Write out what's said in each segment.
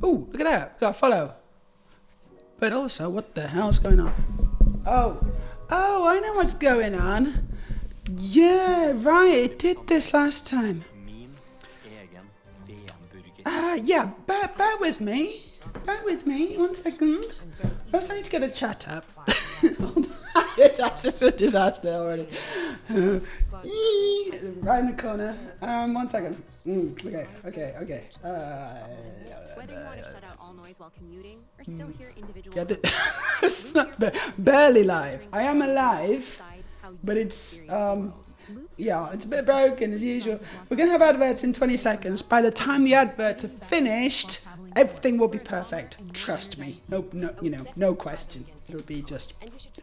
Oh, look at that. We got a follow. But also, what the hell's going on? Oh, I know what's going on. Yeah, right. It did this last time. Yeah, bear with me. Bear with me. 1 second. First, I need to get a chat up. It's a disaster already. Right in the corner. 1 second. Okay. Whether you want to shut out all noise while commuting or still hear individual it's not barely live. I am alive, but it's it's a bit broken as usual. We're gonna have adverts in 20 seconds. By the time the adverts are finished, everything will be perfect. Trust me. No question. It'll be just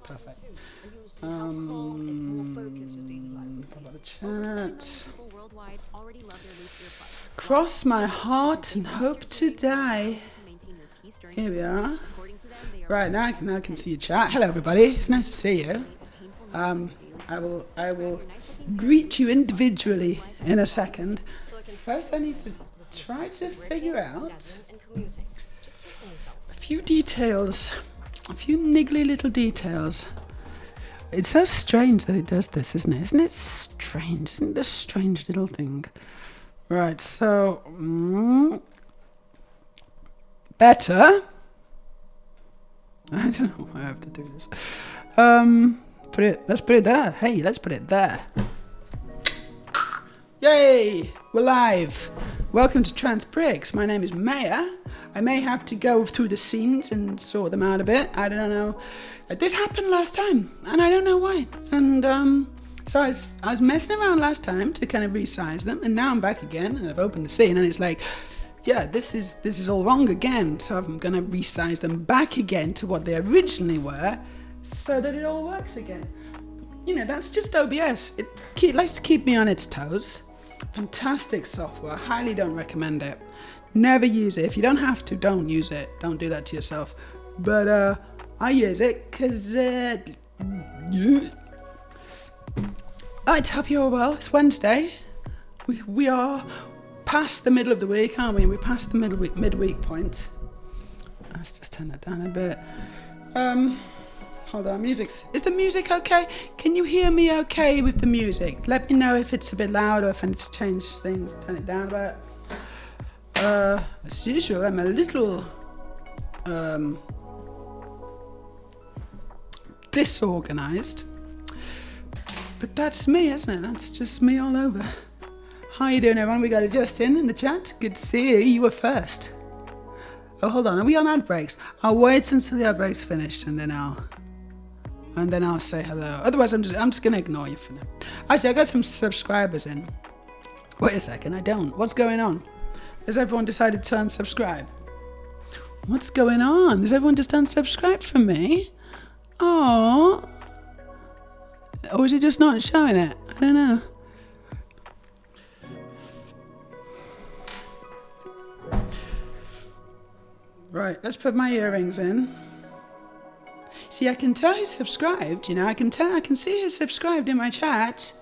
perfect. How about a chat? Cross my heart and hope to die. Here we are. Right, now I can see your chat. Hello everybody, it's nice to see you. I will greet you individually in a second. First I need to try to figure out a few details, a few niggly little details. It's so strange that it does this, isn't it? Isn't it strange? Isn't it a strange little thing? Right, so better. I don't know why I have to do this. Let's put it there. Hey, let's put it there. Yay! We're live. Welcome to Trance Bricks. My name is Meja. I may have to go through the scenes and sort them out a bit. I don't know. This happened last time, and I don't know why. And so I was messing around last time to kind of resize them, and now I'm back again, and I've opened the scene, and it's like, yeah, this is all wrong again. So I'm gonna resize them back again to what they originally were, so that it all works again. You know, that's just OBS. It likes to keep me on its toes. Fantastic software. Highly don't recommend it. Never use it. If you don't have to, don't use it. Don't do that to yourself. But I use it because I hope you're well. It's Wednesday. We are past the middle of the week, aren't we? We're past the midweek point. Let's just turn that down a bit. Hold on, is the music okay? Can you hear me okay with the music? Let me know if it's a bit loud or if I need to change things, turn it down a bit. As usual, I'm a little disorganized. But that's me, isn't it? That's just me all over. How you doing, everyone? We got a Justin in the chat. Good to see you. You were first. Oh, hold on. Are we on ad breaks? I'll wait until the ad break's finished, and then I'll say hello. Otherwise, I'm just gonna ignore you for now. Actually, I got some subscribers in. Wait a second. I don't. What's going on? Has everyone decided to unsubscribe? What's going on? Has everyone just unsubscribed from me? Oh. Or is it just not showing it? I don't know. Right, let's put my earrings in. See, I can tell he's subscribed, you know. I can see he's subscribed in my chat.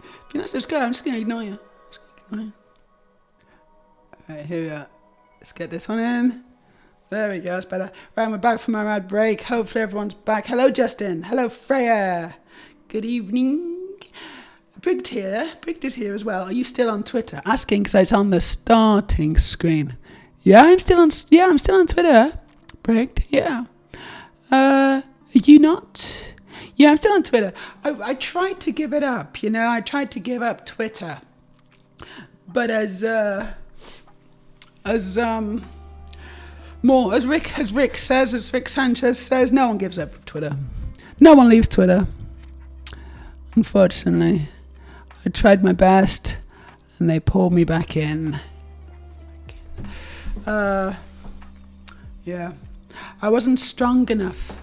If you're not subscribed, I'm just going to ignore you. Alright, here we are. Let's get this one in. There we go, that's better. Right, we're back from our ad break. Hopefully everyone's back. Hello, Justin. Hello, Freya. Good evening. Brigd here. Brigd is here as well. Are you still on Twitter? Asking because it's on the starting screen. Yeah, I'm still on Twitter. Brigd, yeah. Are you not? Yeah, I'm still on Twitter. I tried to give it up, you know. I tried to give up Twitter. But as Rick Sanchez says, no one gives up Twitter. No one leaves Twitter. Unfortunately, I tried my best, and they pulled me back in. Yeah, I wasn't strong enough.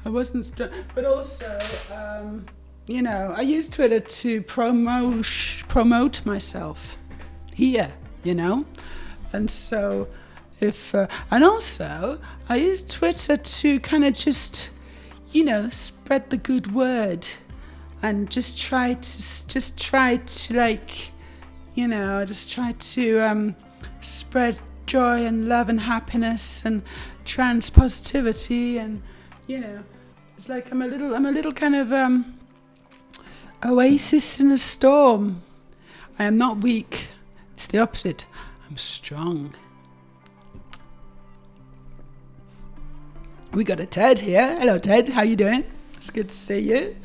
But also, you know, I use Twitter to promote myself here, you know, and so. And also, I use Twitter to kind of just, you know, spread the good word, and just try to like, I just try to spread joy and love and happiness and trans positivity, and it's like I'm a little kind of oasis in a storm. I am not weak. It's the opposite. I'm strong. We got a Ted here. Hello, Ted. How you doing? It's good to see you.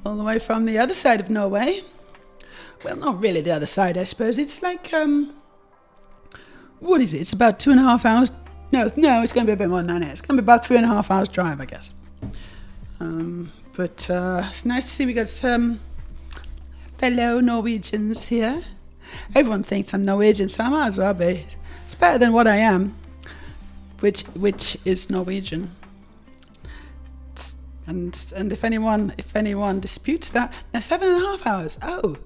All the way from the other side of Norway. Well, not really the other side, I suppose. It's like, what is it? It's about 2.5 hours. No, it's going to be a bit more than that. It's going to be about 3.5 hours drive, I guess. But it's nice to see we got some fellow Norwegians here. Everyone thinks I'm Norwegian, so I might as well be. It's better than what I am, which is Norwegian. And if anyone disputes that, now 7.5 hours. Oh,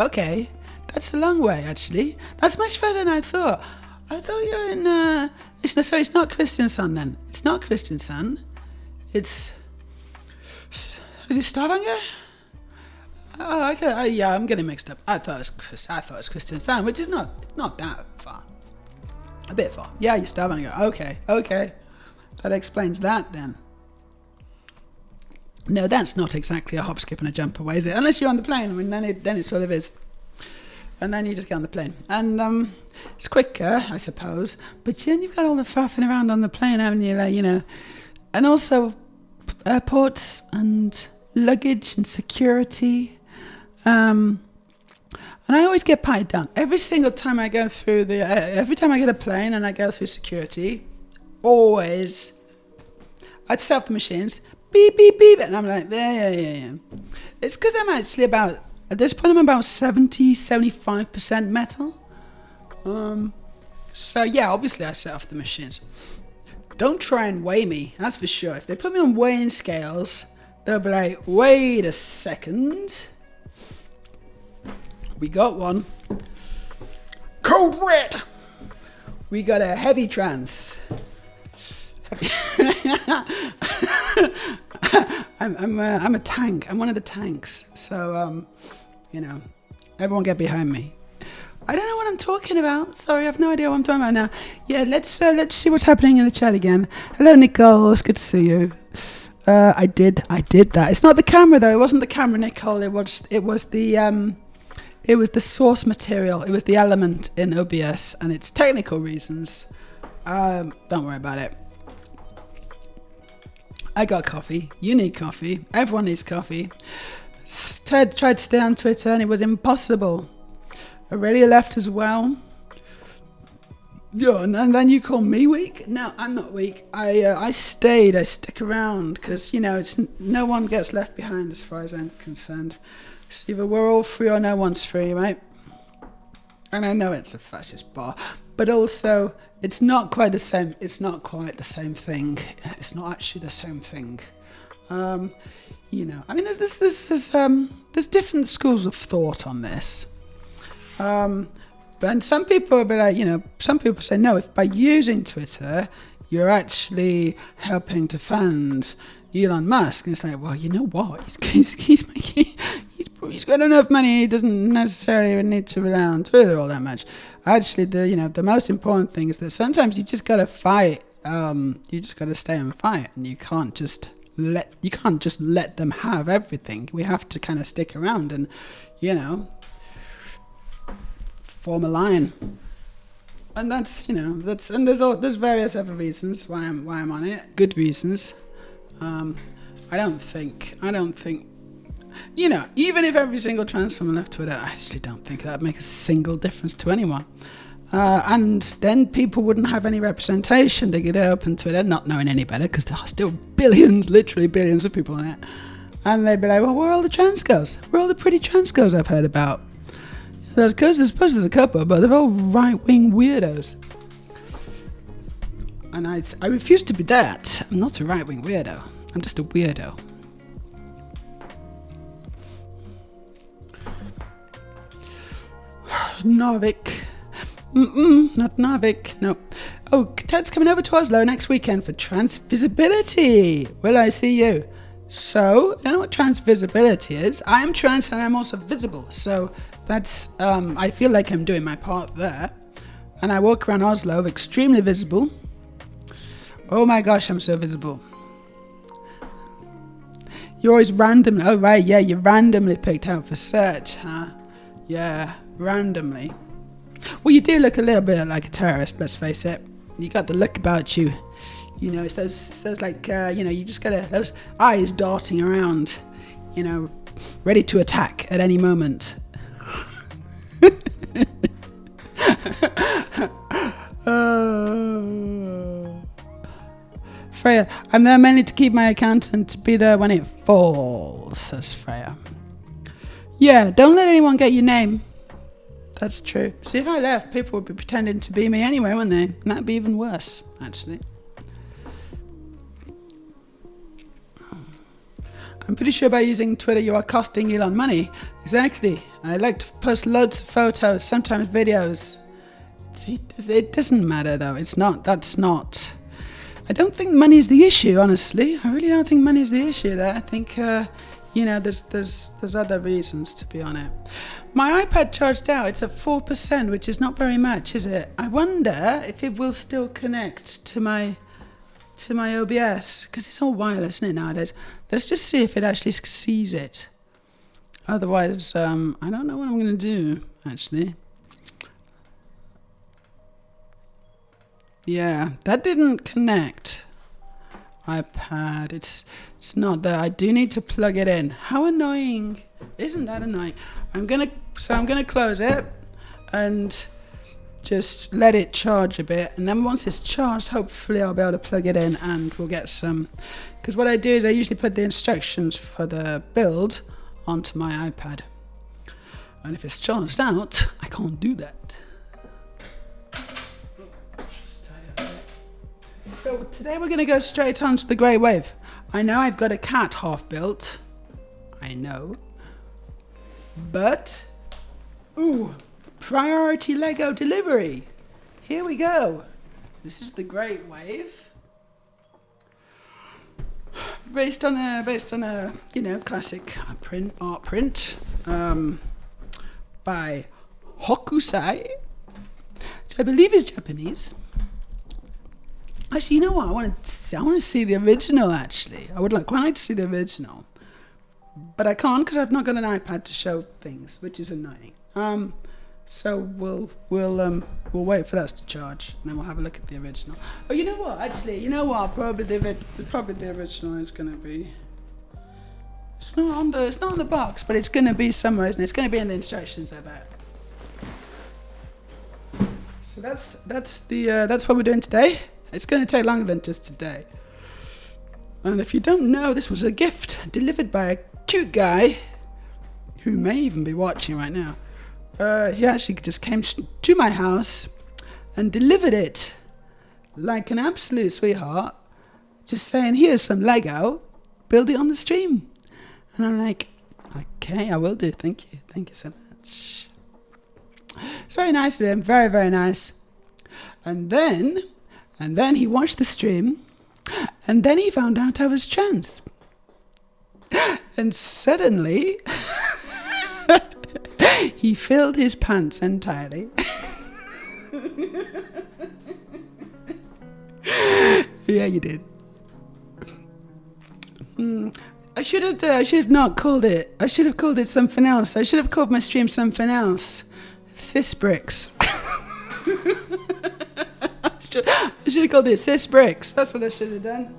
okay. That's a long way, actually. That's much further than I thought. I thought you were in. It's not Kristiansand then. It's not Kristiansand. Is it Stavanger? Oh, okay. Yeah, I'm getting mixed up. I thought it was Kristiansand, which is not that far. A bit far. Yeah, you're Stavanger. Okay. That explains that then. No, that's not exactly a hop, skip, and a jump away, is it? Unless you're on the plane. I mean, then it sort of is. And then you just get on the plane. And it's quicker, I suppose. But then you've got all the faffing around on the plane, haven't you? Like, and also airports and luggage and security. And I always get patted down. Every single time I go through every time I get a plane and I go through security, always, I'd set up the machines, beep, beep, beep, and I'm like, yeah. It's because I'm actually at this point, I'm about 75% metal. So yeah, obviously I set off the machines. Don't try and weigh me, that's for sure. If they put me on weighing scales, they'll be like, wait a second. We got one. Code red. We got a heavy trans. I'm a tank. I'm one of the tanks. So, everyone get behind me. I don't know what I'm talking about. Sorry, I have no idea what I'm talking about now. Yeah, let's see what's happening in the chat again. Hello, Nicole. It's good to see you. I did that. It's not the camera though. It wasn't the camera, Nicole. It was the source material. It was the element in OBS, and it's technical reasons. Don't worry about it. I got coffee. You need coffee. Everyone needs coffee. Ted tried to stay on Twitter, and it was impossible. Aurelia left as well. Yeah, and then you call me weak? No, I'm not weak. I stayed. I stick around because it's no one gets left behind as far as I'm concerned. It's either we're all free or no one's free, right? And I know it's a fascist bar, but also it's not quite the same. It's not quite the same thing. It's not actually the same thing. I mean, there's different schools of thought on this. And some people will be like, some people say, no, if by using Twitter, you're actually helping to fund Elon Musk. And it's like, well, you know what? He's got enough money. He doesn't necessarily need to rely on Twitter all that much. Actually, the most important thing is that sometimes you just got to fight. You just got to stay and fight, and you can't just let them have everything. We have to kind of stick around and, form a line. And there's various other reasons why I'm on it. Good reasons. I don't think, even if every single trans woman left Twitter, I actually don't think that'd make a single difference to anyone. And then people wouldn't have any representation. They could open Twitter not knowing any better because there are still literally billions of people on it. And they'd be like, well, where are all the trans girls? Where are all the pretty trans girls I've heard about? I suppose there's a couple, but they're all right-wing weirdos. And I refuse to be that. I'm not a right-wing weirdo. I'm just a weirdo. Narvik. Not Narvik. No. Oh, Ted's coming over to Oslo next weekend for Trans Visibility. Will I see you? So, I don't know what trans visibility is. I am trans and I'm also visible. So that's, I feel like I'm doing my part there. And I walk around Oslo extremely visible. Oh my gosh, I'm so visible. You're always randomly, oh right, yeah, you're randomly picked out for search, huh? Yeah, randomly. Well, you do look a little bit like a terrorist, let's face it. You got the look about you. You know, it's those like, you know, you just got those eyes darting around, you know, ready to attack at any moment. Freya, I'm there mainly to keep my account and to be there when it falls, says Freya. Yeah, don't let anyone get your name. That's true. See, if I left, people would be pretending to be me anyway, wouldn't they? And that'd be even worse, actually. I'm pretty sure by using Twitter you are costing Elon money. Exactly. I like to post loads of photos, sometimes videos. See, it doesn't matter though. It's not. That's not. I don't think money is the issue, honestly. I really don't think money is the issue there. I think, you know, there's other reasons to be on it. My iPad charged out. It's at 4%, which is not very much, is it? I wonder if it will still connect to my OBS, because it's all wireless, isn't it, nowadays? Let's just see if it actually sees it. Otherwise, I don't know what I'm going to do, actually. Yeah, that didn't connect. iPad, it's not there. I do need to plug it in. How annoying. Isn't that annoying? I'm gonna close it and just let it charge a bit, and then once it's charged, hopefully I'll be able to plug it in and we'll get some, because what I do is I usually put the instructions for the build onto my iPad, and if it's charged out, I can't do that. So today we're going to go straight onto the Great Wave. I know I've got a cat half built, I know, but ooh, priority Lego delivery. Here we go. This is the Great Wave. Based on a you know, classic art print by Hokusai, which I believe is Japanese. Actually, you know what? I want to see the original. Actually, I would quite like to see the original, but I can't because I've not got an iPad to show things, which is annoying. So we'll wait for that to charge, and then we'll have a look at the original. Oh, you know what? Actually, you know what? Probably the original is going to be. It's not on the box, but it's going to be somewhere, isn't it? It's going to be in the instructions, I bet. So that's what we're doing today. It's going to take longer than just today. And if you don't know, this was a gift delivered by a cute guy who may even be watching right now. He actually just came to my house and delivered it like an absolute sweetheart, just saying, here's some Lego, build it on the stream. And I'm like, okay, I will do. Thank you so much. It's very nice of him, very, very nice. And then he watched the stream, and then he found out I was trans. And suddenly, he filled his pants entirely. Yeah, you did. I should have not called it. I should have called it something else. I should have called my stream something else. Cis bricks. I should have called it Cis Bricks. That's what I should have done.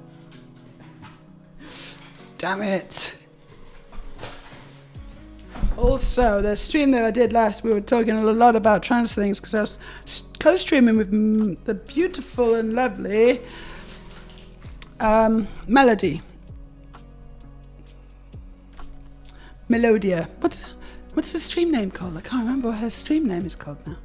Damn it. Also, the stream that I did last, we were talking a lot about trans things because I was co-streaming with the beautiful and lovely Melody. Melodia. What's the stream name called? I can't remember what her stream name is called now.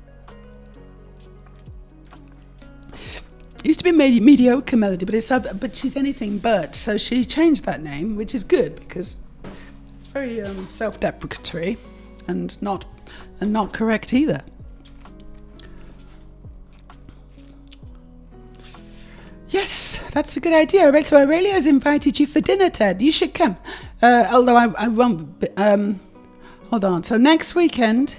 It used to be Mediocre Melody, but she's anything but. So she changed that name, which is good because it's very self-deprecatory and not correct either. Yes, That's a good idea. So Aurelia's invited you for dinner, Ted. You should come. Although I won't. Hold on. So next weekend,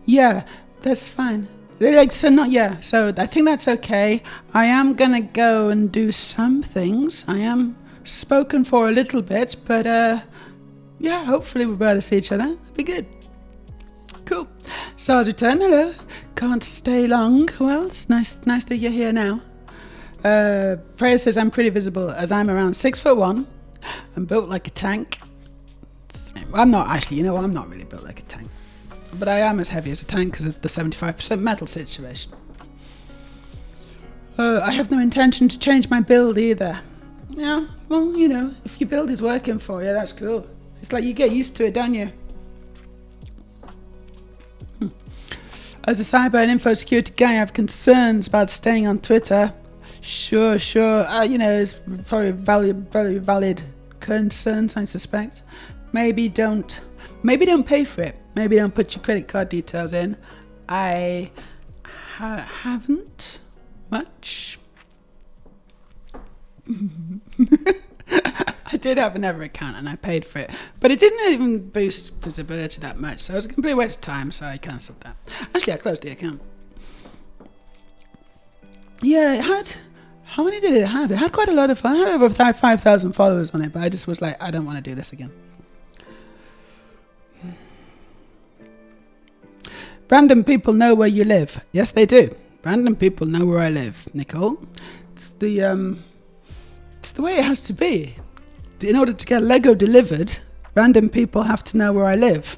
yeah, that's fine. So I think that's okay. I am gonna go and do some things. I am spoken for a little bit, but yeah, hopefully we'll be able to see each other. That'd be good. Cool. Stars return. Hello. Can't stay long. Well, it's nice that you're here now. Freya says I'm pretty visible as I'm around 6'1". I'm built like a tank. I'm not actually. I'm not really built like a tank. But I am as heavy as a tank because of the 75% metal situation. I have no intention to change my build either. Yeah, well, if your build is working for you, that's cool. It's like you get used to it, don't you? As a cyber and info security guy, I have concerns about staying on Twitter. Sure. It's probably very valid concerns, I suspect. Maybe don't pay for it. Maybe don't put your credit card details in. I haven't much. I did have another account and I paid for it, but it didn't even boost visibility that much, so it was a complete waste of time, so I cancelled that. Actually, I closed the account. Yeah, it had... How many did it have? It had quite a lot of... I had over 5,000 followers on it, but I just was like, I don't want to do this again. Random people know where you live. Yes, they do. Random people know where I live, Nicole. It's the way it has to be. In order to get Lego delivered, random people have to know where I live.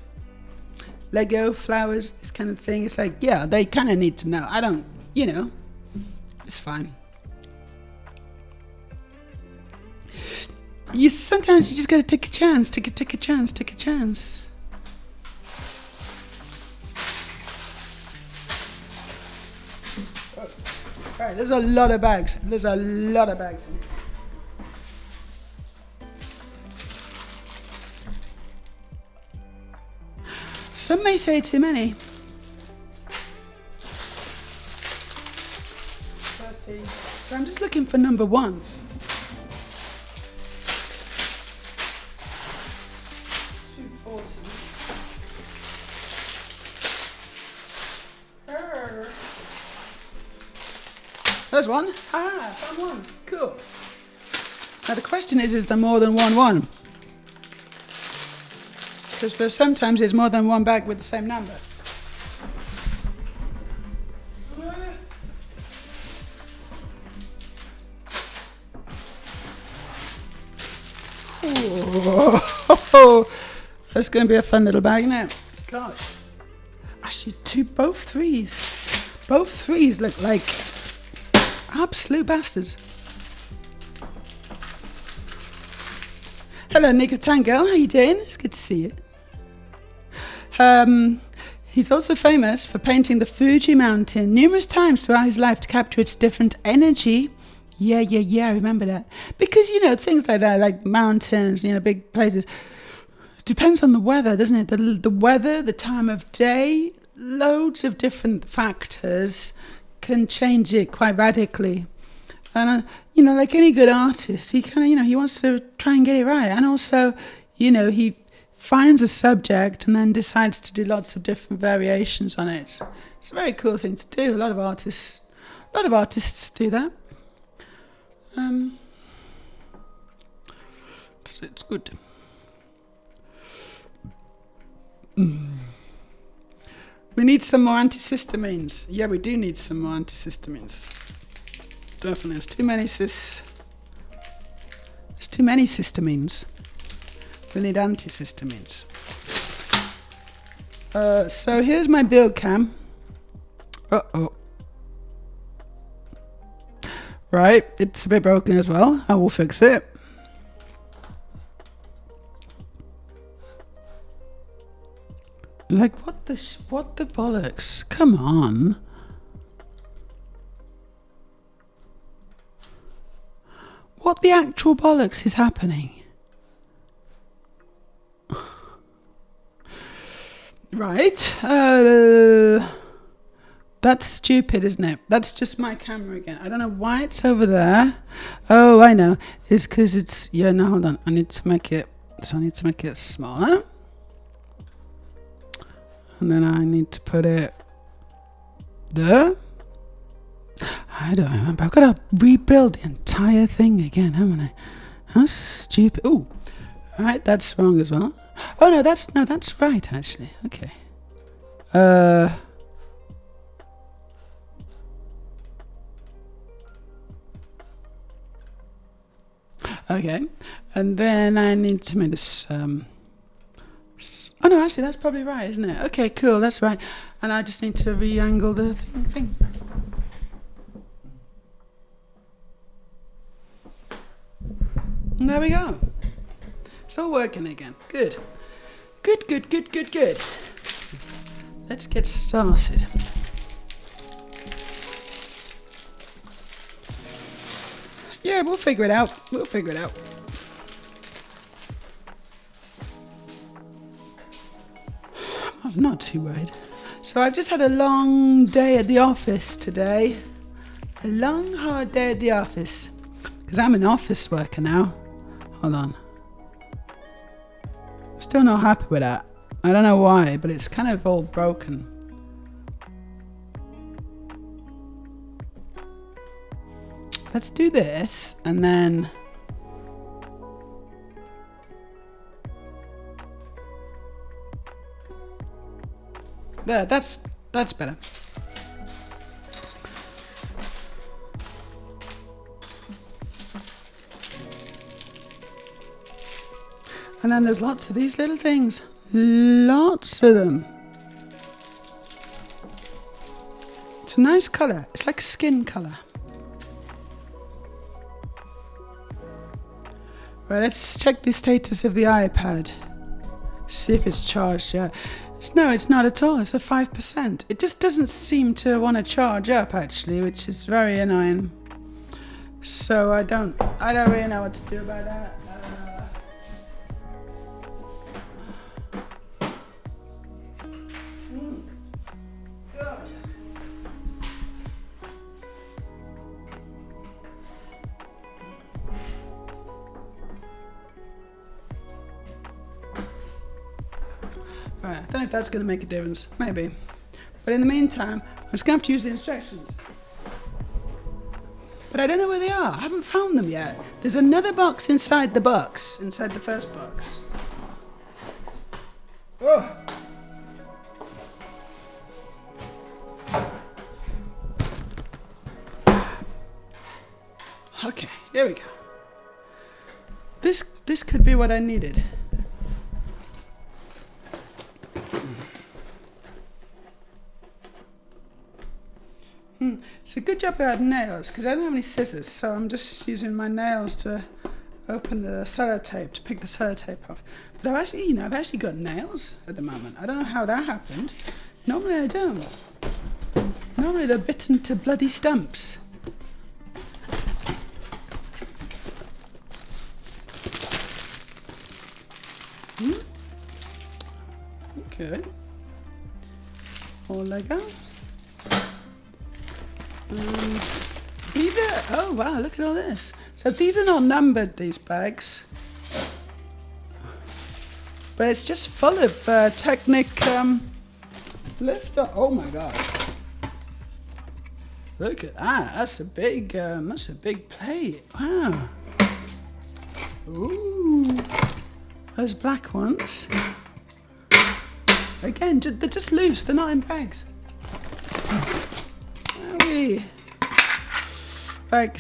Lego, flowers, this kind of thing. It's like, yeah, they kind of need to know. I don't, it's fine. Sometimes you just got to take a chance, take a chance. All right, there's a lot of bags. In here. Some may say too many. 30. So I'm just looking for number 1. 240. There's one. Found one. Cool. Now the question is there more than one? Because sometimes there's more than one bag with the same number. Oh, that's going to be a fun little bag now. Gosh. Actually, both threes look like absolute bastards. Hello, Nika Tango. How you doing? It's good to see you. He's also famous for painting the Fuji mountain numerous times throughout his life to capture its different energy. Yeah, I remember that. Because, things like that, like mountains, big places, depends on the weather, doesn't it? The weather, the time of day, loads of different factors can change it quite radically. And, like any good artist, he kind of, he wants to try and get it right. And also, he finds a subject and then decides to do lots of different variations on it. It's a very cool thing to do. A lot of artists do that. It's good. We need some more antihistamines. Yeah, we do need some more antihistamines. Definitely, there's too many histamines. We need antihistamines. So here's my build cam. Right, it's a bit broken as well. I will fix it. Like, what the bollocks? Come on. What the actual bollocks is happening? Right. That's stupid, isn't it? That's just my camera again. I don't know why it's over there. Oh, I know. It's because it's... Yeah, no, hold on. I need to make it... So I need to make it smaller. And then I need to put it... There. I don't remember. I've got to rebuild the entire thing again, haven't I? How stupid. Ooh. Alright, that's wrong as well. Oh, no, that's right, actually. Okay. Okay. And then I need to make this... Oh, no, actually, that's probably right, isn't it? Okay, cool, that's right. And I just need to re-angle the thing. And there we go. It's all working again. Good. Good. Let's get started. Yeah, we'll figure it out. I'm not too worried. So I've just had a long day at the office today. A long, hard day at the office. Because I'm an office worker now. Hold on. Still not happy with that. I don't know why, but it's kind of all broken. Let's do this, and then... There, that's better. And then there's lots of these little things. Lots of them. It's a nice colour. It's like a skin colour. Right, let's check the status of the iPad. See if it's charged yet. No, it's not at all. It's at 5%. It just doesn't seem to want to charge up, actually, which is very annoying. So I don't really know what to do about that. Good. Right, I don't know if that's going to make a difference. Maybe. But in the meantime, I'm just going to have to use the instructions. But I don't know where they are. I haven't found them yet. There's another box inside the box. Inside the first box. Oh! Okay, here we go. This could be what I needed. It's a good job I had nails, because I don't have any scissors, so I'm just using my nails to open the sellotape, to pick the sellotape off. But I've actually got nails at the moment. I don't know how that happened. Normally I don't. Normally they're bitten to bloody stumps. Okay. All Lego. These are, oh wow, look at all this. So these are not numbered, these bags. But it's just full of Technic lifter. Oh my god. Look at that, that's a big plate. Wow. Ooh. Those black ones. Again, they're just loose, they're not in bags. Right,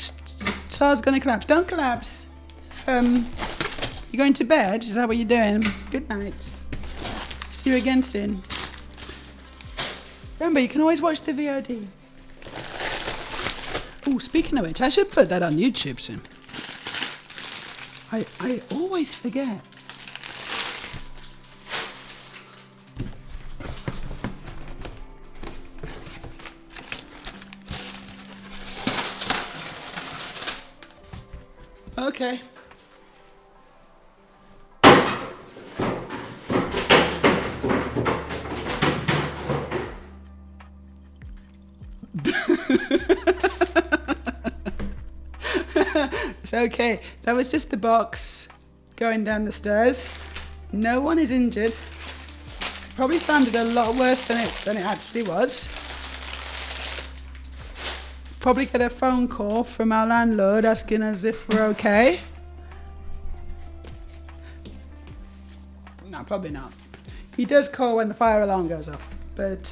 Sar's gonna collapse. Don't collapse. You going to bed? Is that what you're doing? Good night. See you again soon. Remember, you can always watch the VOD. Oh, speaking of which, I should put that on YouTube soon. I always forget. Okay. It's okay. That was just the box going down the stairs. No one is injured. Probably sounded a lot worse than it actually was. Probably get a phone call from our landlord asking us if we're okay. No, probably not. He does call when the fire alarm goes off, but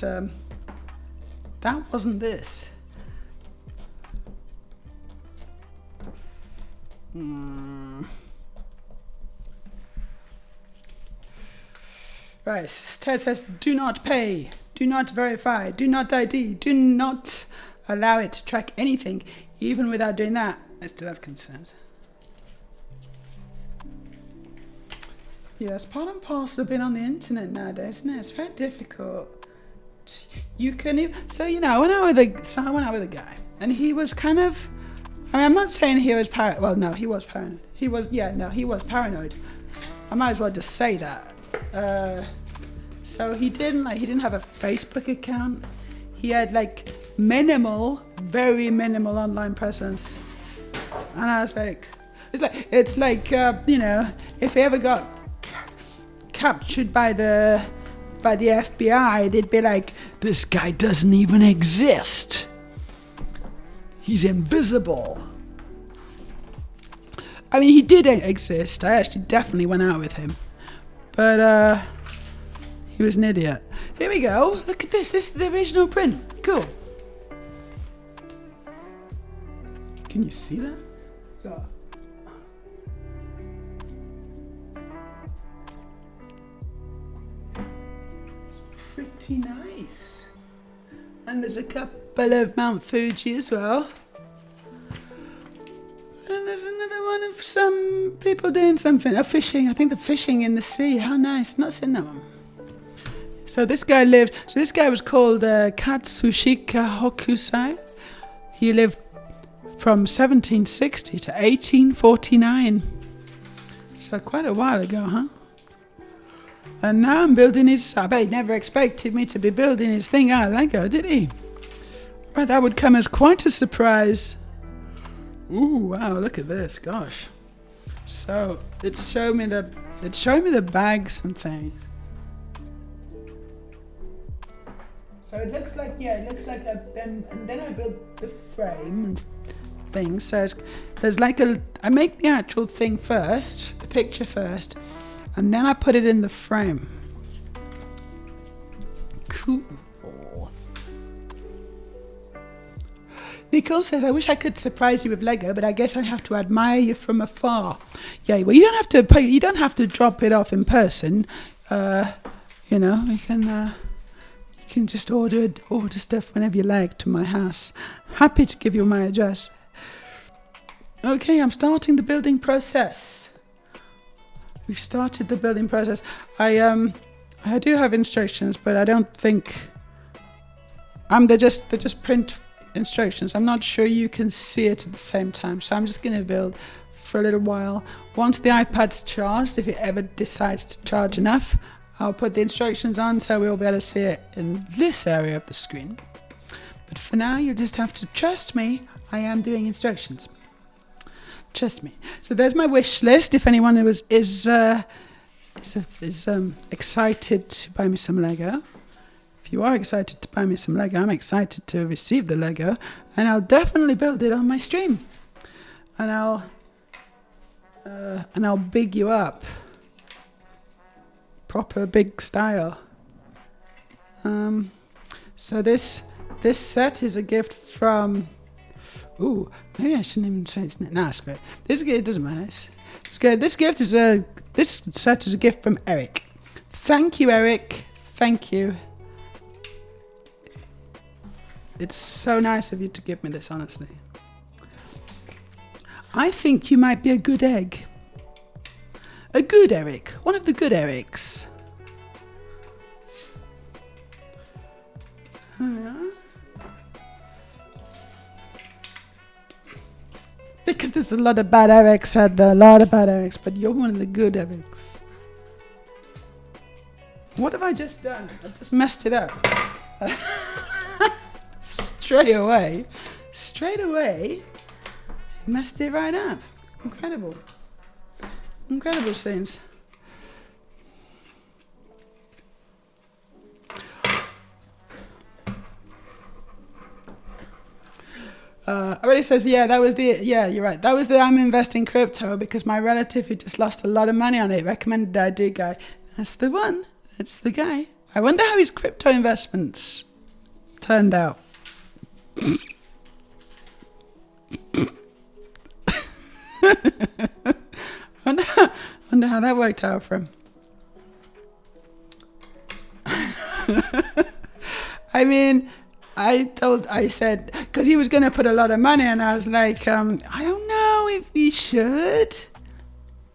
that wasn't this. Right, Ted says, do not pay, do not verify, do not ID, do not allow it to track anything. Even without doing that, I still have concerns. Yeah, it's part and parcel of being on the internet nowadays, isn't it? It's very difficult. You can even, so I went out with a guy, and he was kind of, I'm not saying he was paranoid. Well, no, he was paranoid. He was paranoid. I might as well just say that. So he didn't have a Facebook account. He had very minimal online presence. And I was like, it's like if he ever got captured by the FBI, they'd be like, this guy doesn't even exist. He's invisible. I mean, he did exist. I actually definitely went out with him. But he was an idiot. Here we go. Look at this. This is the original print. Cool. Can you see that? Yeah. It's pretty nice. And there's a couple of Mount Fuji as well. And there's another one of some people doing something. Fishing. I think they're fishing in the sea. How nice. Not seen that one. So this guy was called Katsushika Hokusai. He lived from 1760 to 1849. So quite a while ago, huh? And now I'm building his... I bet he never expected me to be building his thing out of Lego, did he? But that would come as quite a surprise. Ooh, wow, look at this, gosh. So it's showing me the bags and things. So it looks like and then I built the frame and things. So there's I make the actual thing first, the picture first, and then I put it in the frame. Cool. Nicole says, I wish I could surprise you with Lego, but I guess I have to admire you from afar. Yeah, well, you don't have to drop it off in person. You can just order stuff whenever you like to my house. Happy to give you my address. Okay, I'm starting the building process. We've started the building process. I do have instructions, but I don't think they just print instructions. I'm not sure you can see it at the same time, so I'm just going to build for a little while. Once the iPad's charged, if it ever decides to charge enough, I'll put the instructions on so we'll be able to see it in this area of the screen. But for now, you'll just have to trust me. I am doing instructions. Trust me. So there's my wish list. If anyone is excited to buy me some Lego. If you are excited to buy me some Lego, I'm excited to receive the Lego, and I'll definitely build it on my stream. And I'll big you up. Proper big style. So this set is a gift from... Ooh, maybe I shouldn't even say it's... Nah, it's great. It doesn't matter. It's good. This set is a gift from Eric. Thank you, Eric. Thank you. It's so nice of you to give me this, honestly. I think you might be a good egg. A good Eric. One of the good Erics. Because there's a lot of bad Erics out there. A lot of bad Erics. But you're one of the good Erics. What have I just done? I just messed it up. straight away, he messed it right up. Incredible. Incredible scenes. Already says, yeah, you're right. That was the I'm investing crypto because my relative who just lost a lot of money on it recommended I do guy. That's the one. That's the guy. I wonder how his crypto investments turned out. wonder how that worked out for him. I mean, I said, because he was going to put a lot of money, and I was like, I don't know if he should.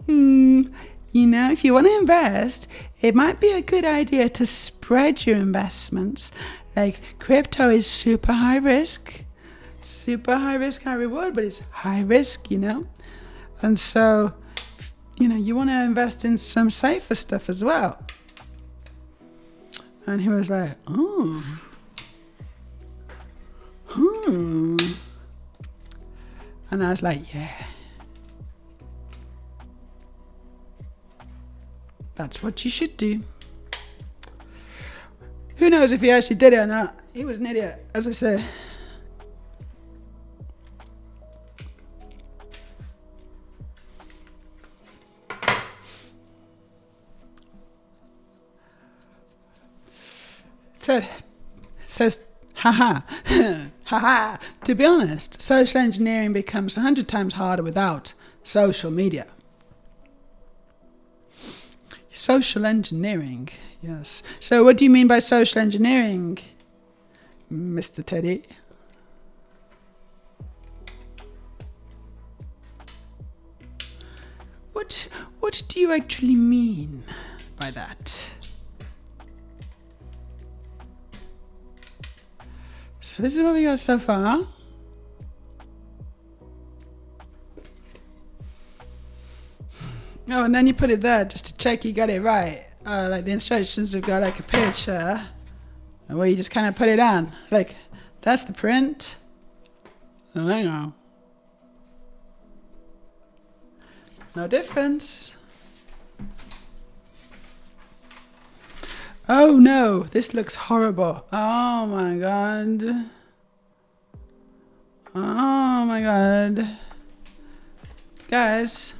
You know, if you want to invest, it might be a good idea to spread your investments. Like, crypto is super high risk, high reward, but it's high risk, you know. And so, you know, you want to invest in some safer stuff as well. And he was like, oh. And I was like, yeah. That's what you should do. Who knows if he actually did it or not? He was an idiot, as I said. Ted says, haha, haha. To be honest, social engineering becomes 100 times harder without social media. Social engineering, yes. So what do you mean by social engineering, Mr. Teddy? What do you actually mean by that? So this is what we got so far. Oh, and then you put it there just to check you got it right. Like the instructions have got like a picture where you just kind of put it on. Like, that's the print. Oh, hang on. No difference. Oh no, this looks horrible. Oh my god. Oh my god. Guys.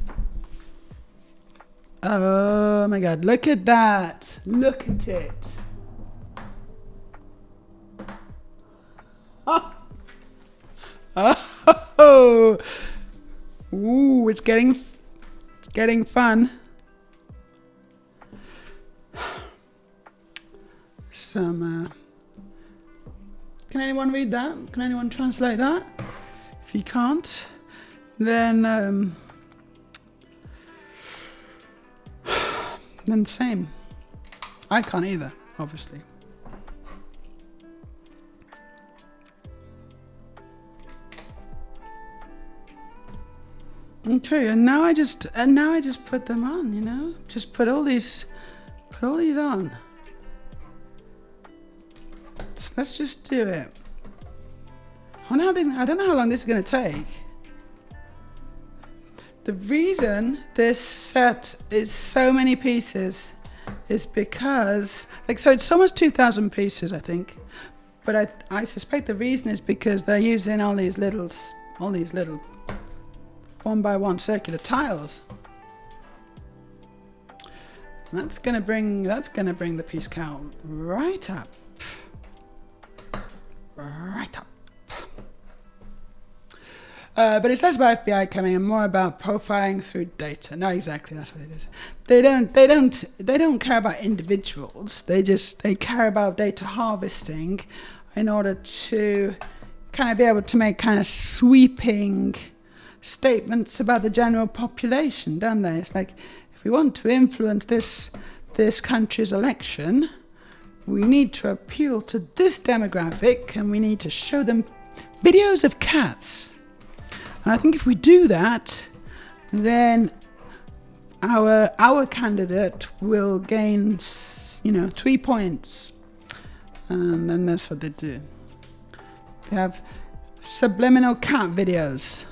Oh my god, look at that. Look at it. Oh. Oh. Ooh, it's getting fun. Some can anyone read that? Can anyone translate that? If you can't, then same. I can't either, obviously. Okay, and now I just put them on, you know? Just put all these on. So let's just do it. I don't know how long this is going to take. The reason this set is so many pieces is because, so it's almost 2,000 pieces, I think. But I suspect the reason is because they're using all these little one by one circular tiles. And that's gonna bring the piece count right up. Right up. But it's less about FBI coming and more about profiling through data. No, exactly, that's what it is. They don't care about individuals. They care about data harvesting in order to kind of be able to make kind of sweeping statements about the general population, don't they? It's like, if we want to influence this country's election, we need to appeal to this demographic and we need to show them videos of cats. And I think if we do that, then our candidate will gain, 3 points. And then that's what they do. They have subliminal cat videos.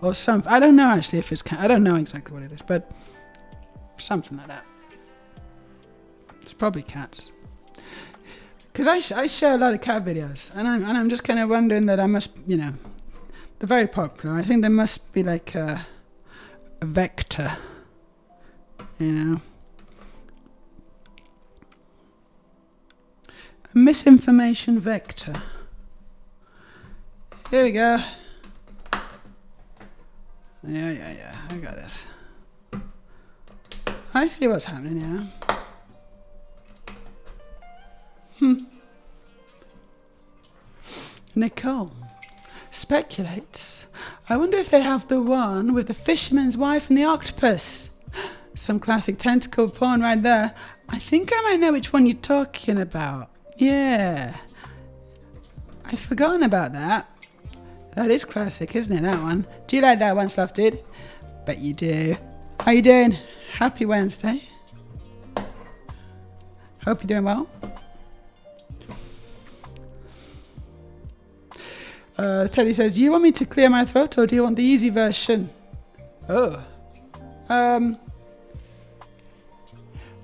Or some, I don't know actually if it's cat. I don't know exactly what it is, but something like that. It's probably cats. Because I share a lot of cat videos, and I'm just kind of wondering that I must, they're very popular. I think there must be like a vector, a misinformation vector. Here we go. Yeah, I got this. I see what's happening here. Nicole speculates, I wonder if they have the one with the fisherman's wife and the octopus. Some classic tentacle porn right there. I think I might know which one you're talking about. Yeah. I'd forgotten about that. That is classic, isn't it, that one? Do you like that one, Stuff Dude? Bet you do. How you doing? Happy Wednesday. Hope you're doing well. Teddy says, you want me to clear my throat or do you want the easy version? Oh.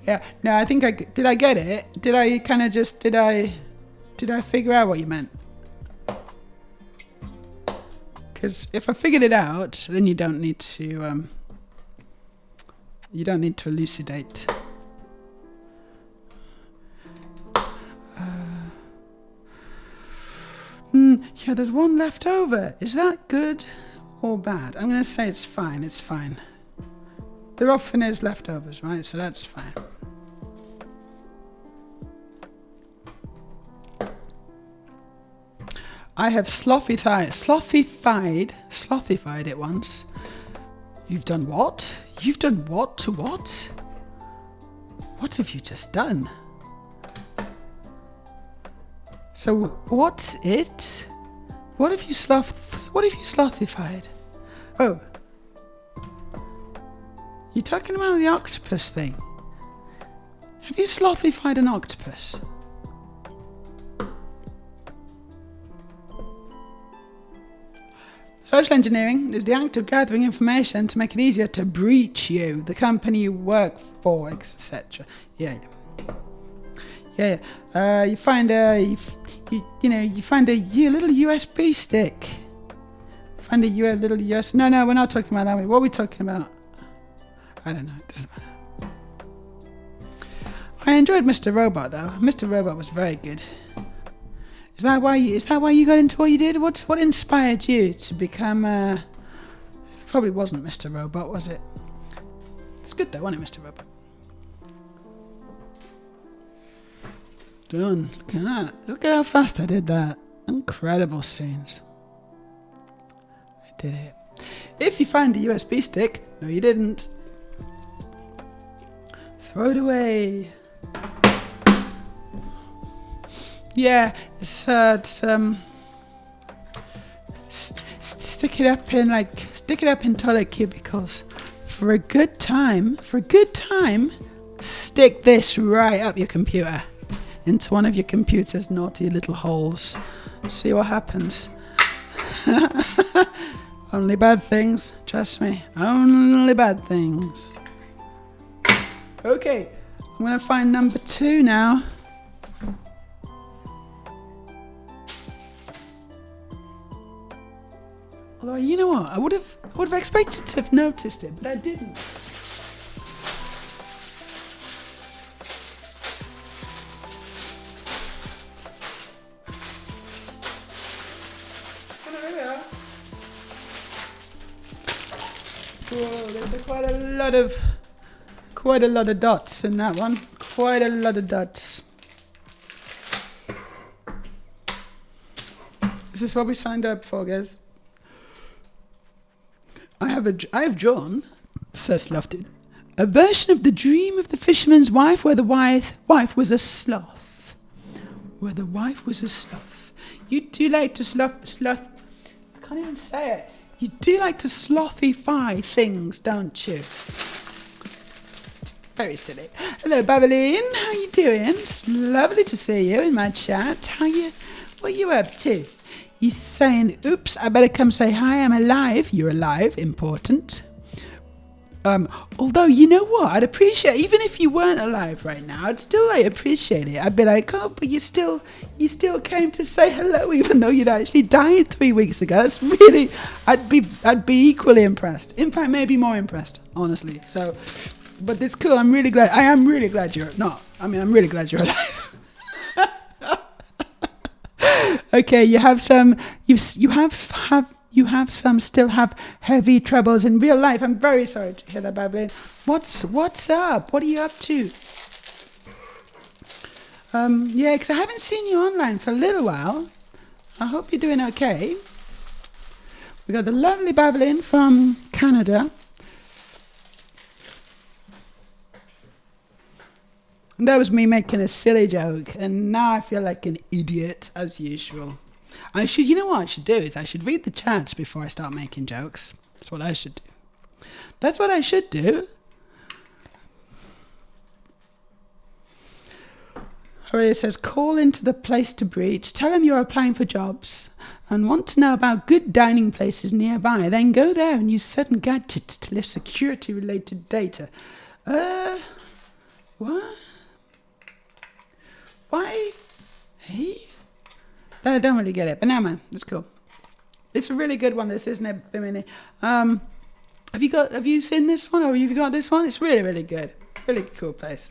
Yeah, no, I think did I get it? Did I kind of just, did I figure out what you meant? Because if I figured it out, then you don't need to elucidate. Yeah, there's one left over. Is that good or bad? I'm going to say it's fine. It's fine. There often is leftovers, right? So that's fine. I have slothified it once. You've done what? You've done what to what? What have you just done? So what's it? What have you slothified? Oh. You're talking about the octopus thing. Have you slothified an octopus? Social engineering is the act of gathering information to make it easier to breach you, the company you work for, etc. Yeah. You find a little USB stick. Find a little USB. No, we're not talking about that way. What are we talking about? I don't know. It doesn't matter. I enjoyed Mr. Robot though. Mr. Robot was very good. Is that why you got into what you did? What inspired you to become? It probably wasn't Mr. Robot, was it? It's good though, wasn't it, Mr. Robot? Done. Look at that. Look at how fast I did that. Incredible scenes. I did it. If you find a USB stick, no, you didn't. Throw it away. Yeah, stick it up in toilet cubicles. For a good time, stick this right up your computer. Into one of your computer's naughty little holes. See what happens. Only bad things, trust me. Only bad things. Okay, I'm gonna find number 2 now. Although, you know what? I would have expected to have noticed it, but I didn't. Whoa, there's quite a lot of dots in that one. Quite a lot of dots. Is this what we signed up for, guys? I have drawn, says Lofted, a version of the dream of the fisherman's wife where the wife was a sloth. Where the wife was a sloth. You do like to sloth. I can't even say it. You do like to slothify things, don't you? It's very silly. Hello, Babeline. How you doing? It's lovely to see you in my chat. What are you up to? You saying, oops, I better come say hi, I'm alive. You're alive, important. Although, you know what? I'd appreciate, even if you weren't alive right now, I'd still appreciate it. I'd be like, oh, but you still came to say hello, even though you'd actually died 3 weeks ago. That's really, I'd be equally impressed. In fact, maybe more impressed, honestly. So, but it's cool. I'm really glad you're not. I mean, I'm really glad you're alive. Okay, you have some. You still have heavy troubles in real life. I'm very sorry to hear that, Babylon. What's up? What are you up to? Yeah, because I haven't seen you online for a little while. I hope you're doing okay. We got the lovely Babylon from Canada. And that was me making a silly joke, and now I feel like an idiot as usual. You know what I should do is I should read the chats before I start making jokes. That's what I should do. Hooray says, call into the place to breach. Tell them you're applying for jobs and want to know about good dining places nearby. Then go there and use certain gadgets to lift security-related data. What? Why? Hey? I don't really get it, but no, man, it's cool. It's a really good one, this, isn't it, Bimini? Have you seen this one, or have you got this one? It's really, really good. Really cool place.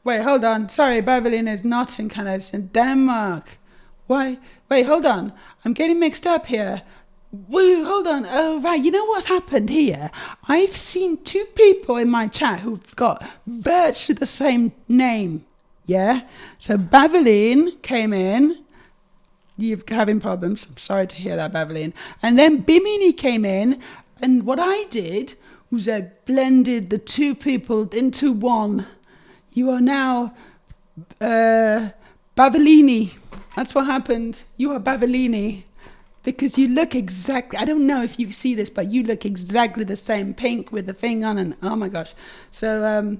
Wait, hold on. Sorry, Beverly is not in Canada, it's in Denmark. Why? Wait, hold on. I'm getting mixed up here. Woo, hold on. Oh, right. You know what's happened here? I've seen 2 people in my chat who've got virtually the same name. Yeah? So Beverly came in. You're having problems. I'm sorry to hear that, Beverly. And then Bimini came in. And what I did was I blended the 2 people into one. You are now Bavellini. That's what happened. You are Bavellini. Because you look exactly, I don't know if you see this, but you look exactly the same, pink with the thing on, and oh my gosh. So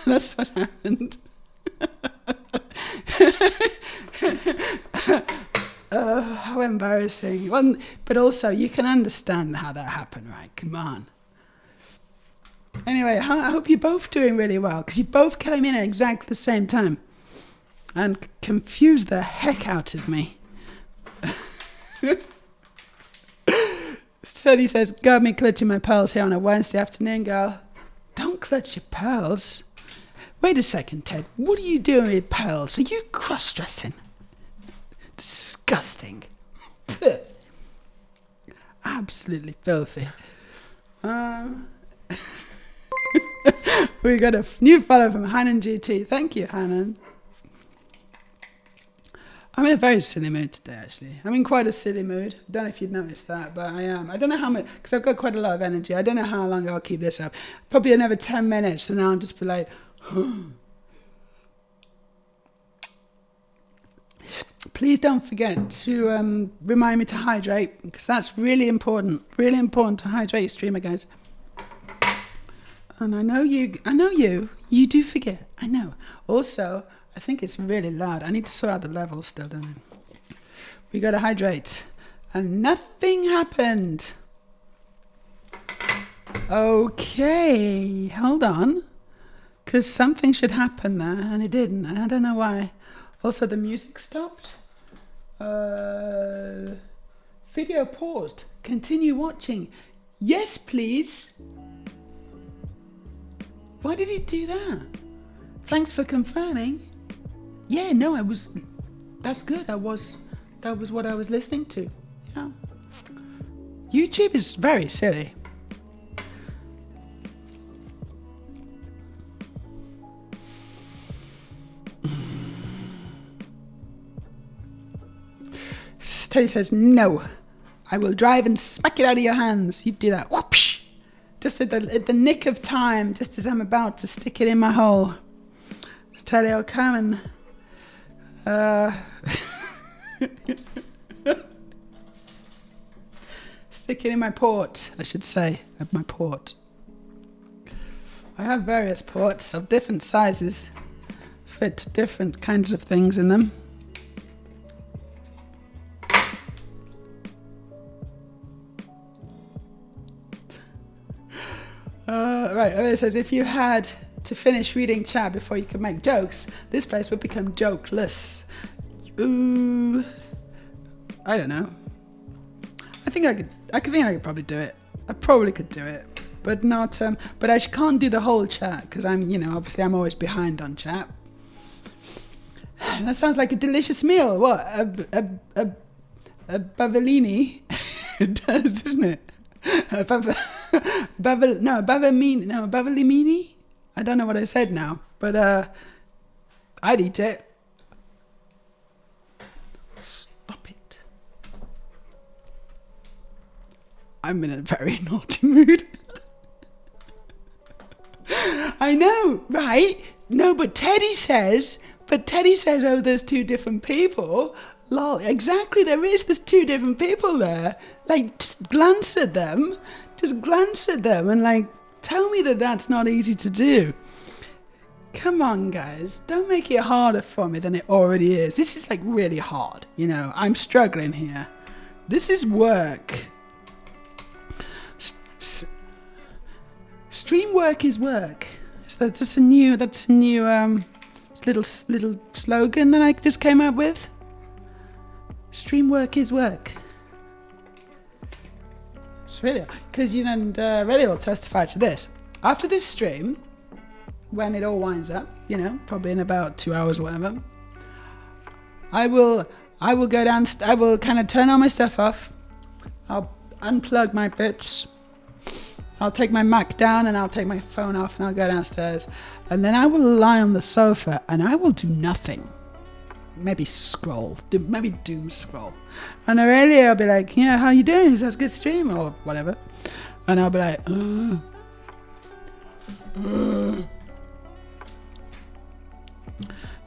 that's what happened. How embarrassing. Well, but also, you can understand how that happened, right? Come on. Anyway, I hope you're both doing really well, because you both came in at exactly the same time and confused the heck out of me. Teddy says, got me clutching my pearls here on a Wednesday afternoon, girl. Don't clutch your pearls. Wait a second, Ted. What are you doing with pearls? Are you cross-dressing? Disgusting. Absolutely filthy. We got a new follow from Hannon GT. Thank you, Hannon. I'm in a very silly mood today, actually. I'm in quite a silly mood. Don't know if you'd noticed that, but I am. I don't know how much, because I've got quite a lot of energy. I don't know how long I'll keep this up. Probably another 10 minutes, and then I'll just be like, Please don't forget to remind me to hydrate, because that's really important. Really important to hydrate, streamer guys. And I know you do forget. I know. Also, I think it's really loud. I need to sort out the levels still, don't I? We got to hydrate. And nothing happened. Okay, hold on. Because something should happen there, and it didn't. And I don't know why. Also, the music stopped. Video paused. Continue watching. Yes, please. Why did it do that? Thanks for confirming. Yeah, no, that's good. That was what I was listening to. Yeah. YouTube is very silly. Teddy says, no, I will drive and smack it out of your hands. You do that. Whoosh. Just at the nick of time, just as I'm about to stick it in my hole. Teddy, I'll come and stick it in my port, I should say, at my port. I have various ports of different sizes fit different kinds of things in them. Right, it says if you had to finish reading chat before you could make jokes, this place would become jokeless. Ooh, I don't know. I think I could probably do it. I probably could do it, but not. But I can't do the whole chat because I'm, obviously I'm always behind on chat. That sounds like a delicious meal. What a bavellini? It does, doesn't it? Bavellimini? I don't know what I said now, but I'd eat it. Stop it. I'm in a very naughty mood. I know, right? No, but Teddy says, oh, there's two different people. Lol, exactly, there's two different people there. Like, just glance at them and like, tell me that that's not easy to do. Come on, guys, don't make it harder for me than it already is. This is like really hard, I'm struggling here. This is work. Stream work is work. That's a new little slogan that I just came up with. Stream work is work. It's really, because really will testify to this. After this stream, when it all winds up, probably in about 2 hours or whatever, I will go down. I will kind of turn all my stuff off. I'll unplug my bits. I'll take my Mac down and I'll take my phone off and I'll go downstairs, and then I will lie on the sofa and I will do nothing. Maybe scroll, maybe doom scroll. And Aurelia will be like, yeah, how you doing? Is that a good stream or whatever? And I'll be like,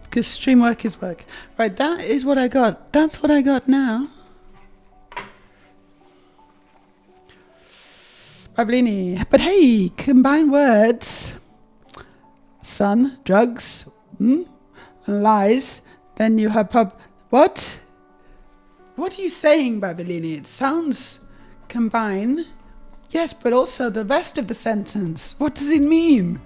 because stream work is work. Right, that is what I got. That's what I got now. Pavlini. But hey, combine words. Sun, drugs, and lies. Then you have what? What are you saying, Babylini? It sounds combine. Yes, but also the rest of the sentence. What does it mean?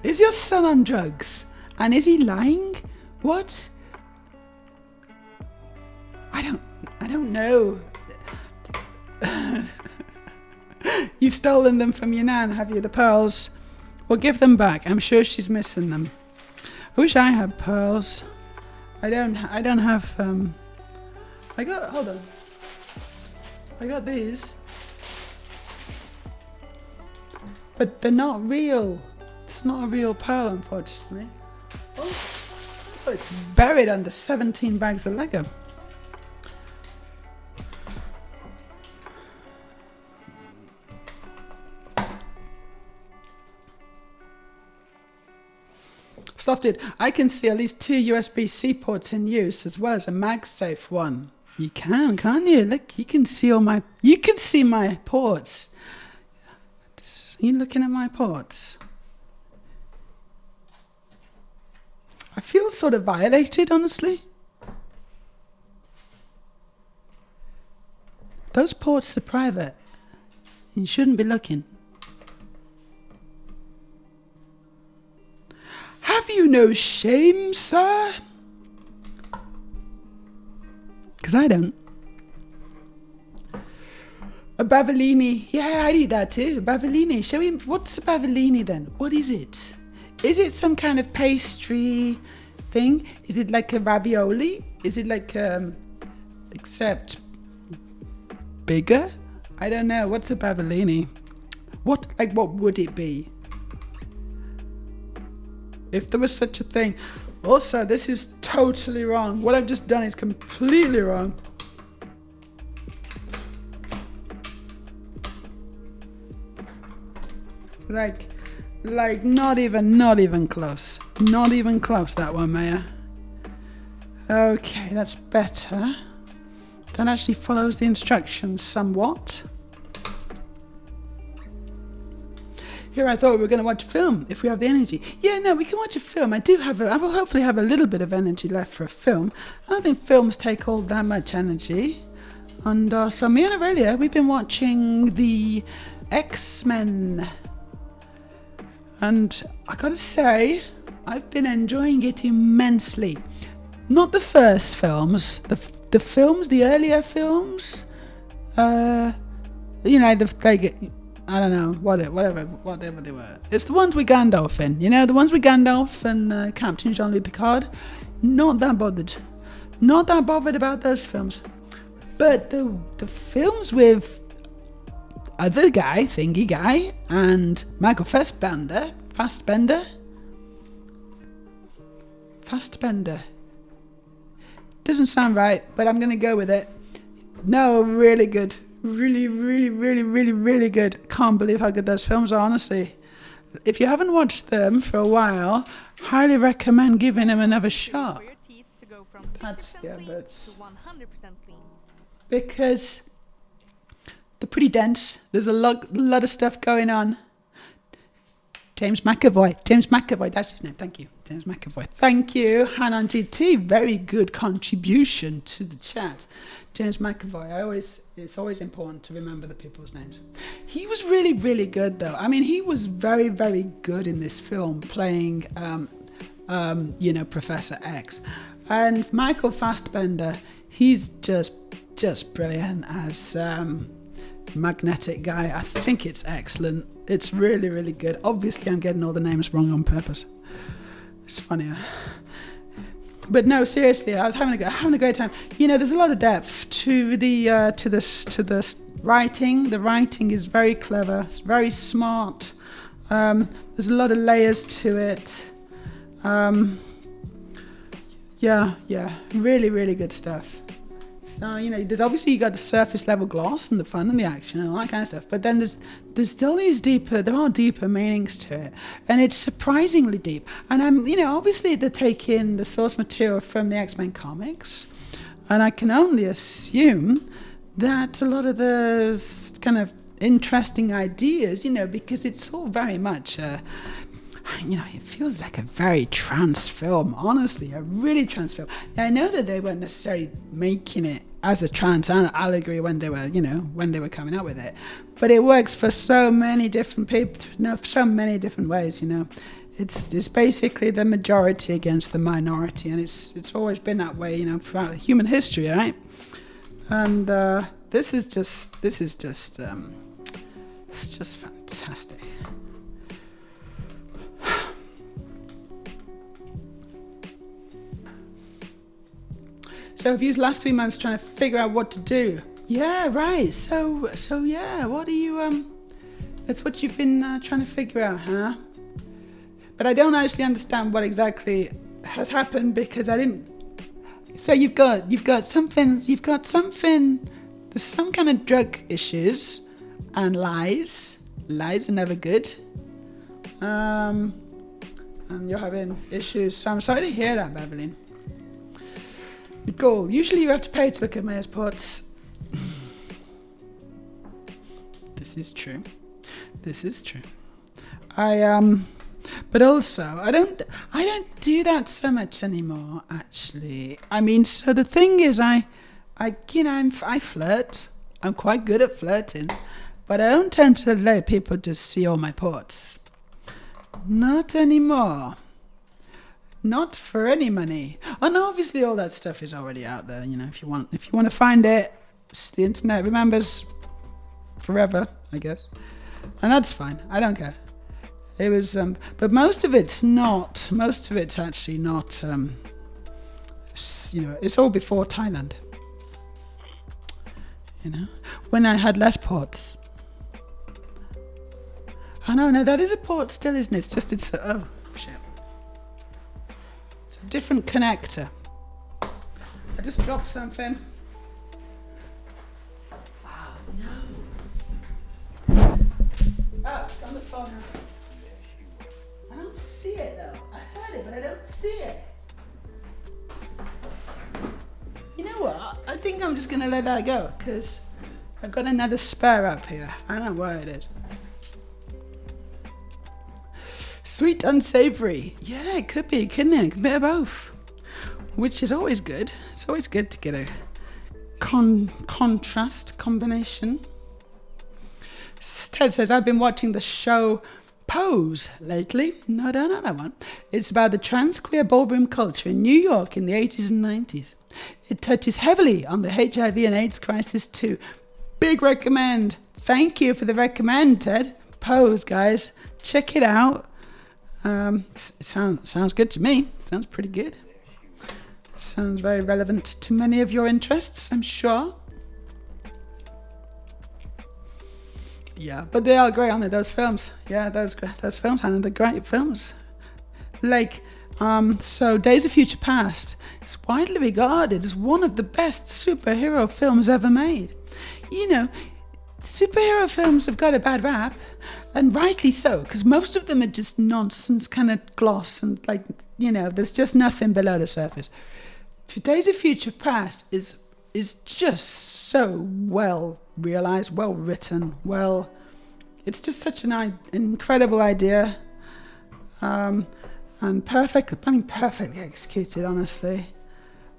Is your son on drugs? And is he lying? What? I don't know. You've stolen them from your nan, have you, the pearls? Well, give them back. I'm sure she's missing them. I wish I had pearls. I don't have, hold on. I got these. But they're not real. It's not a real pearl, unfortunately. Oh, so it's buried under 17 bags of Lego. Slotted. I can see at least 2 USB-C ports in use, as well as a MagSafe one. You can, can't you? Look, you can see you can see my ports. Are you looking at my ports? I feel sort of violated, honestly. Those ports are private. You shouldn't be looking. Have you no shame, sir? Because I don't. A Bavellini. Yeah, I'd eat that too. A Bavellini. Show him. What's a Bavellini then? What is it? Is it some kind of pastry thing? Is it like a ravioli? Is it like except bigger? I don't know. What's a Bavellini? What would it be? If there was such a thing. Also, this is totally wrong. What I've just done is completely wrong. Like not even close. Not even close, that one, Meja. Okay, that's better. That actually follows the instructions somewhat. Here I thought we were going to watch a film if we have the energy. Yeah, no, we can watch a film. I will hopefully have a little bit of energy left for a film. I don't think films take all that much energy. And so me and Aurelia, we've been watching the X-Men. And I gotta say, I've been enjoying it immensely. Not the first films, the earlier films. I don't know, whatever they were. It's the ones with Gandalf in, the ones with Gandalf and Captain Jean-Luc Picard. Not that bothered. Not that bothered about those films. But the films with other guy, Thingy Guy, and Michael Fassbender. Doesn't sound right, but I'm going to go with it. No, really good. Really, really, really, really, really good. Can't believe how good those films are, honestly. If you haven't watched them for a while, highly recommend giving them another shot. For your teeth to go from 6% clean to 100% clean. Because they're pretty dense. There's a lot of stuff going on. James McAvoy, that's his name. Thank you, James McAvoy. Thank you, Hanan GT. Very good contribution to the chat. James McAvoy. It's always important to remember the people's names. He was really, really good, though. I mean, he was very, very good in this film, playing, Professor X. And Michael Fassbender, he's just brilliant as Magnetic Guy. I think it's excellent. It's really, really good. Obviously, I'm getting all the names wrong on purpose. It's funnier. But no, seriously, I was having a great time. There's a lot of depth to the writing. The writing is very clever. It's very smart. There's a lot of layers to it. Really, really good stuff. So, there's obviously you got the surface level gloss and the fun and the action and all that kind of stuff. But then there's still there are deeper meanings to it. And it's surprisingly deep. And obviously they're taking the source material from the X-Men comics. And I can only assume that a lot of the kind of interesting ideas, because it's all very much it feels like a very trans film, honestly, a really trans film. Now, I know that they weren't necessarily making it as a trans allegory when they were coming up with it, but it works for so many different people, so many different ways, It's basically the majority against the minority, and it's always been that way, throughout human history, right? And this is just fantastic. So I've used the last 3 months trying to figure out what to do. Yeah, right. So yeah, what are you, that's what you've been trying to figure out, huh? But I don't actually understand what exactly has happened because I didn't. So you've got something, there's some kind of drug issues and lies. Lies are never good. And you're having issues. So I'm sorry to hear that, Beverly. Cool. Usually you have to pay to look at Meja's pots. This is true. But also I don't do that so much anymore, actually. I mean, so the thing is I flirt. I'm quite good at flirting, but I don't tend to let people just see all my pots. Not anymore. Not for any money. And obviously all that stuff is already out there, if you want to find it, the internet remembers forever, I guess. And that's fine. I don't care. It was but most of it's actually not it's all before Thailand. When I had less ports. Oh no, that is a port still, isn't it? Oh shit. Different connector. I just dropped something. Oh no. Oh, it's on the phone now. I don't see it though. I heard it, but I don't see it. You know what? I think I'm just gonna let that go because I've got another spare up here. I don't know where it is. Sweet and savoury. Yeah, it could be, couldn't it? A bit of both. Which is always good. It's always good to get a contrast combination. Ted says, I've been watching the show Pose lately. No, I don't know that one. It's about the trans queer ballroom culture in New York in the 80s and 90s. It touches heavily on the HIV and AIDS crisis too. Big recommend. Thank you for the recommend, Ted. Pose, guys. Check it out. It sounds good to me. Sounds pretty good. Sounds very relevant to many of your interests, I'm sure. Yeah, but they are great, aren't they? Those films. Yeah, those films, Hannah, they're great films. Like, so Days of Future Past is widely regarded as one of the best superhero films ever made. You know, superhero films have got a bad rap, and rightly so, because most of them are just nonsense, kind of gloss, and like, you know, there's just nothing below the surface. Days of Future Past is just so well realized, well written, it's just such an incredible idea, and perfectly executed, honestly.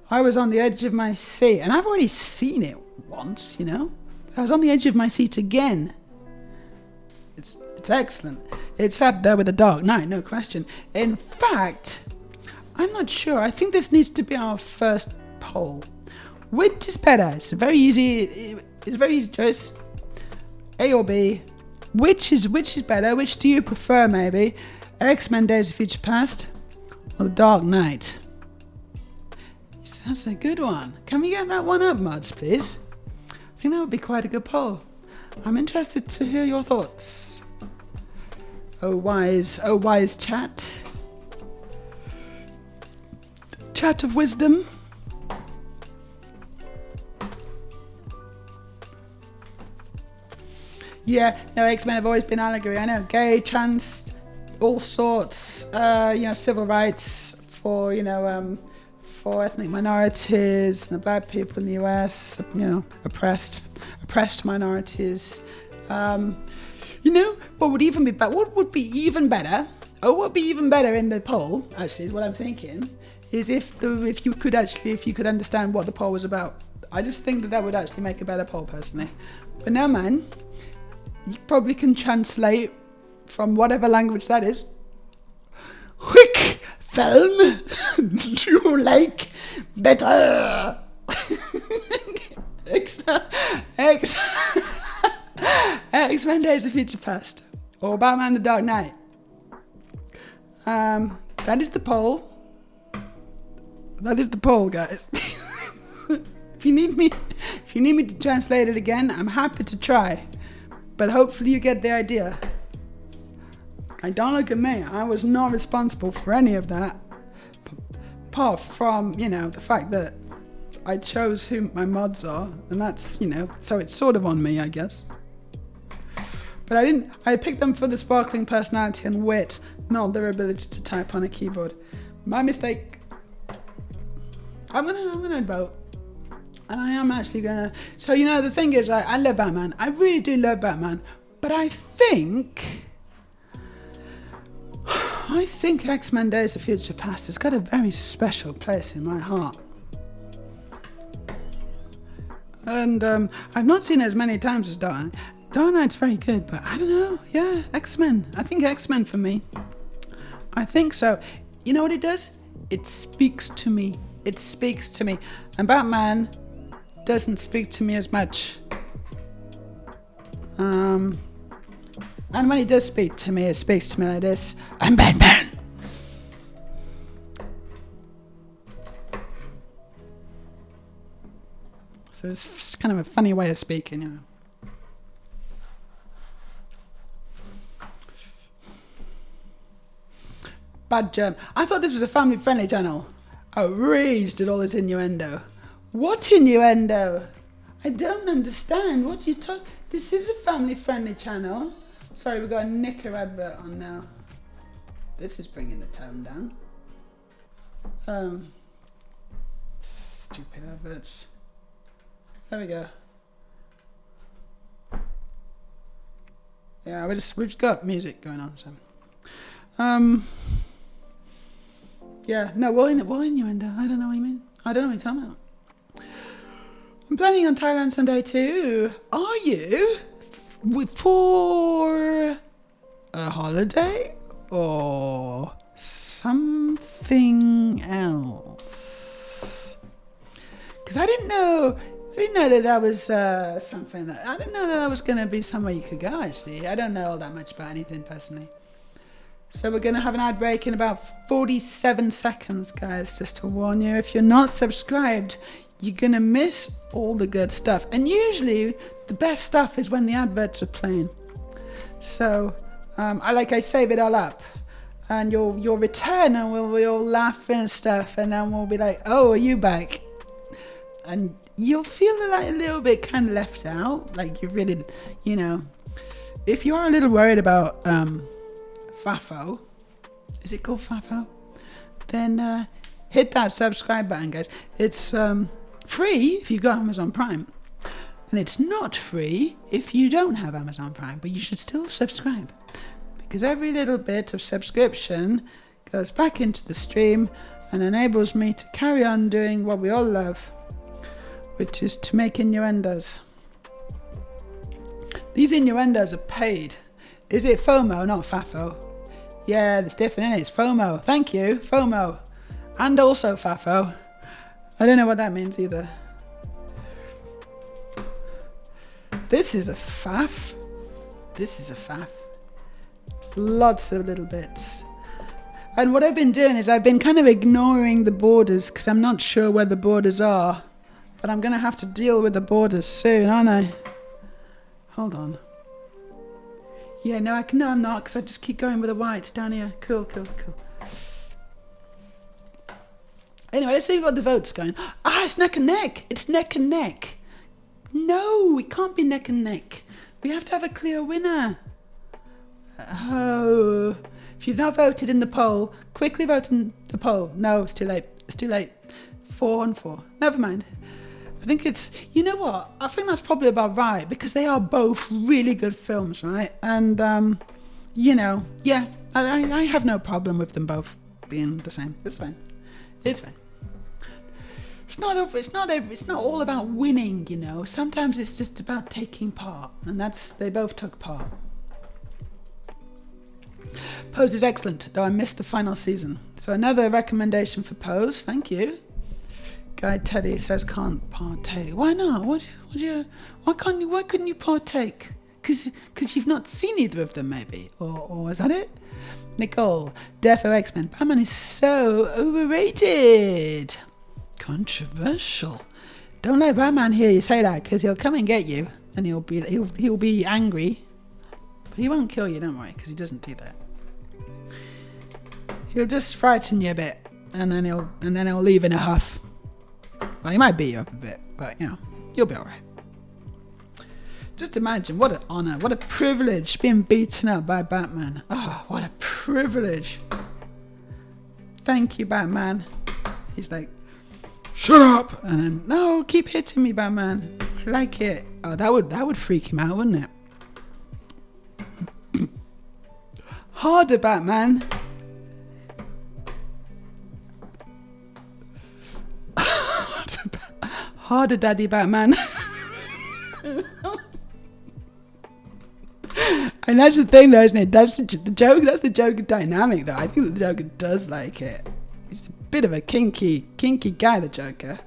I was on the edge of my seat, and I've already seen it once, you know. I was on the edge of my seat again. It's excellent. It's up there with The Dark Knight, no question. In fact, I'm not sure. I think this needs to be our first poll. Which is better? It's a very easy choice. A or B. Which is better? Which do you prefer, maybe? X-Men Days of Future Past or The Dark Knight? That's a good one. Can we get that one up, mods, please? I think that would be quite a good poll. I'm interested to hear your thoughts. Oh wise chat. Chat of wisdom. Yeah, no, X-Men have always been allegory. I know, gay, trans, all sorts. Civil rights for ethnic minorities, the black people in the US. Oppressed minorities. What would even be better? What would be even better? What would be even better in the poll? Actually, is what I'm thinking. Is if you could understand what the poll was about. I just think that would actually make a better poll, personally. But no, man. You probably can translate from whatever language that is. Which film do you like better? X-Men Days of Future Past or Batman the Dark Knight. That is the poll. That is the poll, guys. If you need me to translate it again, I'm happy to try. But hopefully you get the idea. Don't look at me. I was not responsible for any of that. Apart from, the fact that I chose who my mods are. And that's, so it's sort of on me, I guess. But I picked them for the sparkling personality and wit, not their ability to type on a keyboard. My mistake. I'm gonna vote. And I am actually gonna. So the thing is, I love Batman. I really do love Batman. But I think X-Men Days of Future Past has got a very special place in my heart. And I've not seen it as many times as Dark Knight. Dark Knight's very good, but I don't know. Yeah, X-Men. I think X-Men for me. I think so. You know what it does? It speaks to me. And Batman doesn't speak to me as much. And when he does speak to me, it speaks to me like this. I'm Batman. So it's kind of a funny way of speaking, Bad Germ. I thought this was a family-friendly channel. Outraged at all this innuendo. What innuendo? I don't understand. What are you talking? This is a family-friendly channel. Sorry, we've got a Knicker advert on now. This is bringing the tone down. Stupid adverts. There we go. Yeah, we've got music going on. So, Yeah, no, what innuendo? I don't know what you mean. I don't know what you're talking about. I'm planning on Thailand someday too. Are you? For a holiday or something else? Because I didn't know that was something that I didn't know that was going to be somewhere you could go. Actually, I don't know all that much about anything personally. So we're going to have an ad break in about 47 seconds, guys, just to warn you. If you're not subscribed, you're going to miss all the good stuff. And usually the best stuff is when the adverts are playing. So I save it all up. And you'll return and we'll all laugh and stuff. And then we'll be like, oh, are you back? And you'll feel like a little bit kind of left out. Like you really, if you're a little worried about FAFO, is it called FAFO? Then hit that subscribe button, guys. It's free if you've got Amazon Prime. And it's not free if you don't have Amazon Prime, but you should still subscribe. Because every little bit of subscription goes back into the stream and enables me to carry on doing what we all love, which is to make innuendos. These innuendos are paid. Is it FOMO, not FAFO? Yeah, it's different, isn't it? It's FOMO. Thank you, FOMO. And also FAFO. I don't know what that means either. This is a faff. This is a faff. Lots of little bits. And what I've been doing is I've been kind of ignoring the borders because I'm not sure where the borders are. But I'm going to have to deal with the borders soon, aren't I? Hold on. Yeah, no, I'm not because I just keep going with the whites down here. Cool. Anyway, let's see what the vote's going. It's neck and neck. It's neck and neck. No, it can't be neck and neck. We have to have a clear winner. Oh, if you've not voted in the poll, quickly vote in the poll. No, it's too late. 4-4. Never mind. I think it's, you know what? I think that's probably about right because they are both really good films, right? And, yeah, I have no problem with them both being the same. It's fine. It's fine. It's not all about winning, Sometimes it's just about taking part, and they both took part. Pose is excellent, though I missed the final season. So another recommendation for Pose. Thank you. Guy Teddy says can't partake. Why not? Why couldn't you partake? Because you've not seen either of them, maybe, or is that it? Nicole, Defo X-Men. Batman is so overrated. Controversial. Don't let Batman hear you say that, because he'll come and get you, and he'll be angry, but he won't kill you. Don't worry, because he doesn't do that. He'll just frighten you a bit, and then he'll leave in a huff. Well, he might beat you up a bit, but you'll be all right. Just imagine what an honor, what a privilege being beaten up by Batman. Oh, what a privilege. Thank you, Batman. He's like, shut up! And then, no, keep hitting me, Batman. I like it. Oh, that would freak him out, wouldn't it? Harder, Batman. Harder, Daddy Batman. And that's the thing, though, isn't it? That's the joke. That's the Joker dynamic, though. I think the Joker does like it. He's a bit of a kinky guy, the Joker.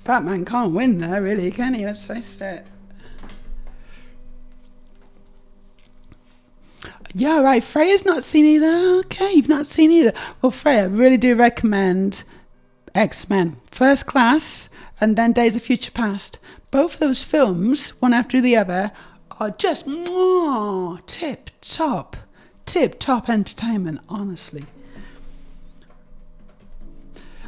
Batman can't win there, really, can he? Let's face it. Yeah, right. Freya's not seen either. Okay, you've not seen either. Well, Freya, really do recommend X-Men First Class and then Days of Future Past. Both those films, one after the other, are just tip top entertainment, honestly.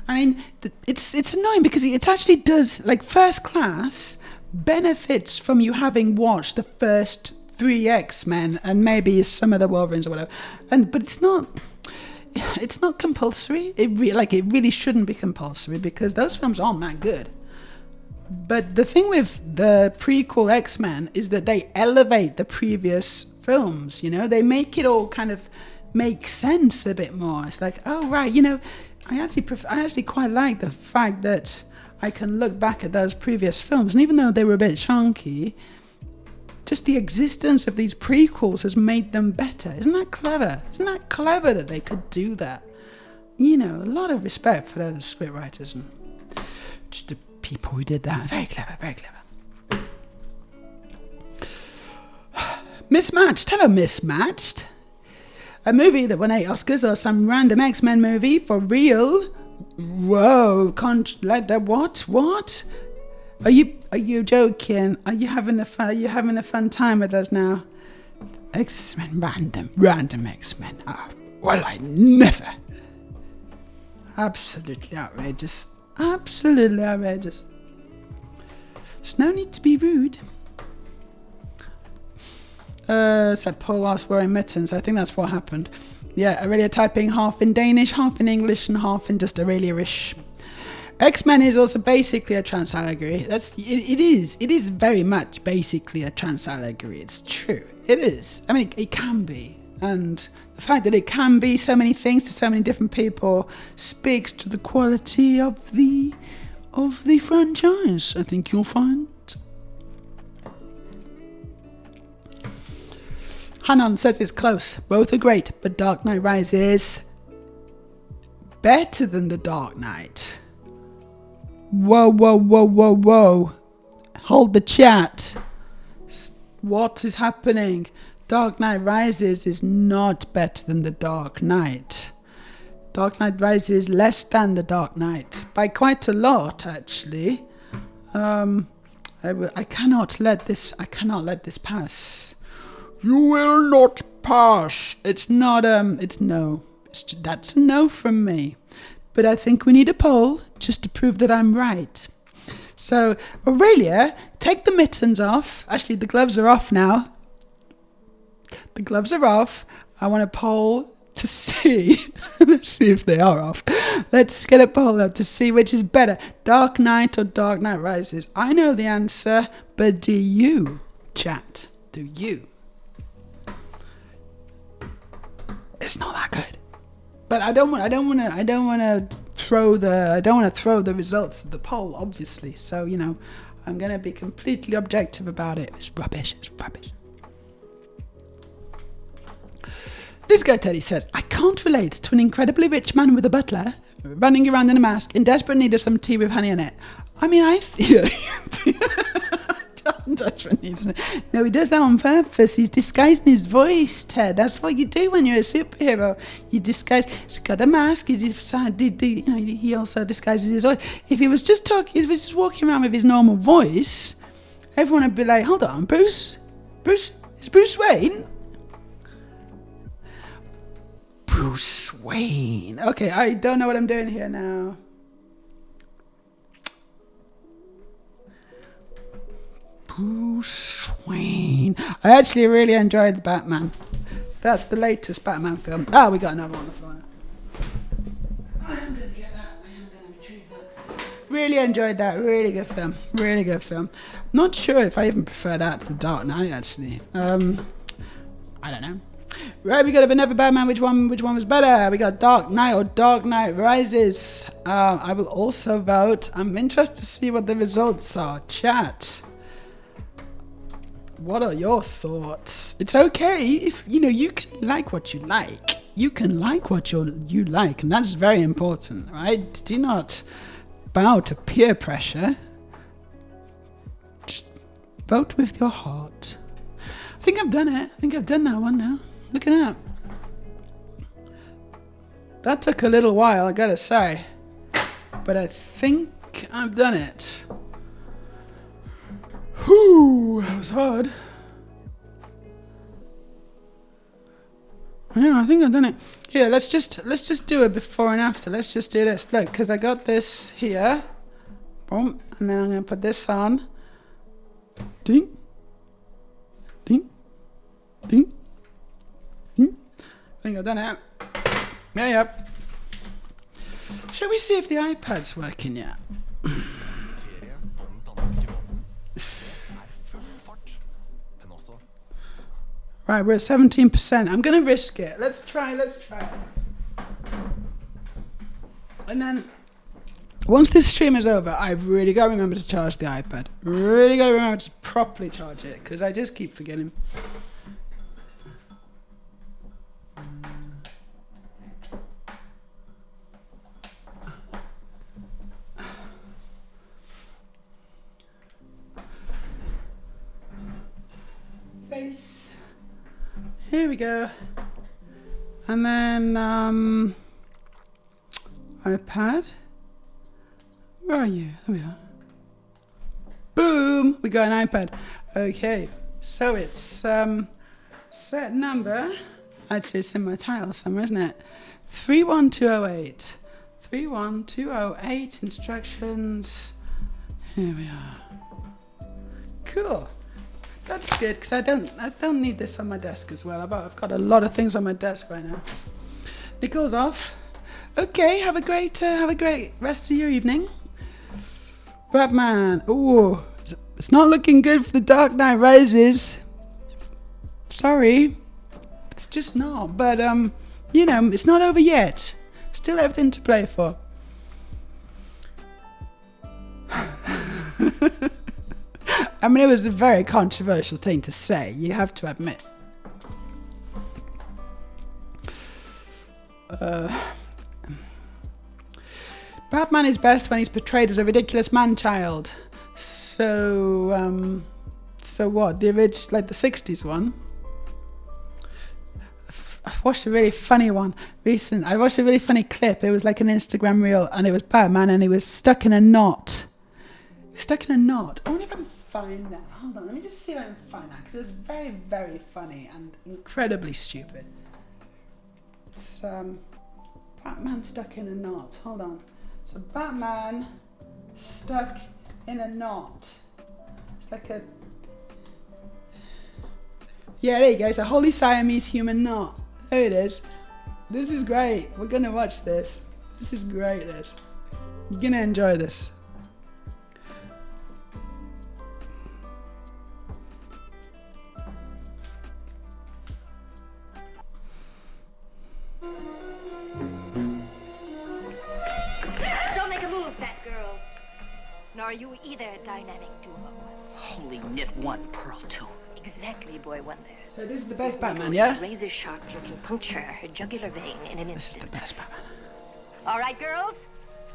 I mean, it's annoying because it actually does, like, First Class benefits from you having watched the first 3 X-Men and maybe some of the Wolverines or whatever, but it's not compulsory. It really shouldn't be compulsory because those films aren't that good. But the thing with the prequel X-Men is that they elevate the previous films, you know? They make it all kind of make sense a bit more. It's like, oh, right, you know, I actually quite like the fact that I can look back at those previous films, and even though they were a bit chunky, just the existence of these prequels has made them better. Isn't that clever? Isn't that clever that they could do that? You know, a lot of respect for those scriptwriters and just the people who did that. Very clever, very clever. Mismatched. Hello, Mismatched. A movie that won 8 Oscars or some random X-Men movie for real? Whoa, can't like that. What? Are you joking? Are you having a fun time with us now? X-Men, random X-Men. Oh, well, I never. Absolutely outrageous. Absolutely outrageous. There's no need to be rude. Said Paul whilst wearing mittens. I think that's what happened. Yeah, Aurelia typing half in Danish, half in English, and half in just Aurelia-ish. X-Men is also basically a trans allegory. It is very much basically a trans allegory. It's true. It is. I mean, it can be. And the fact that it can be so many things to so many different people speaks to the quality of the franchise, I think you'll find. Hanon says it's close. Both are great, but Dark Knight Rises better than The Dark Knight. Whoa. Hold the chat. What is happening? Dark Knight Rises is not better than The Dark Knight. Dark Knight Rises less than The Dark Knight. By quite a lot, actually. I cannot let this pass. You will not pass. It's not, it's no. That's a no from me. But I think we need a poll just to prove that I'm right. So, Aurelia, take the mittens off. Actually, the gloves are off now. The gloves are off. I want a poll to see. Let's see if they are off. Let's get a poll up to see which is better, Dark Knight or Dark Knight Rises. I know the answer, but do you, chat? Do you? It's not that good. But I don't want to throw the results of the poll, obviously. So, you know, I'm going to be completely objective about it. It's rubbish. This guy Teddy says, I can't relate to an incredibly rich man with a butler running around in a mask in desperate need of some tea with honey in it. I mean, No, he does that on purpose. He's disguising his voice, Ted. That's what you do when you're a superhero. You disguise. He's got a mask. He also disguises his voice. If he was just walking around with his normal voice, everyone would be like, "Hold on, Bruce. Is Bruce Wayne?" Bruce Wayne. Okay, I don't know what I'm doing here now. Bruce Wayne. I actually really enjoyed the Batman. That's the latest Batman film. Oh, we got another one on the floor now. I am going to get that. I am going to retrieve that. Really enjoyed that. Really good film. Not sure if I even prefer that to The Dark Knight, actually. I don't know. Right, we got another Batman. Which one was better? We got Dark Knight or Dark Knight Rises. I will also vote. I'm interested to see what the results are. Chat. What are your thoughts? It's okay if, you can like what you like. You can like what you like, and that's very important, right? Do not bow to peer pressure. Just vote with your heart. I think I've done it. I think I've done that one now. Look at that. That took a little while, I gotta say. But I think I've done it. Whew, that was hard. Yeah, I think I've done it. Here, let's just do a before and after. Let's just do this. Look, because I got this here. Boom. And then I'm going to put this on. Ding. Ding. Ding. Ding. I think I've done it. Yep. Shall we see if the iPad's working yet? Right, we're at 17%. I'm going to risk it. Let's try. And then, once this stream is over, I've really got to remember to charge the iPad. Really got to remember to properly charge it, because I just keep forgetting. Face. Here we go. And then, iPad. Where are you? There we are. Boom! We got an iPad. Okay, so it's set number. I'd say it's in my title somewhere, isn't it? 31208. 31208 instructions. Here we are. Cool. That's good because I don't need this on my desk as well. I've got a lot of things on my desk right now. Nicole's off. Okay, have a great rest of your evening. Batman. Ooh, it's not looking good for the Dark Knight Rises. Sorry, it's just not. But you know, it's not over yet. Still everything to play for. I mean, it was a very controversial thing to say, you have to admit. Batman is best when he's portrayed as a ridiculous man-child. So what? The original, like the 60s one? I watched a really funny one recent. I watched a really funny clip. It was like an Instagram reel, and it was Batman, and he was stuck in a knot. I wonder if I can find that. Hold on, let me just see if I can find that, because it was very, very funny and incredibly stupid. It's Batman stuck in a knot. Hold on. So Batman stuck in a knot. It's like a... Yeah, there you go. It's a holy Siamese human knot. There it is. This is great. We're going to watch this. This is great, this. You're going to enjoy this. Nor are you either, dynamic duo. Holy knit one, pearl two. Exactly, boy wonder. So this is the best Batman, yeah? Razor sharp looking puncture her jugular vein in an This is instant. the best Batman. All right, girls,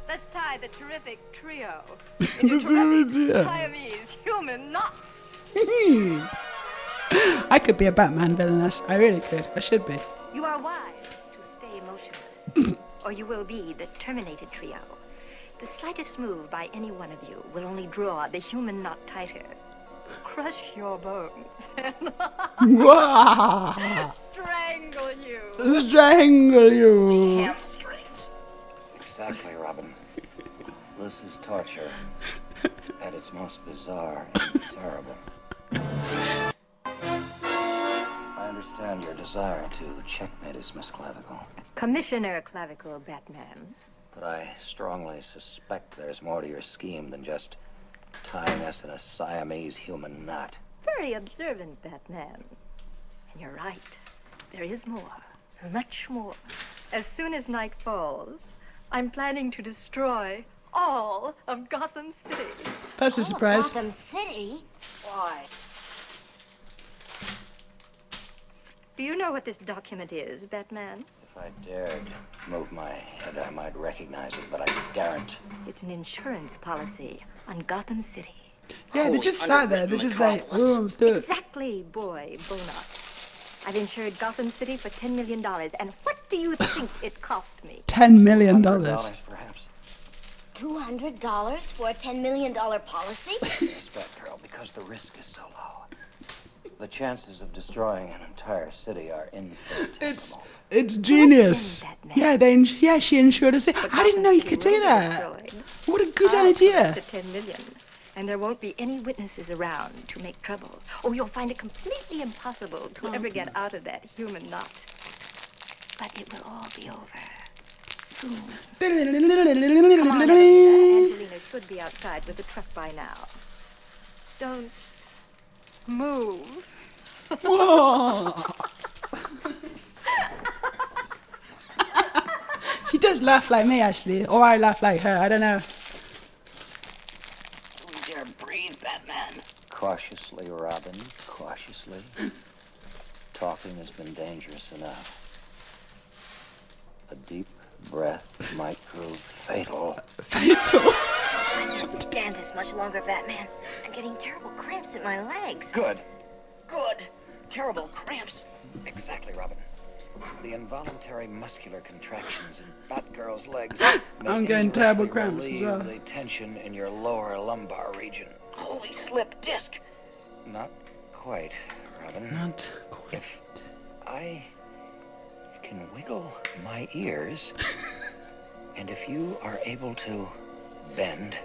let's tie the terrific trio into terrific Siamese human knots. I could be a Batman villainess. I really could. I should be. You are wise to stay motionless, or you will be the terminated trio. The slightest move by any one of you will only draw the human knot tighter. Crush your bones. Strangle you. Strangle you. Hamstrings. Exactly, Robin. This is torture at its most bizarre and terrible. I understand your desire to checkmate us, Miss Clavicle. Commissioner Clavicle Batman. But I strongly suspect there's more to your scheme than just tying us in a Siamese human knot. Very observant, Batman. And you're right. There is more. Much more. As soon as night falls, I'm planning to destroy all of Gotham City. That's a surprise. Gotham City? Why? Do you know what this document is, Batman? If I dared move my head, I might recognize it, but I daren't. It's an insurance policy on Gotham City. Yeah, they just sat there. They're just like, oh, let's do it. Exactly, boy Bonut. I've insured Gotham City for $10 million, and what do you think it cost me? $10 million. $100, perhaps. $200 for a $10 million policy? Yes, Batgirl, because the risk is so low. The chances of destroying an entire city are infinitesimal. It's genius. Yeah, she insured us. I didn't know you could do that. What a good idea. The $10 million, and there won't be any witnesses around to make trouble. Oh, you'll find it completely impossible to ever get out of that human knot. But it will all be over soon. Come on, Angelina should be outside with the truck by now. Don't move. Whoa. She does laugh like me, actually, or I laugh like her. I don't know. Don't dare breathe, Batman. Cautiously, Robin, cautiously. Talking has been dangerous enough. A deep breath might prove fatal. Fatal. I can't stand this much longer, Batman. I'm getting terrible cramps in my legs. Good. Good. Terrible cramps. Exactly, Robin. The involuntary muscular contractions in Batgirl's legs may I'm getting terrible indirectly cramps as relieve well. the tension in your lower lumbar region. Holy slip disc. Not quite, Robin. Not quite. If I can wiggle my ears, and if you are able to bend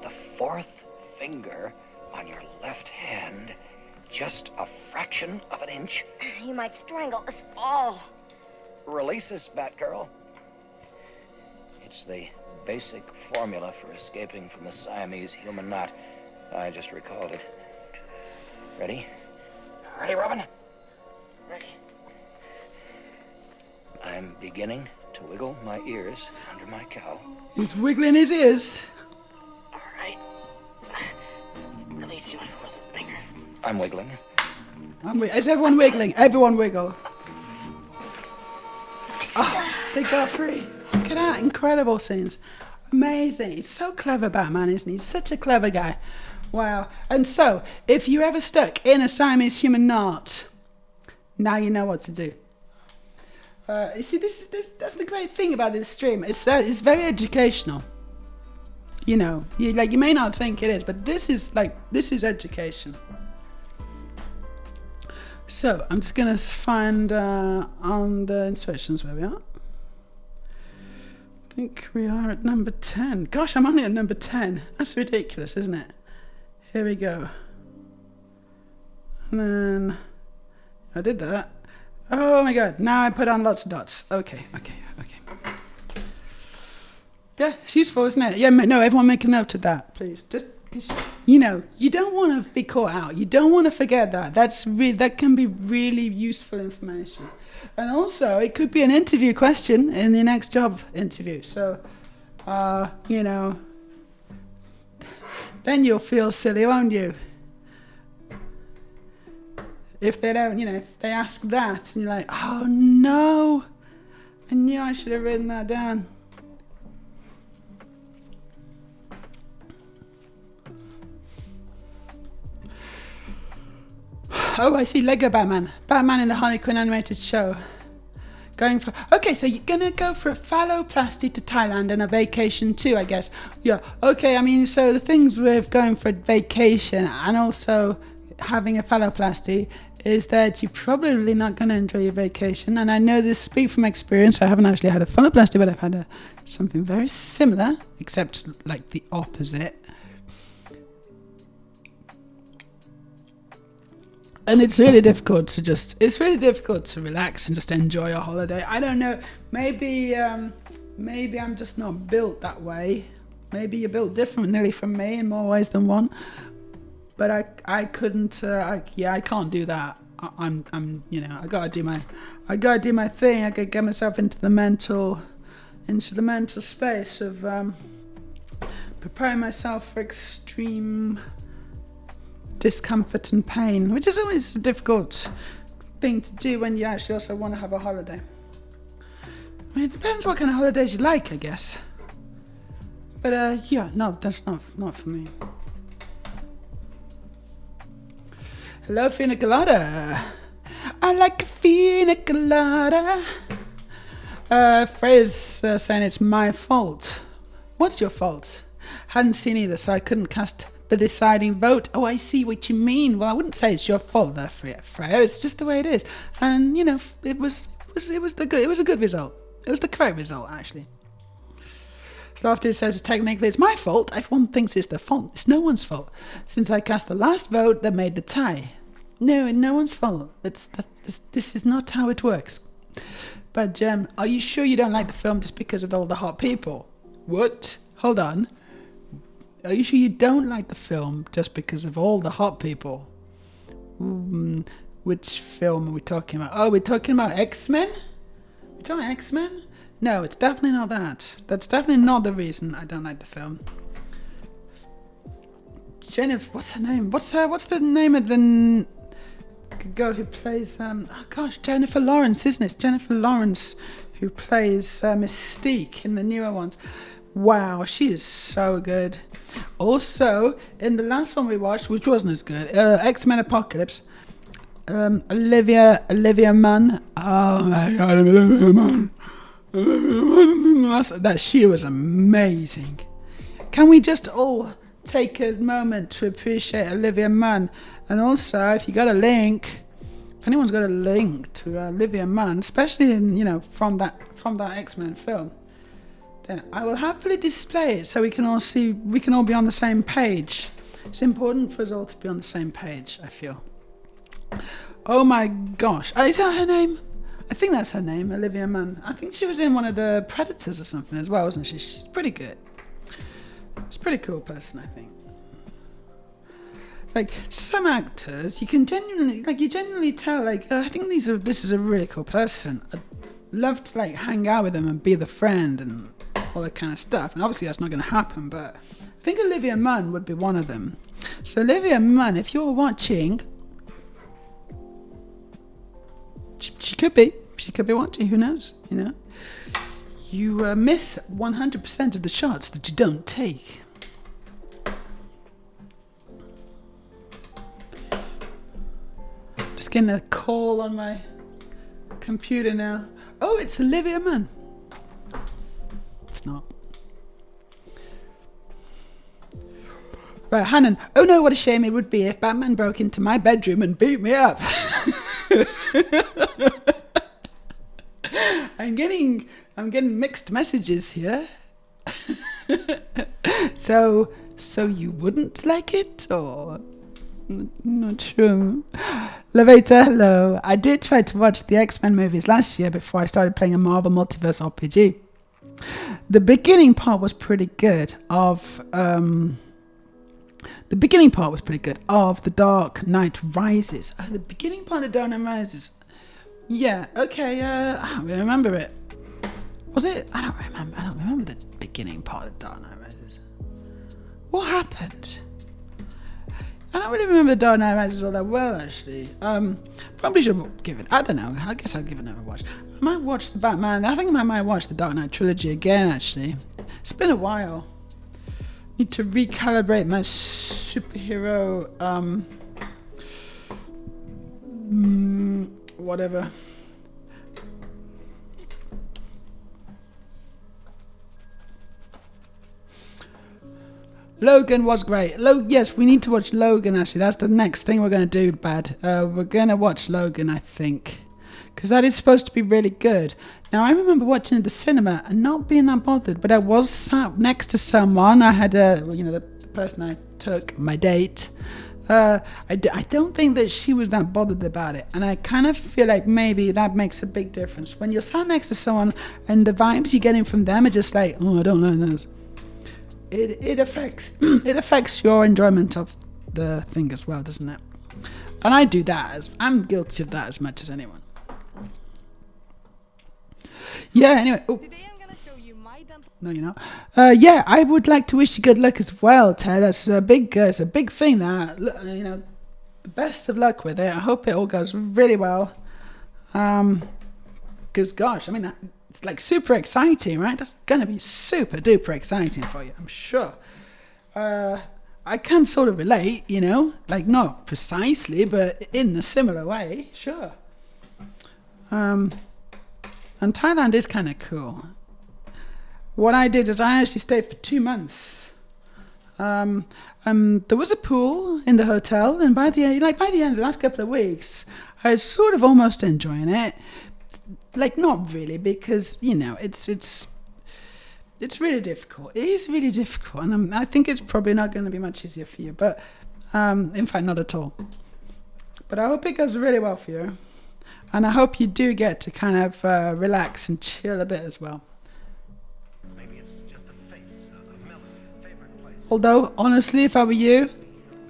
the fourth finger on your left hand just a fraction of an inch, You might strangle us all. release us, Batgirl. It's the basic formula for escaping from the Siamese human knot. I just recalled it. Ready? Ready, Robin? Ready. I'm beginning to wiggle my ears under my cowl. He's wiggling his ears. All right. Release your fourth finger. I'm wiggling. Is everyone wiggling? Everyone wiggle. Oh, they got free. Look at that. Incredible scenes. Amazing. He's so clever, Batman, isn't he? He's such a clever guy. Wow. And so, if you're ever stuck in a Siamese human knot, now you know what to do. You see, that's the great thing about this stream. It's very educational. You know, you may not think it is, but this is education. So I'm just gonna find on the instructions where we are. I think we are at number 10. Gosh, I'm only at number 10. That's ridiculous, isn't it? Here we go. And then I did that. Oh my god, now I put on lots of dots. Okay. Yeah, it's useful, isn't it? Yeah, no, everyone make a note of that, please. Just, you know, you don't want to be caught out. You don't want to forget that. That can be really useful information. And also, it could be an interview question in the next job interview. So, you know, then you'll feel silly, won't you? If they don't, you know, if they ask that and you're like, oh no, I knew I should have written that down. Oh, I see Lego Batman. Batman in the Harley Quinn animated show. Okay, so you're gonna go for a phalloplasty to Thailand and a vacation too, I guess. Yeah, okay, I mean, so the things with going for a vacation and also having a phalloplasty is that you're probably not going to enjoy your vacation. And I know this speak from experience. I haven't actually had a phalloplasty, but I've had something very similar, except like the opposite. And it's really difficult to relax and just enjoy a holiday. I don't know, maybe I'm just not built that way. Maybe you're built differently from me in more ways than one. But I couldn't. I can't do that. I'm. You know, I gotta do my thing. I gotta get myself into the mental space of preparing myself for extreme discomfort and pain, which is always a difficult thing to do when you actually also want to have a holiday. I mean, it depends what kind of holidays you like, I guess. But yeah, no, that's not for me. Hello, Fina Colada. I like a Fina Colada. Freya's saying it's my fault. What's your fault? Hadn't seen either, so I couldn't cast the deciding vote. Oh, I see what you mean. Well, I wouldn't say it's your fault there, Freya. It's just the way it is. And you know, it was a good result. It was the correct result, actually. So after it says technically it's my fault, everyone thinks it's their fault. It's no one's fault. Since I cast the last vote that made the tie. No one's fault. This is not how it works. But Jem, are you sure you don't like the film just because of all the hot people? What? Hold on. Are you sure you don't like the film just because of all the hot people? Which film are we talking about? Oh, we're talking about X-Men? We're talking about X-Men? No, it's definitely not that. That's definitely not the reason I don't like the film. Jennifer, what's her name? What's the name of the girl who plays, Jennifer Lawrence, isn't it? It's Jennifer Lawrence who plays Mystique in the newer ones. Wow, she is so good. Also, in the last one we watched, which wasn't as good, X-Men Apocalypse, Olivia Munn. Oh my god, Olivia Munn. That she was amazing. Can we just all take a moment to appreciate Olivia Munn? And also, if you got a link, if anyone's got a link to Olivia Munn, especially in, from that X-Men film, then I will happily display it so we can all see, we can all be on the same page. It's important for us all to be on the same page, I feel. Oh my gosh, is that her name? I think that's her name, Olivia Munn. I think she was in one of the Predators or something as well, wasn't she? She's pretty good. She's a pretty cool person, I think. Like, some actors, you can genuinely tell, I think this is a really cool person. I'd love to, hang out with them and be the friend and all that kind of stuff. And obviously that's not going to happen, but I think Olivia Munn would be one of them. So Olivia Munn, if you're watching, she could be watching, who knows, You miss 100% of the shots that you don't take. Just getting a call on my computer now. Oh, it's Olivia Munn. It's not. Right, Hannon. Oh no, what a shame it would be if Batman broke into my bedroom and beat me up. I'm getting mixed messages here. So you wouldn't like it, or not sure. Levita, hello. I did try to watch the X-Men movies last year before I started playing a Marvel Multiverse RPG. The beginning part was pretty good of The Dark Knight Rises. The beginning part of The Dark Knight Rises. Yeah, okay, I don't remember it. Was it? I don't remember the beginning part of Dark Knight Rises. What happened? I don't really remember The Dark Knight Rises all that well, actually. Probably should give it, I don't know, I guess I'll give it another watch. I might watch the Batman, I think I might watch the Dark Knight trilogy again, actually. It's been a while. Need to recalibrate my superhero, whatever. Logan was great. Yes, we need to watch Logan, actually. That's the next thing we're going to do, Bad. We're going to watch Logan, I think. Because that is supposed to be really good. Now, I remember watching it at the cinema and not being that bothered. But I was sat next to someone. I had the person I took, my date. I don't think that she was that bothered about it. And I kind of feel like maybe that makes a big difference. When you're sat next to someone and the vibes you're getting from them are just like, oh, I don't like this. It affects your enjoyment of the thing as well, doesn't it? And I do that. I'm guilty of that as much as anyone. Yeah, anyway. Oh. Today I'm gonna show you my dental. No, you're not. Yeah, I would like to wish you good luck as well, Ted. That's it's a big thing that, the best of luck with it. I hope it all goes really well. Because, gosh, I mean, it's super exciting, right? That's going to be super duper exciting for you, I'm sure. I can sort of relate, not precisely, but in a similar way, sure. And Thailand is kind of cool. What I did is I actually stayed for 2 months. There was a pool in the hotel, and by the end of the last couple of weeks, I was sort of almost enjoying it. Not really, because it's really difficult. It is really difficult, and I think it's probably not going to be much easier for you. But in fact, not at all. But I hope it goes really well for you, and I hope you do get to kind of relax and chill a bit as well. Although, honestly, if I were you,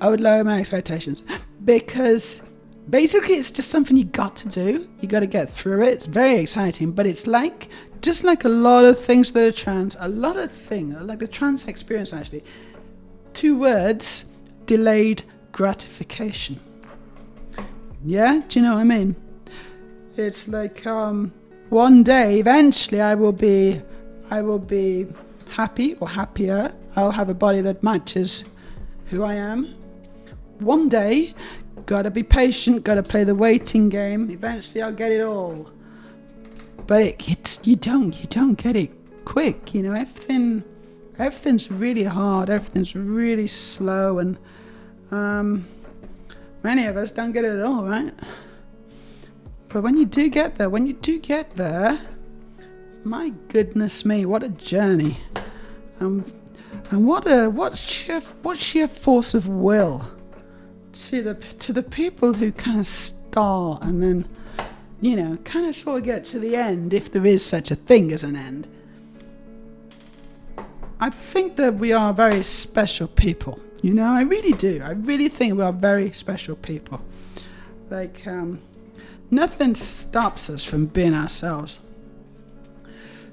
I would lower my expectations, because basically it's just something you got to do. You got to get through it. It's very exciting, but it's like, just like a lot of things that are trans, like the trans experience actually. 2 words, delayed gratification. Yeah, do you know what I mean? It's like one day, eventually, I will be happy or happier. I'll have a body that matches who I am. One day, gotta be patient, gotta play the waiting game. Eventually, I'll get it all. But you don't get it quick. You know, everything's really hard. Everything's really slow, and many of us don't get it at all, right? But when you do get there, my goodness me, what a journey. And what sheer force of will to the people who kind of start and then, you know, kind of sort of get to the end, if there is such a thing as an end. I think that we are very special people. You know, I really do. I really think we are very special people. Like, nothing stops us from being ourselves.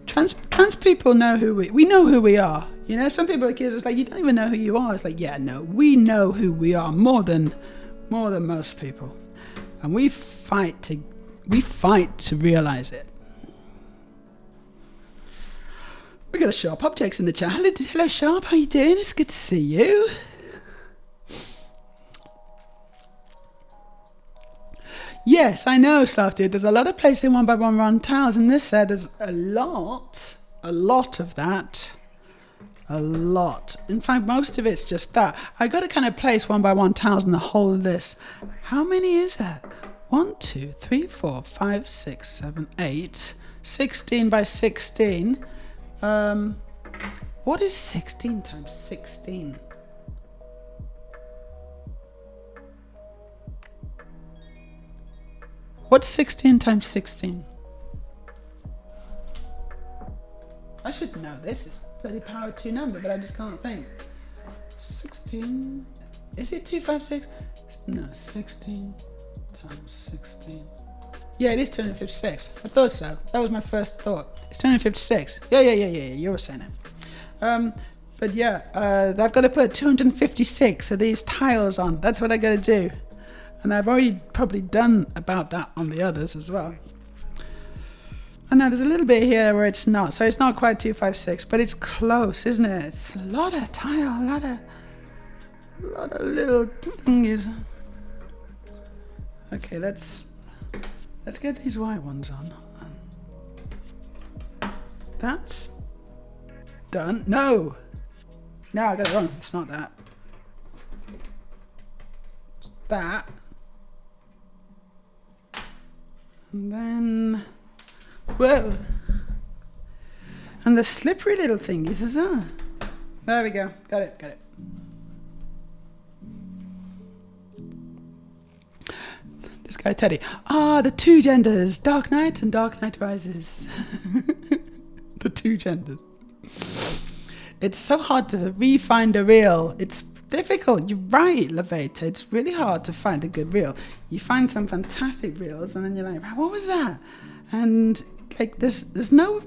Trans people know we know who we are. You know, some people are kids. It's like, you don't even know who you are. It's like, yeah, no, we know who we are more than most people, and we fight to realize it. We got a Sharp Objects in the chat. Hello, Sharp. How you doing? It's good to see you. Yes, I know, Slav dude. There's a lot of placing 1x1 round tiles in this set. There's a lot of that. A lot. In fact, most of it's just that. I got to kind of place 1x1 tiles in the whole of this. How many is that? 1, 2, 3, 4, 5, 6, 7, 8. 16 by 16. What is 16 times 16? What's 16 times 16? I should know this. It's bloody power 2 number, but I just can't think. 16. Is it 256? No, 16 times 16. Yeah, it is 256. I thought so. That was my first thought. It's 256. Yeah. You were saying it. But yeah, I've got to put 256 of these tiles on. That's what I got to do. And I've already probably done about that on the others as well. And now there's a little bit here where it's not. So it's not quite 256, but it's close, isn't it? It's a lot of tile, a lot of little thingies. Okay, let's get these white ones on. That's done. No, I got it wrong. It's not that. It's that. And then, whoa. And the slippery little thingies as well. There we go. Got it. This guy, Teddy. The 2 genders. Dark Knight and Dark Knight Rises. The 2 genders. It's so hard to re-find a reel. It's difficult. You're right, Levata. It's really hard to find a good reel. You find some fantastic reels, and then you're like, what was that? And like, there's no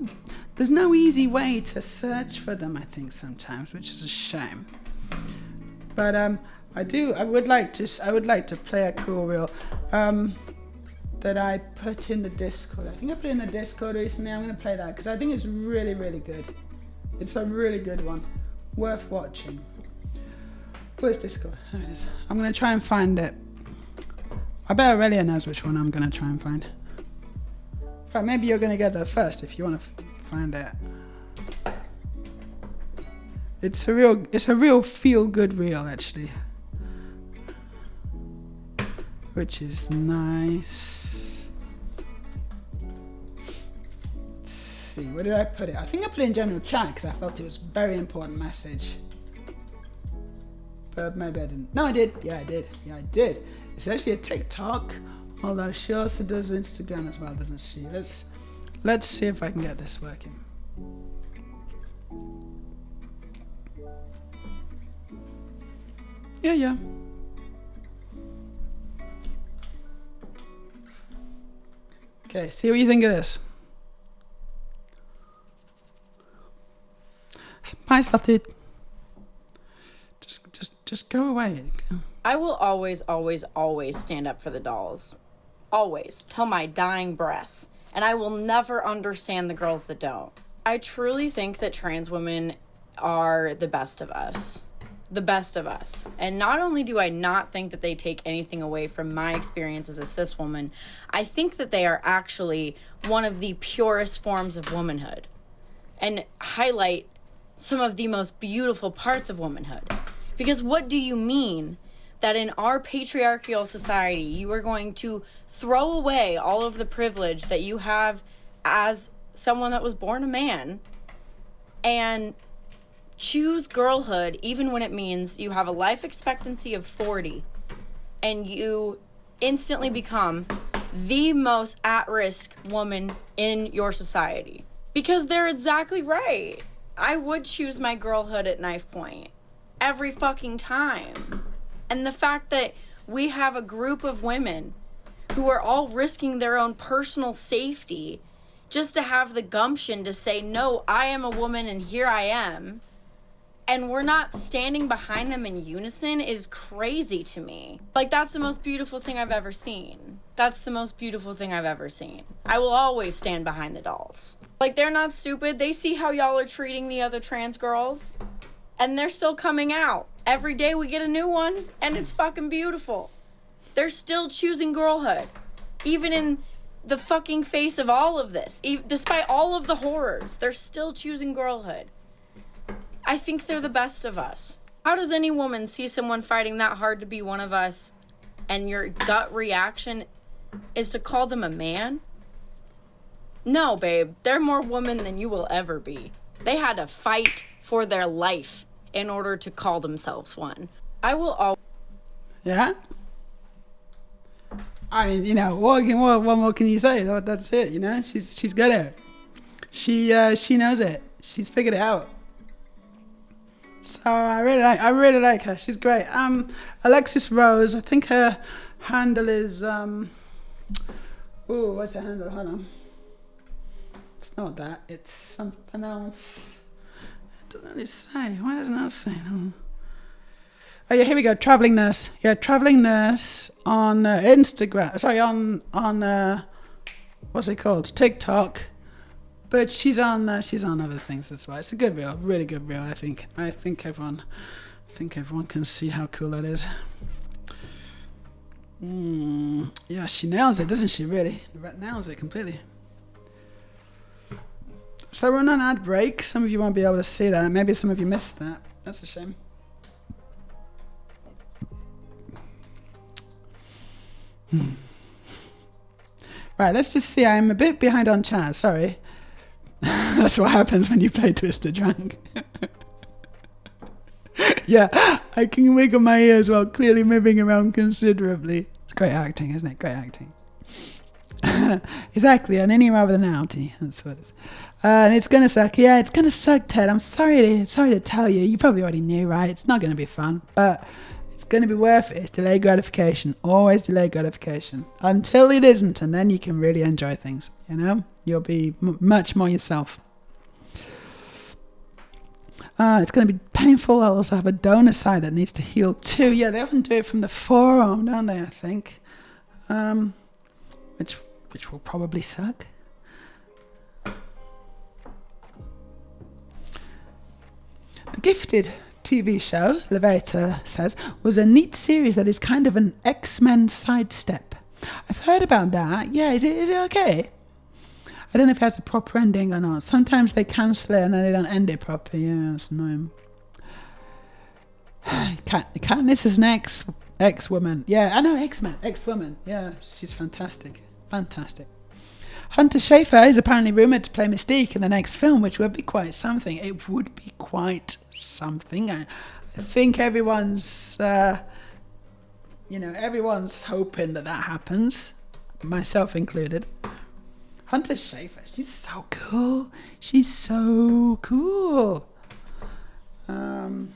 easy way to search for them, I think, sometimes, which is a shame. But I would like to play a cool reel that I put in the Discord. I think I put it in the Discord recently. I'm going to play that because I think it's really, really good. It's a really good one, worth watching. Where's Discord? There it is. I'm going to try and find it. I bet Aurelia knows which one I'm going to try and find. In fact, maybe you're going to get there first if you want to find it. It's a real feel-good reel, actually. Which is nice. Let's see, where did I put it? I think I put it in general chat because I felt it was a very important message. But maybe I didn't. No, I did. Yeah, I did. It's actually a TikTok, although she also does Instagram as well, doesn't she? Let's see if I can get this working. Yeah. Okay, see what you think of this. Bye, stuff, dude. Just go away. I will always, always, always stand up for the dolls. Always. Till my dying breath. And I will never understand the girls that don't. I truly think that trans women are the best of us. The best of us. And not only do I not think that they take anything away from my experience as a cis woman, I think that they are actually one of the purest forms of womanhood and highlight some of the most beautiful parts of womanhood. Because what do you mean that in our patriarchal society you are going to throw away all of the privilege that you have as someone that was born a man and choose girlhood even when it means you have a life expectancy of 40 and you instantly become the most at-risk woman in your society? Because they're exactly right. I would choose my girlhood at knife point every fucking time. And the fact that we have a group of women who are all risking their own personal safety just to have the gumption to say, no, I am a woman and here I am, and we're not standing behind them in unison is crazy to me. Like, that's the most beautiful thing I've ever seen. That's the most beautiful thing I've ever seen. I will always stand behind the dolls. Like, they're not stupid. They see how y'all are treating the other trans girls, and they're still coming out. Every day we get a new one, and it's fucking beautiful. They're still choosing girlhood. Even in the fucking face of all of this. Despite all of the horrors, they're still choosing girlhood. I think they're the best of us. How does any woman see someone fighting that hard to be one of us, and your gut reaction is to call them a man? No, babe. They're more woman than you will ever be. They had to fight for their life in order to call themselves one. I will always... Yeah? I mean, you know, what more can you say? That's it, you know? She's good at it. She knows it. She's figured it out. So I really like her. She's great. Alexis Rose, I think her handle is what's her handle? Hold on. It's not that. It's something else. It doesn't really say. Why doesn't it say? Oh yeah, here we go. Traveling nurse. Yeah, traveling nurse on Instagram. Sorry, on what's it called? TikTok. But she's on other things as well. It's a good reel, really good reel. I think everyone can see how cool that is. Yeah, she nails it, doesn't she? Really, nails it completely. So we're on an ad break. Some of you won't be able to see that. Maybe some of you missed that. That's a shame. Right, let's just see. I'm a bit behind on chat. Sorry. That's what happens when you play Twister drunk. Yeah, I can wiggle my ears while clearly moving around considerably. It's great acting, isn't it? Great acting. Exactly, an innie rather than an outie. That's what it is. And it's gonna suck. Yeah, it's gonna suck, Ted. I'm sorry to tell you. You probably already knew, right? It's not gonna be fun, but it's gonna be worth it. It's delayed gratification. Always delayed gratification until it isn't, and then you can really enjoy things. You know, you'll be much more yourself. It's going to be painful. I'll also have a donor side that needs to heal too. Yeah, they often do it from the forearm, don't they? I think, which will probably suck. The Gifted TV show, Levator says, was a neat series that is kind of an X-Men sidestep. I've heard about that. Yeah, is it okay? I don't know if it has a proper ending or not. Sometimes they cancel it and then they don't end it properly. Yeah, that's annoying. Katniss is an ex-woman. Yeah, I know, X-Men, ex-woman. Yeah, she's fantastic. Fantastic. Hunter Schafer is apparently rumoured to play Mystique in the next film, which would be quite something. It would be quite something. I think everyone's hoping that happens, myself included. Hunter Schafer, she's so cool. She's so cool. I'm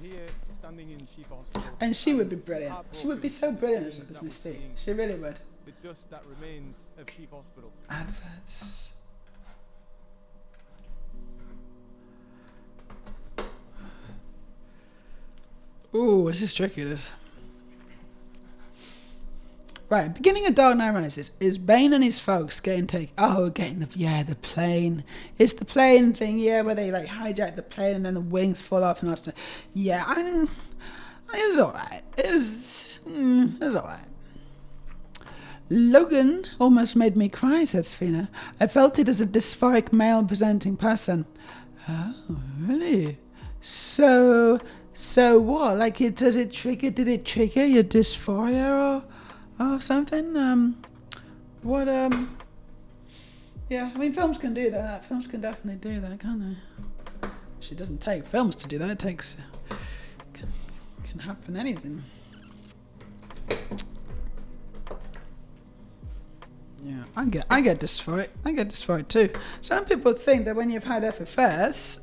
here standing in Chief Hospital. And she would be brilliant. She would be so brilliant as Mystique. She really would. the dust that remains of Chief Hospital. Adverts. Ooh, this is tricky, this. Right, beginning of Dark Knight Rises is Bane and his folks getting the plane. It's the plane thing, where they like hijack the plane and then the wings fall off and all that stuff. Yeah, it was alright. It was alright. Logan almost made me cry, says Fina. I felt it as a dysphoric male presenting person. Oh, really? So what? Like, did it trigger your dysphoria or something? Yeah, I mean, films can do that. Films can definitely do that, can't they? It doesn't take films to do that. It takes, can happen anything. Yeah, I get dysphoric. I get dysphoric too. Some people think that when you've had FFS,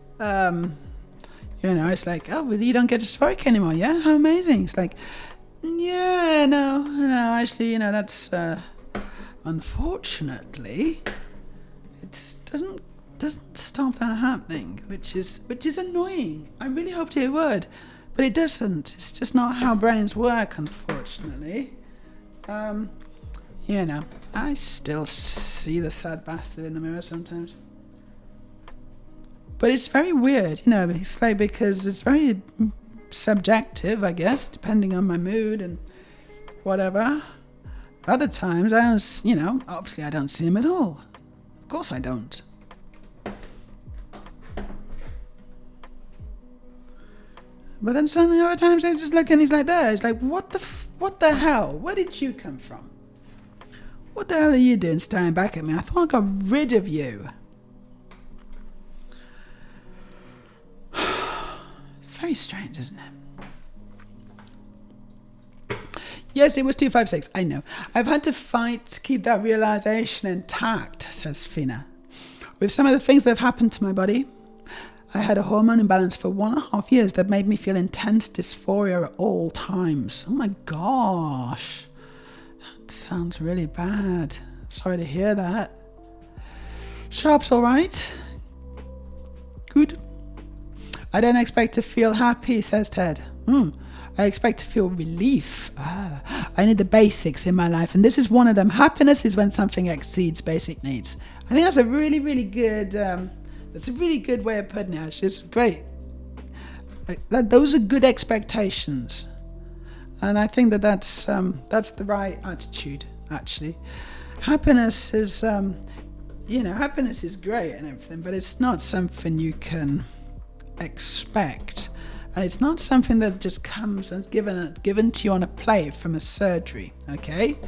it's like, oh, well, you don't get dysphoric anymore. Yeah, how amazing. It's like, yeah, no, actually, that's unfortunately, it doesn't stop that happening, which is annoying. I really hoped it would, but it doesn't. It's just not how brains work, unfortunately. I still see the sad bastard in the mirror sometimes. But it's very weird, it's like, because it's very subjective, I guess, depending on my mood and whatever. Other times, I don't, obviously I don't see him at all. Of course I don't. But then suddenly other times I just look and he's like there. He's like, what the hell? Where did you come from? What the hell are you doing staring back at me? I thought I got rid of you. It's very strange, isn't it? Yes, it was 256. I know. I've had to fight to keep that realization intact, says Fina. With some of the things that have happened to my body, I had a hormone imbalance for 1.5 years that made me feel intense dysphoria at all times. Oh my gosh. That sounds really bad. Sorry to hear that. Sharp's all right. Good. I don't expect to feel happy, says Ted. I expect to feel relief. I need the basics in my life, and this is one of them. Happiness is when something exceeds basic needs. I think that's a really, really good. That's a really good way of putting it. Actually, it's great. Those are good expectations, and I think that's the right attitude. Actually, happiness is, happiness is great and everything, but it's not something you can expect, and it's not something that just comes and given to you on a plate from a surgery. Okay,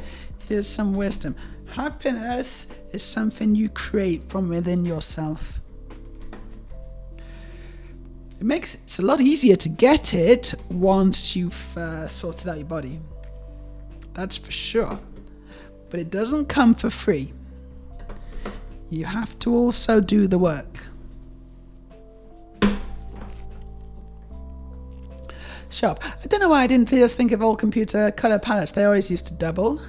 here's some wisdom. Happiness is something you create from within yourself. It's a lot easier to get it once you've sorted out your body. That's for sure. But it doesn't come for free. You have to also do the work. Sharp. I don't know why I didn't just think of all computer color palettes. They always used to double.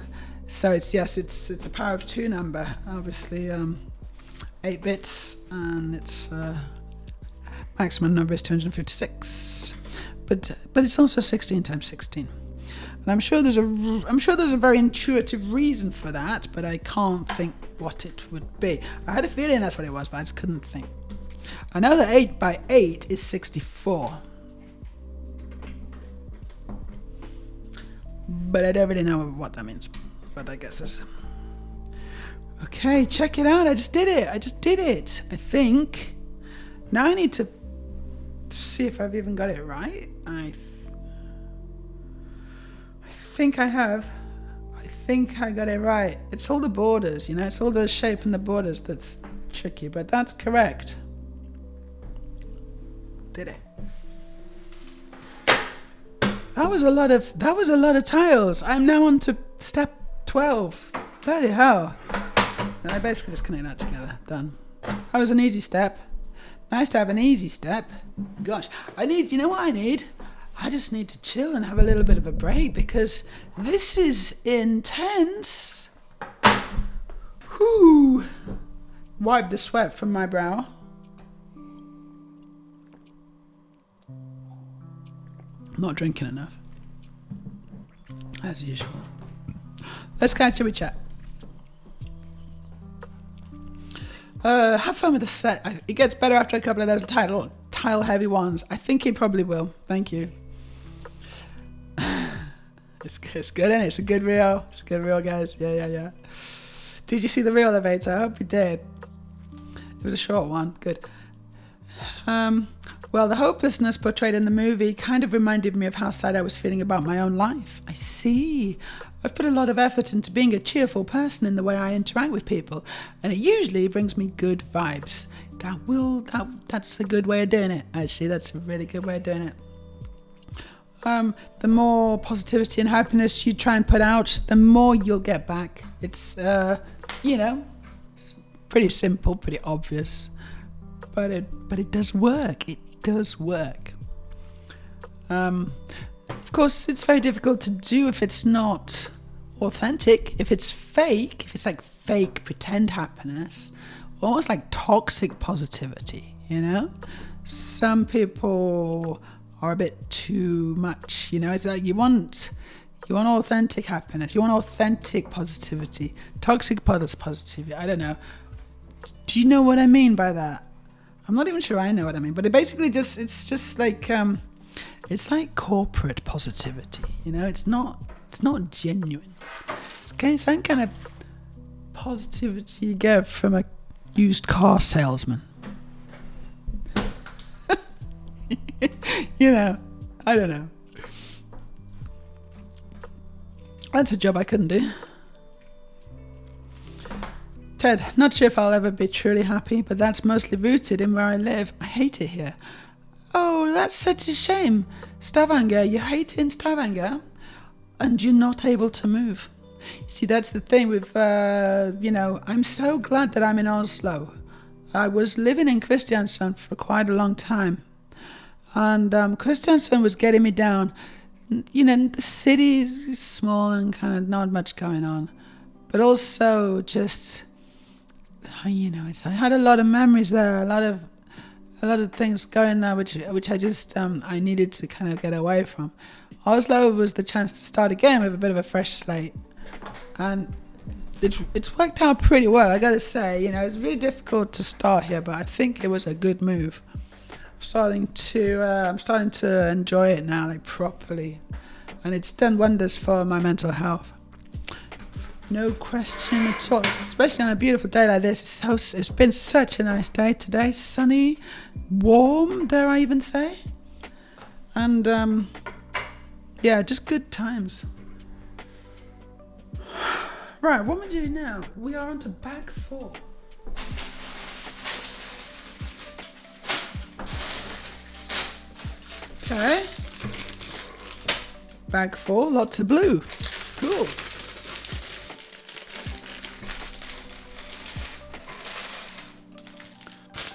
So it's a power of 2 number. Obviously 8 bits, and its maximum number is 256. But it's also 16 times 16. And I'm sure there's a very intuitive reason for that, but I can't think what it would be. I had a feeling that's what it was, but I just couldn't think. I know that 8 by 8 is 64. But I don't really know what that means. But I guess it's... Okay, check it out. I just did it. I think. Now I need to see if I've even got it right. I think I have. I think I got it right. It's all the borders, it's all the shape and the borders that's tricky, but that's correct. Did it. That was a lot of tiles. I'm now on to step 12. Bloody hell. And I basically just connect that together. Done. That was an easy step. Nice to have an easy step. Gosh, you know what I need? I just need to chill and have a little bit of a break, because this is intense. Whew. Wipe the sweat from my brow. Not drinking enough. As usual. Let's catch up with chat. Have fun with the set. It gets better after a couple of those tile heavy ones. I think it probably will. Thank you. It's good, isn't it? It's a good reel. It's a good reel, guys. Yeah. Did you see the reel, elevator? I hope you did. It was a short one. Good. Well, the hopelessness portrayed in the movie kind of reminded me of how sad I was feeling about my own life. I see. I've put a lot of effort into being a cheerful person in the way I interact with people, and it usually brings me good vibes. That's a good way of doing it. Actually, that's a really good way of doing it. The more positivity and happiness you try and put out, the more you'll get back. It's, it's pretty simple, pretty obvious, but it does work. It does work. Of course, it's very difficult to do if it's not authentic. If it's fake, if it's like fake pretend happiness, almost like toxic positivity, Some people are a bit too much, It's like you want authentic happiness, you want authentic positivity. Toxic positivity, I don't know. Do you know what I mean by that? I'm not even sure I know what I mean, but it's just like it's like corporate positivity, It's not genuine. It's some kind of positivity you get from a used car salesman. I don't know. That's a job I couldn't do. Ted, not sure if I'll ever be truly happy, but that's mostly rooted in where I live. I hate it here. Oh, that's such a shame. Stavanger, you hate it in Stavanger, and you're not able to move. See, that's the thing with, I'm so glad that I'm in Oslo. I was living in Kristiansand for quite a long time. And Kristiansand was getting me down. The city is small and kind of not much going on. But also just, I had a lot of memories there, a lot of things going there, which I just, I needed to kind of get away from. Oslo was the chance to start again with a bit of a fresh slate. And it's worked out pretty well, I gotta say. It's really difficult to start here, but I think it was a good move. I'm starting to enjoy it now, like properly, and it's done wonders for my mental health. No question at all. Especially on a beautiful day like this. It's been such a nice day today. Sunny, warm, dare I even say? And just good times. Right, what am I doing now? We are on to bag 4. Okay. Bag 4, lots of blue. Cool.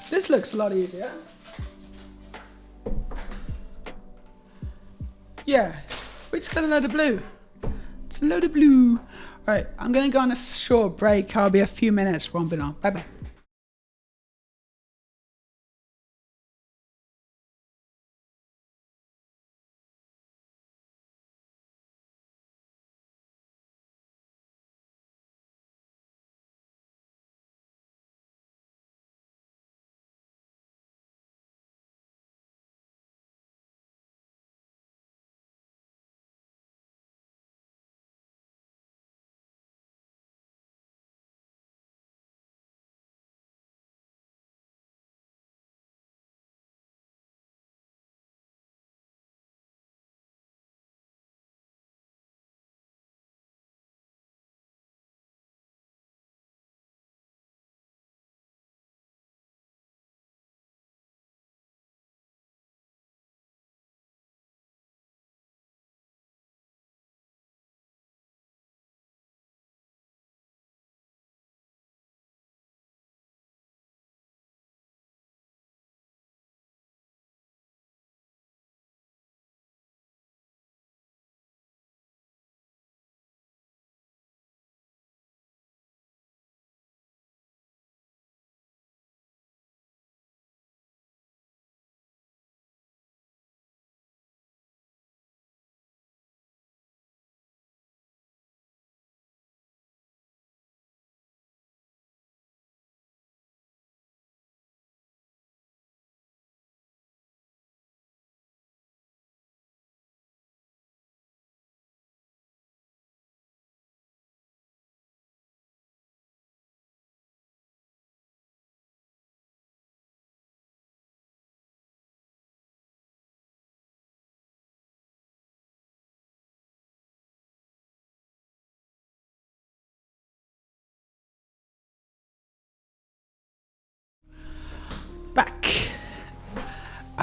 This looks a lot easier. Yeah, we just got a load of blue. It's a load of blue. Alright, I'm going to go on a short break. I'll be a few minutes, won't be long. Bye-bye.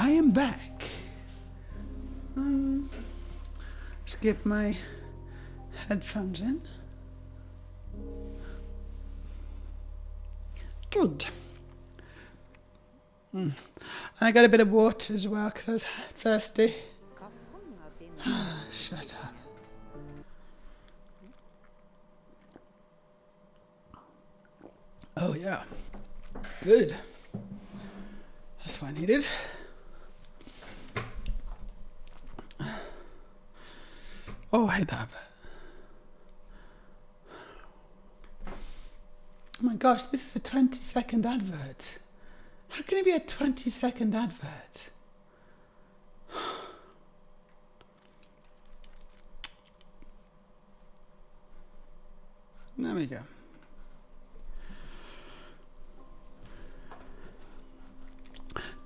I am back. Let's get my headphones in. Good. And I got a bit of water as well because I was thirsty. Shut up. Oh yeah. Good. That's what I needed. Oh, I hate that. Oh my gosh, this is a 20-second advert. How can it be a 20-second advert? There we go.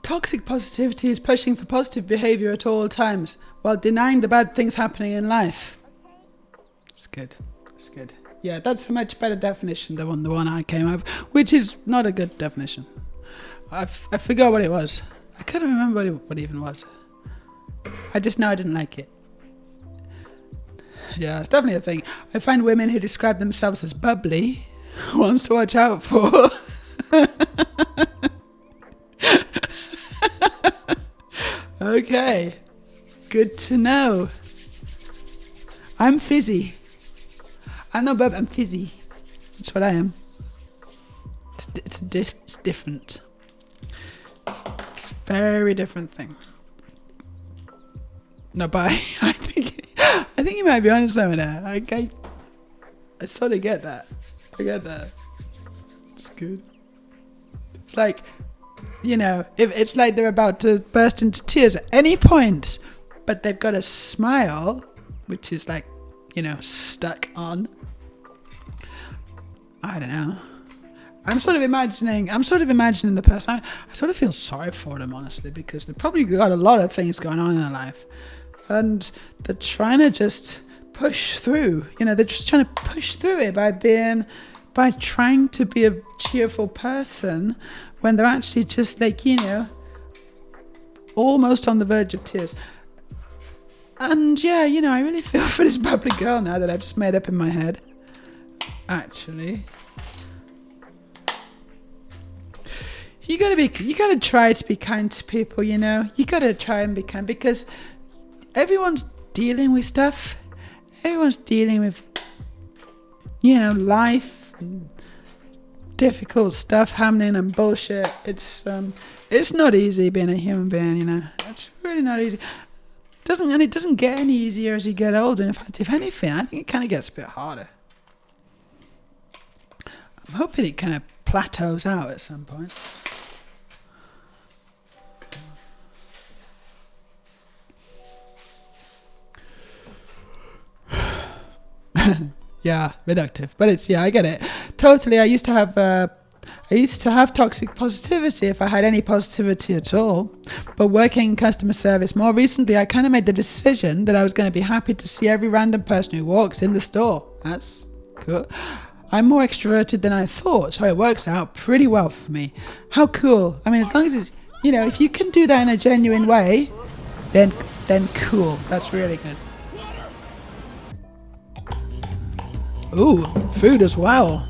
Toxic positivity is pushing for positive behavior at all times while denying the bad things happening in life. It's good. It's good. Yeah, that's a much better definition than the one I came up with, which is not a good definition. I forgot what it was. I couldn't remember what it even was. I just know I didn't like it. Yeah, it's definitely a thing. I find women who describe themselves as bubbly ones to watch out for. Okay, good to know. I'm fizzy. I'm not bubbly, I'm fizzy. That's what I am. It's different. It's a very different thing. No, but I think you might be onto something there. I sort of get that. I get that. It's good. It's like, you know, if it's like they're about to burst into tears at any point, but they've got a smile, which is like, you know, stuck on. I don't know. I'm sort of imagining the person. I sort of feel sorry for them, honestly, because they've probably got a lot of things going on in their life, and they're trying to just push through. You know, they're just trying to push through it by trying to be a cheerful person when they're actually just like, you know, almost on the verge of tears. And yeah, you know, I really feel for this bubbly girl now that I've just made up in my head. Actually, you gotta try to be kind to people, you know. You gotta try and be kind, because everyone's dealing with stuff. Everyone's dealing with, you know, life and difficult stuff happening and bullshit. It's not easy being a human being, you know. It's really not easy. It doesn't get any easier as you get older. In fact, if anything, I think it kind of gets a bit harder. I'm hoping it kind of plateaus out at some point. Yeah, reductive, but it's, yeah, I get it totally. I used to have toxic positivity, if I had any positivity at all. But working in customer service more recently, I kind of made the decision that I was going to be happy to see every random person who walks in the store. That's cool. I'm more extroverted than I thought, so it works out pretty well for me. How cool. I mean, as long as it's, you know, if you can do that in a genuine way, then cool. That's really good. Ooh, food as well.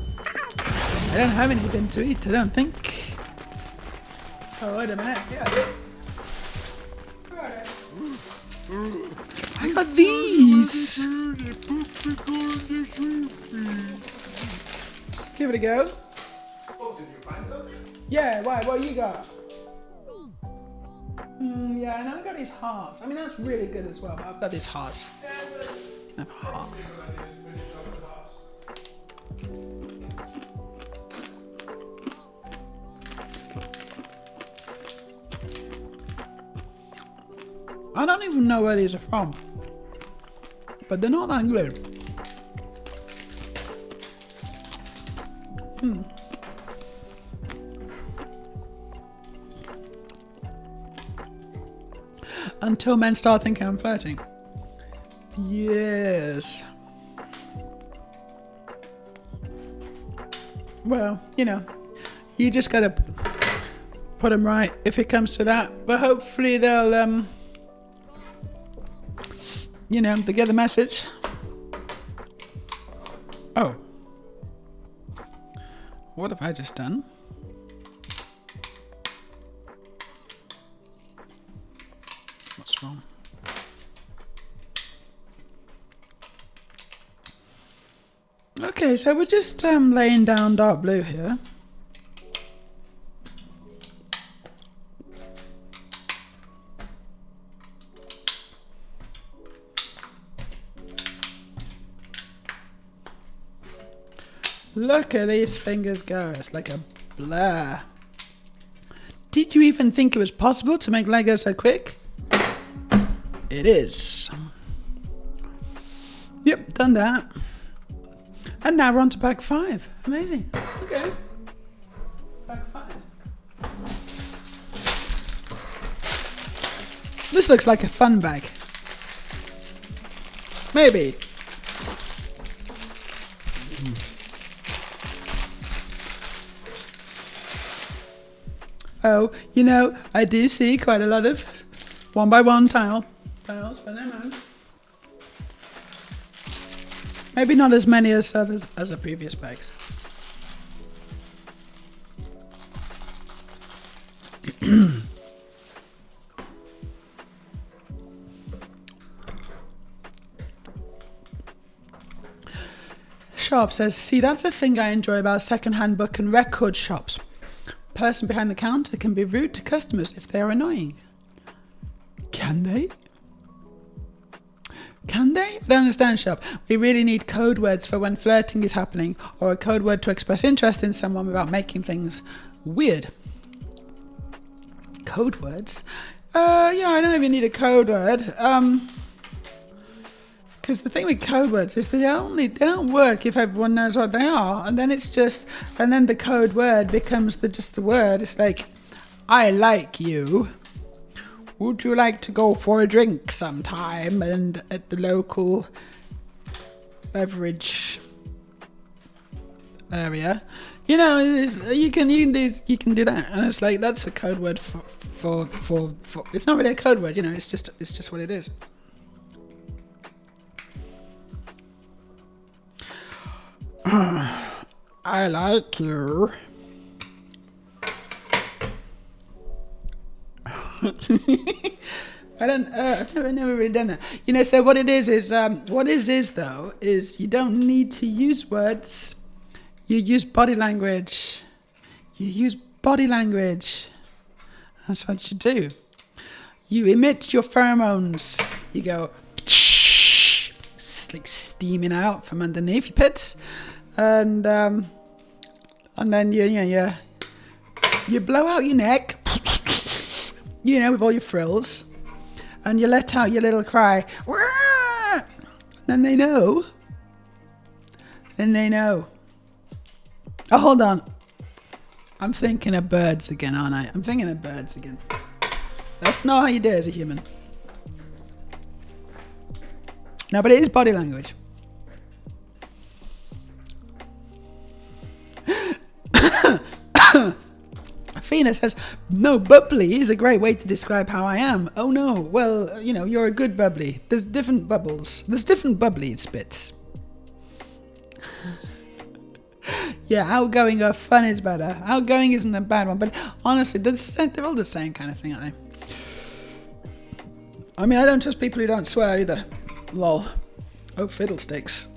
I don't have anything to eat, I don't think. Oh, wait a minute. Yeah. I got these. Give it a go. Oh, did you find something? Yeah, why? What you got? Yeah, and I've got these hearts. I mean, that's really good as well, but I've got these hearts. I have a heart. I don't even know where these are from, but they're not that good. Until men start thinking I'm flirting. Yes. Well, you know, you just gotta put them right if it comes to that. But hopefully they'll, you know, they get the message. Oh. What have I just done? What's wrong? Okay, so we're just laying down dark blue here. Look at these fingers go. It's like a blur. Did you even think it was possible to make Lego so quick? It is. Yep, done that. And now we're on to bag 5. Amazing. Okay. Bag 5. This looks like a fun bag. Maybe. Oh, you know, I do see quite a lot of 1x1 tiles for them. Maybe not as many as others as the previous bags. Sharp says, see, that's the thing I enjoy about second-hand book and record shops. Person behind the counter can be rude to customers if they're annoying. Can they? Can they? I don't understand, Shop. We really need code words for when flirting is happening, or a code word to express interest in someone without making things weird. Code words? Yeah, I don't even need a code word. Because the thing with code words is they don't work if everyone knows what they are, and then it's just, and then the code word becomes just the word. It's like, I like you. Would you like to go for a drink sometime and at the local beverage area? You know, you can do that, and it's like that's a code word for. It's not really a code word, you know. It's just what it is. I like you. I've never really done that. You know, so what it is what it is though, is you don't need to use words. You use body language. You use body language. That's what you do. You emit your pheromones. You go, it's like steaming out from underneath your pits. And then you blow out your neck, you know, with all your frills, and you let out your little cry. Then they know. Oh, hold on. I'm thinking of birds again, aren't I? I'm thinking of birds again. That's not how you do it as a human. No, but it is body language. Athena says, no, bubbly is a great way to describe how I am. Oh no, well, you know, you're a good bubbly. There's different bubbles. There's different bubbly spits. Yeah, outgoing or fun is better. Outgoing isn't a bad one, but honestly, they're all the same kind of thing, aren't they? I mean, I don't trust people who don't swear either. Lol. Oh, fiddlesticks.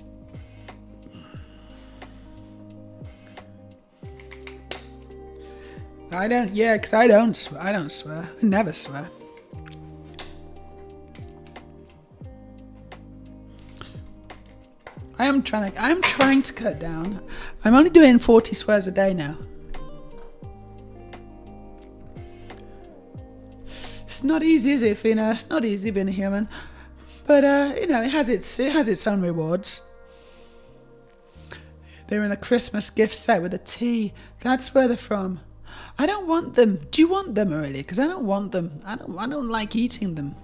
Because I don't swear. I never swear. I'm trying to cut down. I'm only doing 40 swears a day now. It's not easy, is it, Fina? It's not easy being a human. But you know, it has its own rewards. They're in a Christmas gift set with a tea. That's where they're from. I don't want them. Do you want them, Aurelia? Because I don't want them. I don't like eating them.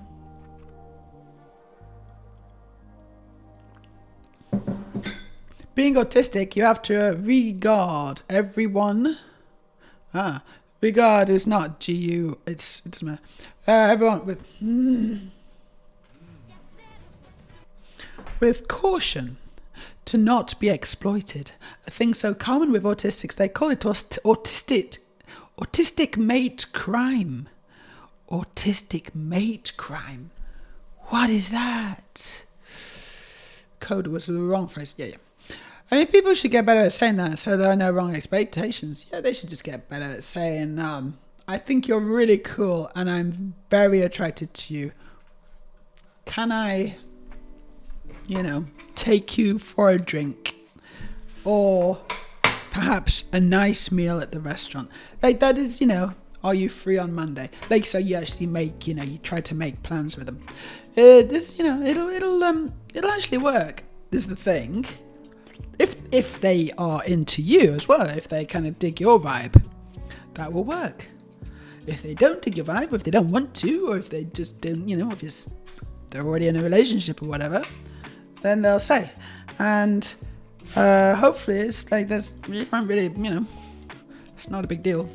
Being autistic, you have to regard everyone. Regard is not GU. It doesn't matter. Everyone with caution, to not be exploited. A thing so common with autistics, they call it autistic mate crime. Autistic mate crime. What is that? Code was the wrong phrase. Yeah. I mean, people should get better at saying that so there are no wrong expectations. Yeah, they should just get better at saying, I think you're really cool and I'm very attracted to you. Can I, take you for a drink? Or perhaps a nice meal at the restaurant. Like that is, are you free on Monday? Like, so you actually make, you try to make plans with them. This, it'll actually work, is the thing. If they are into you as well, if they kind of dig your vibe, that will work. If they don't dig your vibe, if they don't want to, or if they just don't, if they're already in a relationship or whatever, then they'll say. And hopefully it's like there's not really, it's not a big deal.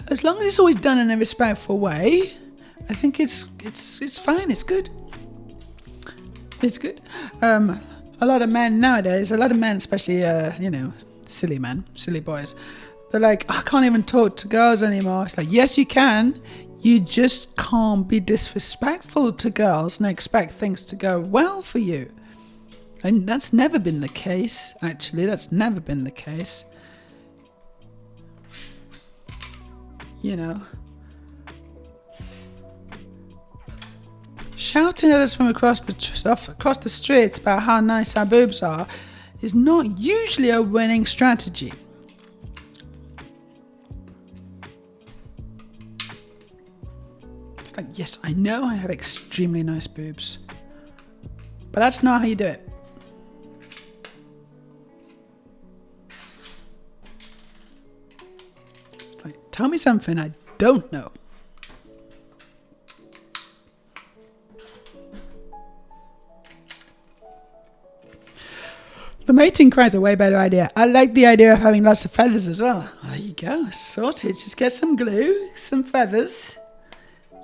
As long as it's always done in a respectful way, I think it's fine. It's good. It's good. A lot of men nowadays, especially, silly boys, they're like, I can't even talk to girls anymore. It's like, yes, you can. You just can't be disrespectful to girls and expect things to go well for you. And that's never been the case, actually. That's never been the case. Shouting at us from across the street about how nice our boobs are is not usually a winning strategy. It's like, yes, I know I have extremely nice boobs, but that's not how you do it. Like, tell me something I don't know. The mating cry is a way better idea. I like the idea of having lots of feathers as well. There you go, sorted. Just get some glue, some feathers,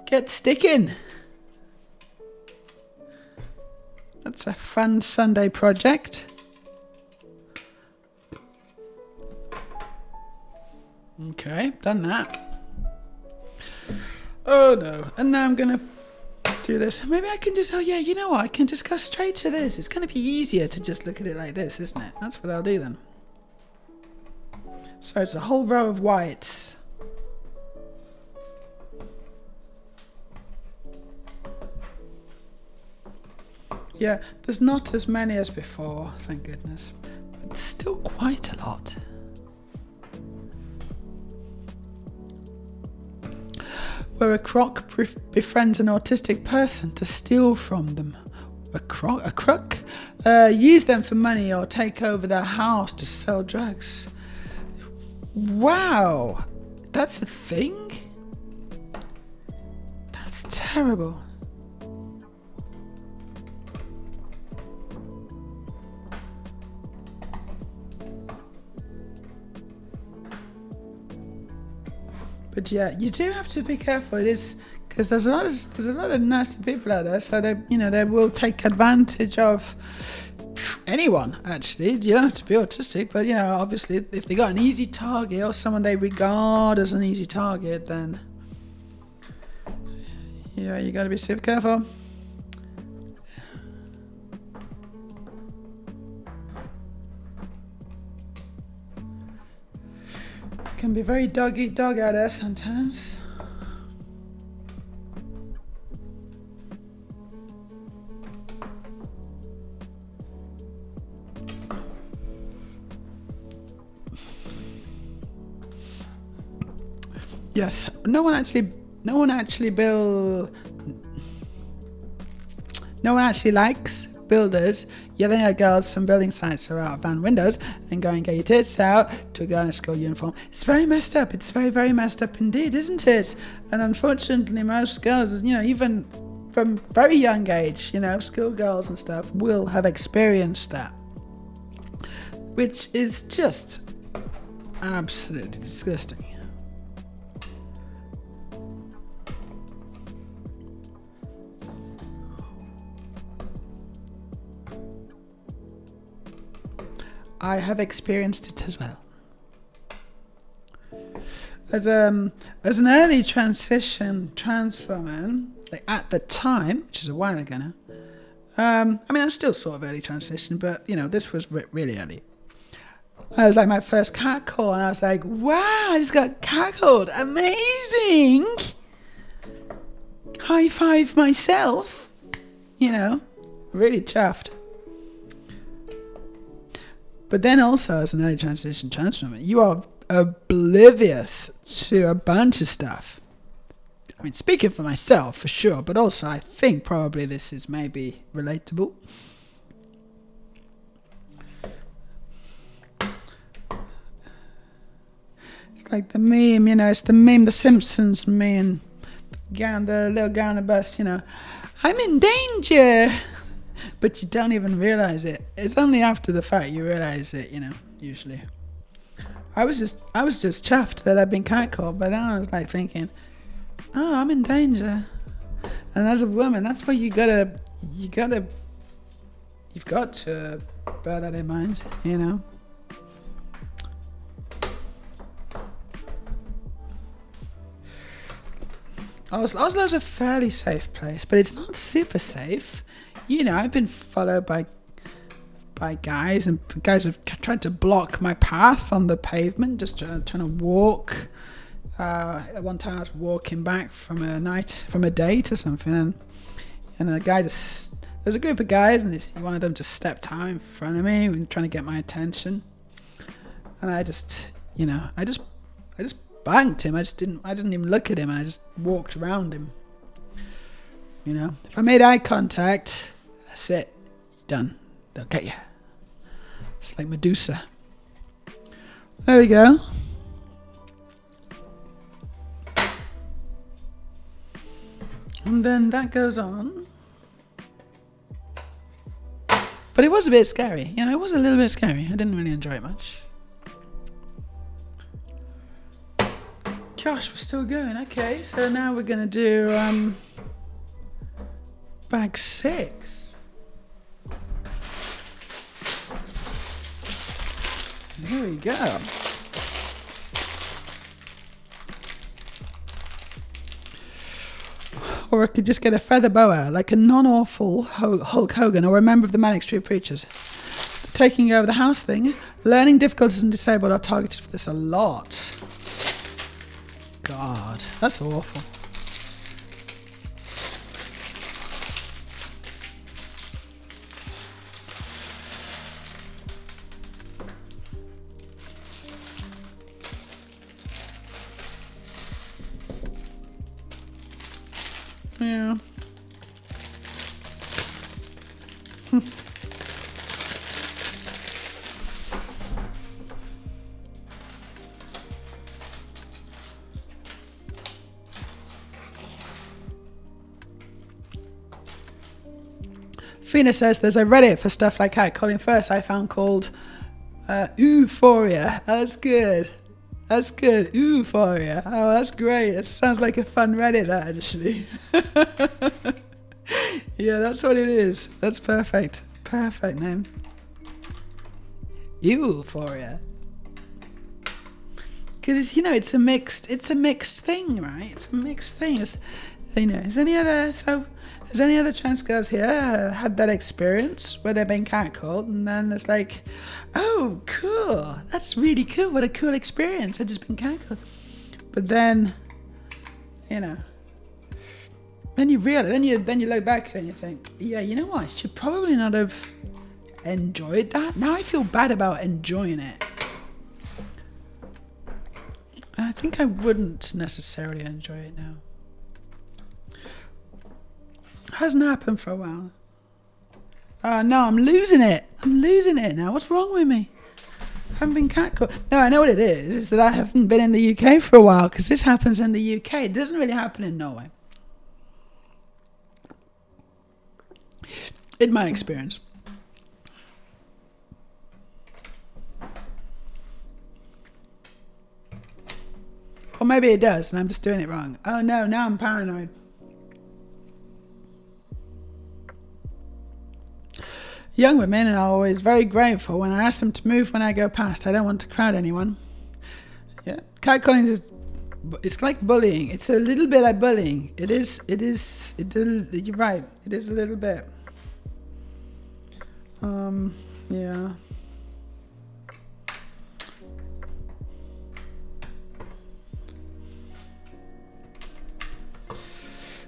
get sticking. That's a fun Sunday project. Okay, done that. Oh no, and now I'm gonna do this. Maybe I can just, you know what? I can just go straight to this. It's going to be easier to just look at it like this, isn't it? That's what I'll do then. So it's a whole row of whites. Yeah, there's not as many as before, thank goodness. But there's still quite a lot. Where a croc befriends an autistic person to steal from them. A crook? Use them for money or take over their house to sell drugs. Wow, that's a thing? That's terrible. But yeah, you do have to be careful. It is because there's a lot of nasty people out there. So they will take advantage of anyone. Actually, you don't have to be autistic, but obviously, if they got an easy target or someone they regard as an easy target, then yeah, you got to be super careful. Can be very dog eat dog out there sometimes. Yes, no one actually likes builders yelling at girls from building sites or out of van windows and going, get your tits out, to a girl in a school uniform. It's very messed up. It's very, very messed up indeed, isn't it? And unfortunately, most girls, even from very young age, schoolgirls and stuff will have experienced that, which is just Absolutely disgusting. I have experienced it as well. As an early transition trans woman, like at the time, which is a while ago now. I mean, I'm still sort of early transition, but you know, this was really early. I was like my first catcall, and I was like, "Wow, I just got catcalled! Amazing! High five myself!" You know, really chuffed. But then also, as an early transition trans woman, you are oblivious to a bunch of stuff. I mean, speaking for myself, for sure, but also I think probably this is maybe relatable. It's like the meme, you know, it's the meme, the Simpsons meme, the little guy on the bus, you know, I'm in danger, but you don't even realize it. It's only after the fact you realize it, you know, usually. I was just chuffed that I'd been catcalled, but then I was like thinking, oh, I'm in danger. And as a woman, that's what you've got to bear that in mind, you know. Oslo's a fairly safe place, but it's not super safe. You know, I've been followed by guys, and guys have tried to block my path on the pavement, just trying to walk. At one time I was walking back from a date or something, and a guy there's a group of guys, and one of them just stepped out in front of me and trying to get my attention, and I just banked him. I didn't even look at him, and I just walked around him. You know, if I made eye contact, that's it. You're done. They'll get you. It's like Medusa. There we go. And then that goes on. But it was a bit scary. You know, it was a little bit scary. I didn't really enjoy it much. Gosh, we're still going. Okay, so now we're going to do bag 6. Here we go. Or I could just get a feather boa, like a non-awful Hulk Hogan or a member of the Manic Street Preachers. Taking over the house thing. Learning difficulties and disabled are targeted for this a lot. God, that's awful. Yeah. Fina says there's a Reddit for stuff like catcalling. First I found called Euphoria. That's good. That's good. Euphoria. Oh, that's great. That sounds like a fun Reddit, that, actually. Yeah, that's what it is. That's perfect. Perfect name. Euphoria. Because, you know, it's a mixed thing, right? It's a mixed thing. You know, has any other trans girls here had that experience where they've been catcalled, and then it's like, oh, cool, that's really cool, what a cool experience, I've just been catcalled. But then, you know, then you realize, then you look back and you think, yeah, you know what, I should probably not have enjoyed that. Now I feel bad about enjoying it. I think I wouldn't necessarily enjoy it now. Hasn't happened for a while. Oh no, I'm losing it. I'm losing it now. What's wrong with me? I haven't been catcalled. No, I know what it is. It's that I haven't been in the UK for a while, because this happens in the UK. It doesn't really happen in Norway. In my experience. Or maybe it does, and I'm just doing it wrong. Oh no, now I'm paranoid. Young women are always very grateful when I ask them to move when I go past. I don't want to crowd anyone. Yeah, catcalling is, it's like bullying. It's a little bit like bullying. It is, you're right. It is a little bit. Yeah.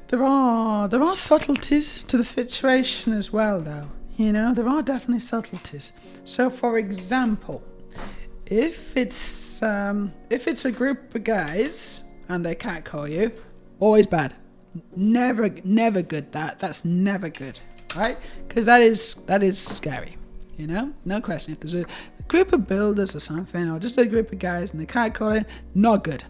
There are subtleties to the situation as well, though. You know, there are definitely subtleties. So, for example, if it's a group of guys and they catcall you, always bad. Never good. That's never good, right? Because that is scary. You know, no question. If there's a group of builders or something, or just a group of guys and they catcalling, not good.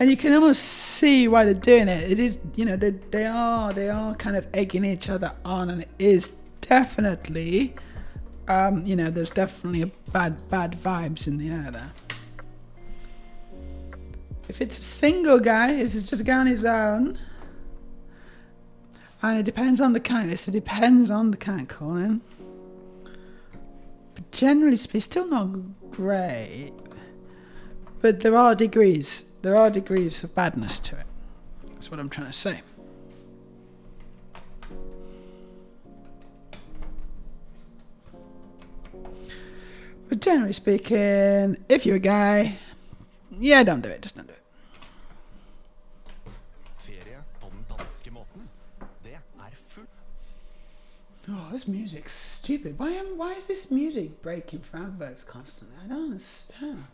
And you can almost see why they're doing it. It is, you know, they are kind of egging each other on, and it is definitely, you know, there's definitely a bad vibes in the air there. If it's a single guy, if it's just a guy on his own, and it depends on the catcalling. But generally speaking, it's still not great. But there are degrees. There are degrees of badness to it. That's what I'm trying to say. But generally speaking, if you're a guy, yeah, don't do it. Just don't do it. Oh, this music's stupid. Why is this music breaking for adverts constantly? I don't understand.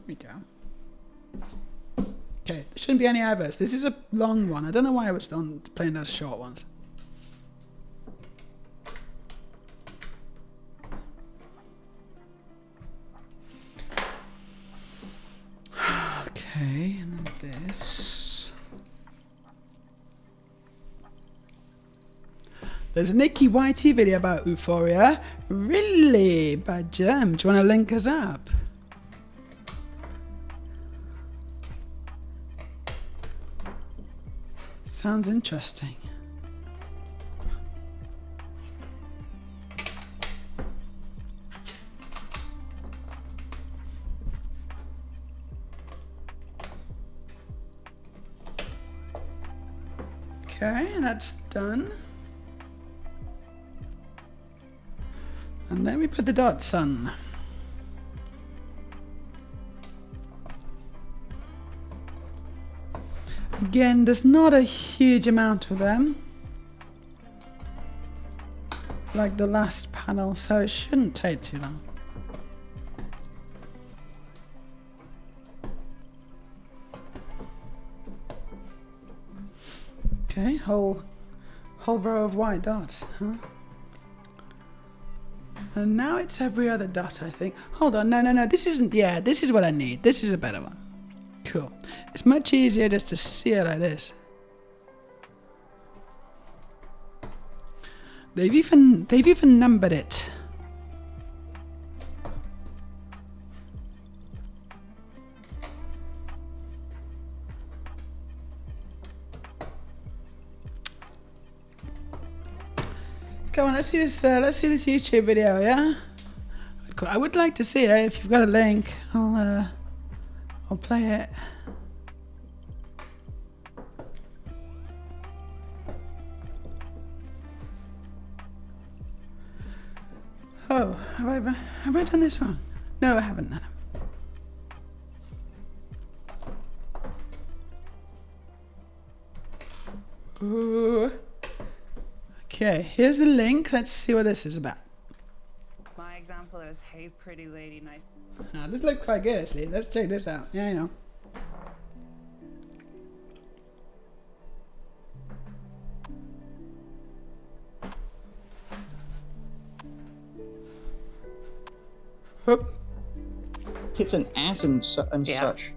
We go. Okay, there shouldn't be any adverts. This is a long one. I don't know why I was playing those short ones. Okay, and then this. There's a Nikki YT video about Euphoria. Really? By Gem. Do you want to link us up? Sounds interesting. Okay, that's done. And then we put the dots on. Again, there's not a huge amount of them, like the last panel, so it shouldn't take too long. Okay, whole row of white dots, huh? And now it's every other dot, I think. Hold on, no, this isn't, yeah, this is what I need. This is a better one. Cool. It's much easier just to see it like this. They've even numbered it. Come on, let's see this YouTube video, yeah? I would like to see it. If you've got a link, I'll play it. Oh, have I done this one? No, I haven't done it. Ooh. Okay, here's the link. Let's see what this is about. My example is, hey, pretty lady, nice. Oh, this looks quite good, actually. Let's check this out. Yeah, you know. Whoop. Tits and ass and such.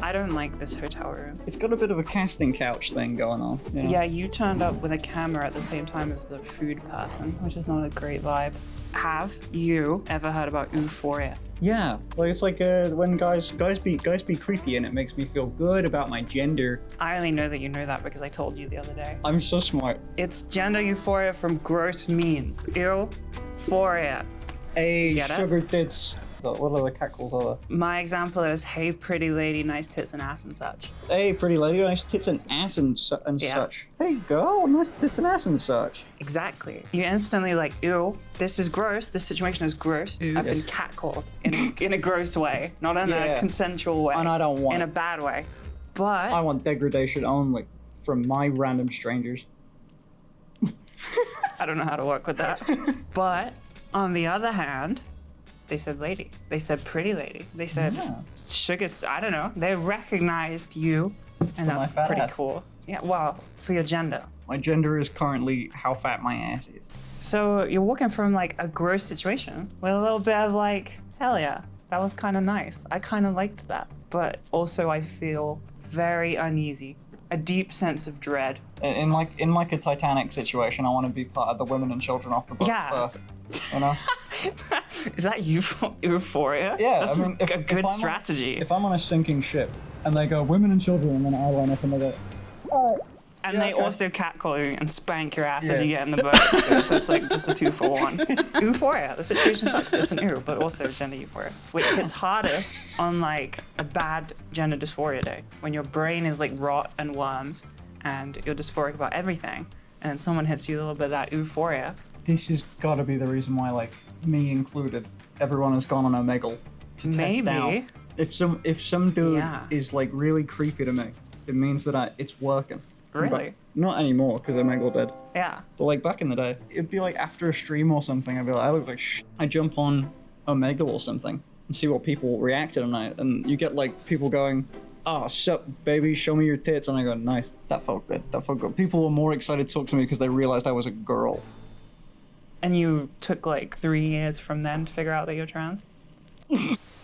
I don't like this hotel room. It's got a bit of a casting couch thing going on. You know? Yeah, you turned up with a camera at the same time as the food person, which is not a great vibe. Have you ever heard about euphoria? Yeah, like it's like when guys be creepy, and it makes me feel good about my gender. I only know that you know that because I told you the other day. I'm so smart. It's gender euphoria from gross means. Euphoria. Hey, Get it? sugar tits. What other cackles are there? My example is, hey, pretty lady, nice tits and ass and such. Hey, pretty lady, nice tits and ass and Yeah. such. Hey, girl, nice tits and ass and such. Exactly. You instantly like, ew, this is gross. This situation is gross. Ew. I've been Yes. catcalled in a gross way, not in a Yeah. consensual way. And I don't want in a it. bad way. But I want degradation only from my random strangers. I don't know how to work with that. But on the other hand, they said lady. They said pretty lady. They said sugar. I don't know. They recognized you, and my that's fat pretty ass. cool. Yeah. Well, for your gender. My gender is currently how fat my ass is. So you're walking from like a gross situation with a little bit of like, hell yeah, that was kind of nice. I kind of liked that. But also I feel very uneasy, a deep sense of dread. In like a Titanic situation, I want to be part of the women and children off the boat Yeah. first. You know? Is that euphoria? Yeah, That's I mean, a good I'm on- strategy. if I'm on a sinking ship and they go women and children, and then I line up and they go, And Yeah, they okay. also catcall you and spank your ass as Yeah. you get in the boat. So it's like just a 2-for-1. Euphoria. The situation sucks. It's an ew, but also gender euphoria, which hits hardest on like a bad gender dysphoria day when your brain is like rot and worms and you're dysphoric about everything, and then someone hits you a little bit of that euphoria. this has got to be the reason why, like, me included, everyone has gone on Omegle to test out. Maybe. If some dude Yeah. is like really creepy to me, it means that it's working. Really? But not anymore because Omegle dead. Yeah. But like back in the day, it'd be like after a stream or something, I'd be like, I look like I jump on Omegle or something and see what people reacted on it, and you get like people going, "Oh, sup, baby, show me your tits," and I go, "Nice." That felt good. That felt good. People were more excited to talk to me because they realized I was a girl. And you took like 3 years from then to figure out that you're trans?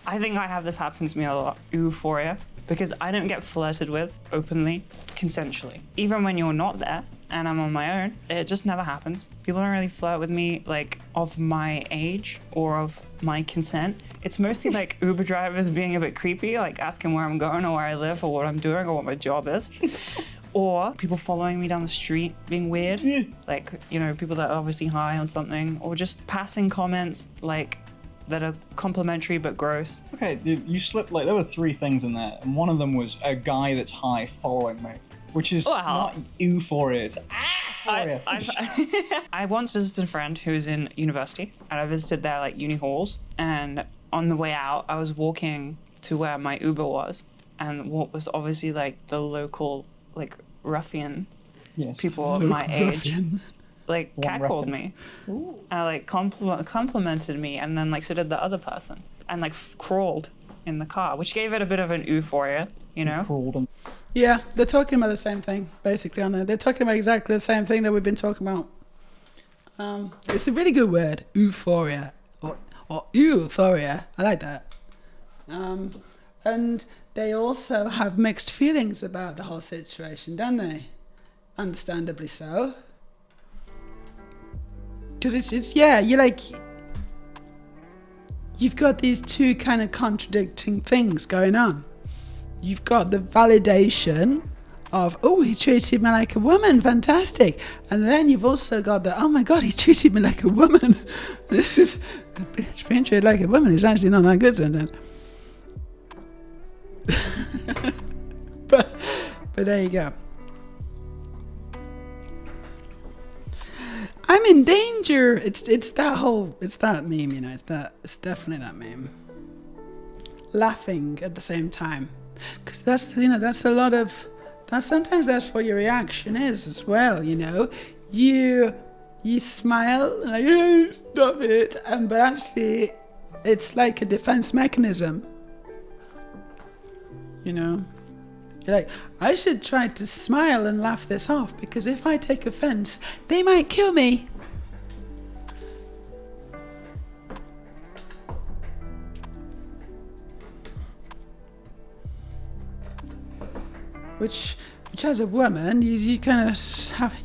I think I have this happen to me a lot, euphoria, because I don't get flirted with openly, consensually. Even when you're not there and I'm on my own, it just never happens. People don't really flirt with me like of my age or of my consent. It's mostly like Uber drivers being a bit creepy, like asking where I'm going or where I live or what I'm doing or what my job is. Or people following me down the street being weird. Like, you know, people that are obviously high on something. Or just passing comments like that are complimentary but gross. Okay, you slipped, like, there were 3 things in there, and one of them was a guy that's high following me, which is not euphoria, it's euphoria. I once visited a friend who's in university, and I visited their like uni halls, and on the way out, I was walking to where my Uber was, and what was obviously like the local like ruffian people my age like catcalled me and like complimented me, and then like so did the other person, and like crawled in the car, which gave it a bit of an euphoria, you know. Yeah, they're talking about the same thing basically, aren't they? They're talking about exactly the same thing that we've been talking about. It's a really good word, euphoria, or euphoria. I like that. And they also have mixed feelings about the whole situation, don't they? Understandably so. Because it's you're like, you've got these two kind of contradicting things going on. You've got the validation of, oh, he treated me like a woman, fantastic. And then you've also got the, oh my God, he treated me like a woman. This is, being treated like a woman is actually not that good sometimes. but there you go. I'm in danger. It's that meme, you know. It's definitely that meme. Laughing at the same time, because sometimes that's what your reaction is as well. You know, you smile like, oh, stop it, but actually, it's like a defense mechanism. You know. You're like, I should try to smile and laugh this off, because if I take offense, they might kill me. which as a woman, you kind of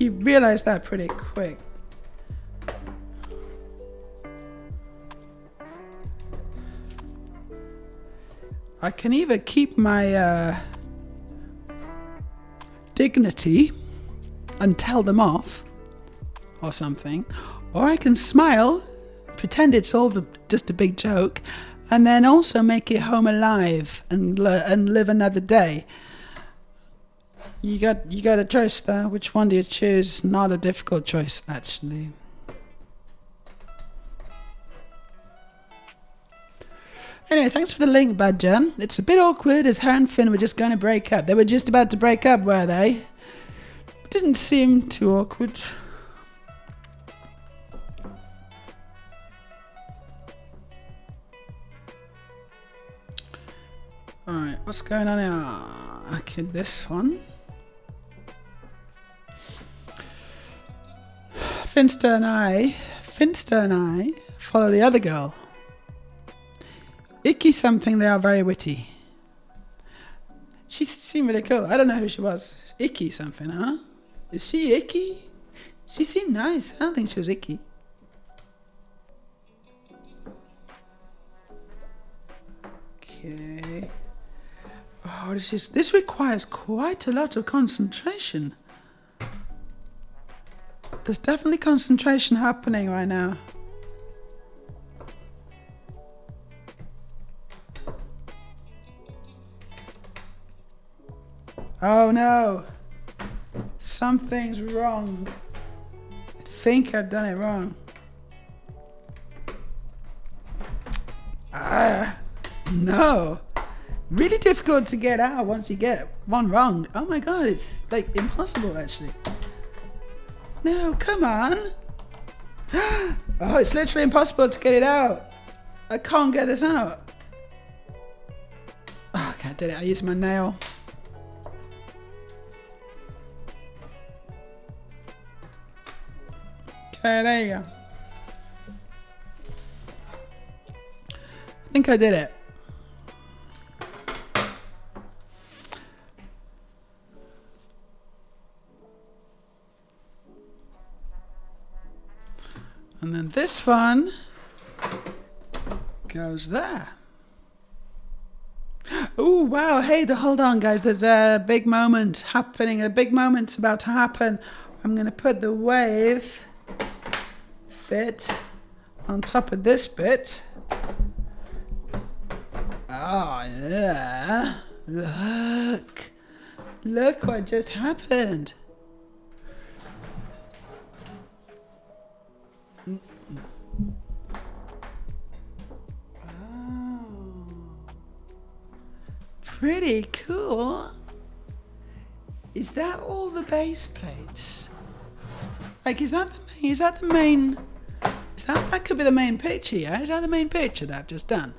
you realize that pretty quick. I can either keep my dignity and tell them off or something, or I can smile, pretend it's all just a big joke, and then also make it home alive and live another day. You got a choice there. Which one do you choose? Not a difficult choice, actually. Anyway, thanks for the link, Badger. It's a bit awkward as her and Finn were just going to break up. They were just about to break up, were they? It didn't seem too awkward. Alright, what's going on here? Okay, this one. Finster and I follow the other girl. Icky something, they are very witty. She seemed really cool. I don't know who she was. Icky something, huh? Is she icky? She seemed nice. I don't think she was icky. Okay. Oh, this requires quite a lot of concentration. There's definitely concentration happening right now. Oh no! Something's wrong. I think I've done it wrong. No! Really difficult to get out once you get one wrong. Oh my god, it's like impossible actually. No, come on! Oh, it's literally impossible to get it out. I can't get this out. Oh, okay, I did it. I used my nail. Okay, there you go. I think I did it. And then this one goes there. Oh, wow. Hey, hold on, guys. There's a big moment happening. A big moment's about to happen. I'm going to put the wave bit on top of this bit. Oh, yeah. Look what just happened. Pretty cool. Is that all the base plates? Like, that could be the main picture, yeah? Is that the main picture that I've just done?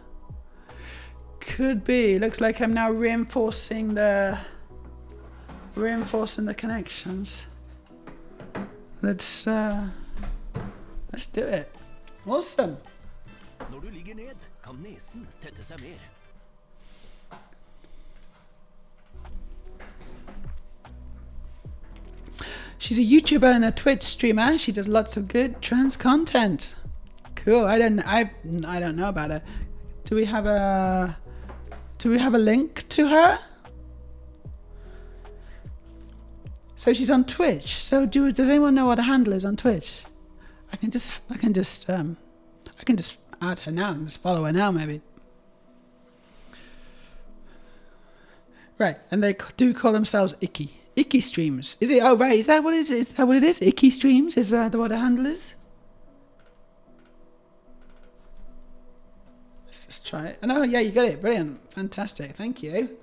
Could be. Looks like I'm now reinforcing the connections. Let's do it. Awesome. Når du ligger ned, kan nesen tette seg mer. She's a YouTuber and a Twitch streamer. She does lots of good trans content. Cool. I don't know about her. Do we have a link to her? So she's on Twitch. So does anyone know what her handle is on Twitch? I can just add her now and just follow her now maybe. Right, and they do call themselves Icky. Icky Streams. Is it? Oh, right. Is that what it is? Is that what it is? Icky Streams? Is that what the handle is? Let's just try it. Oh, yeah, you got it. Brilliant. Fantastic. Thank you.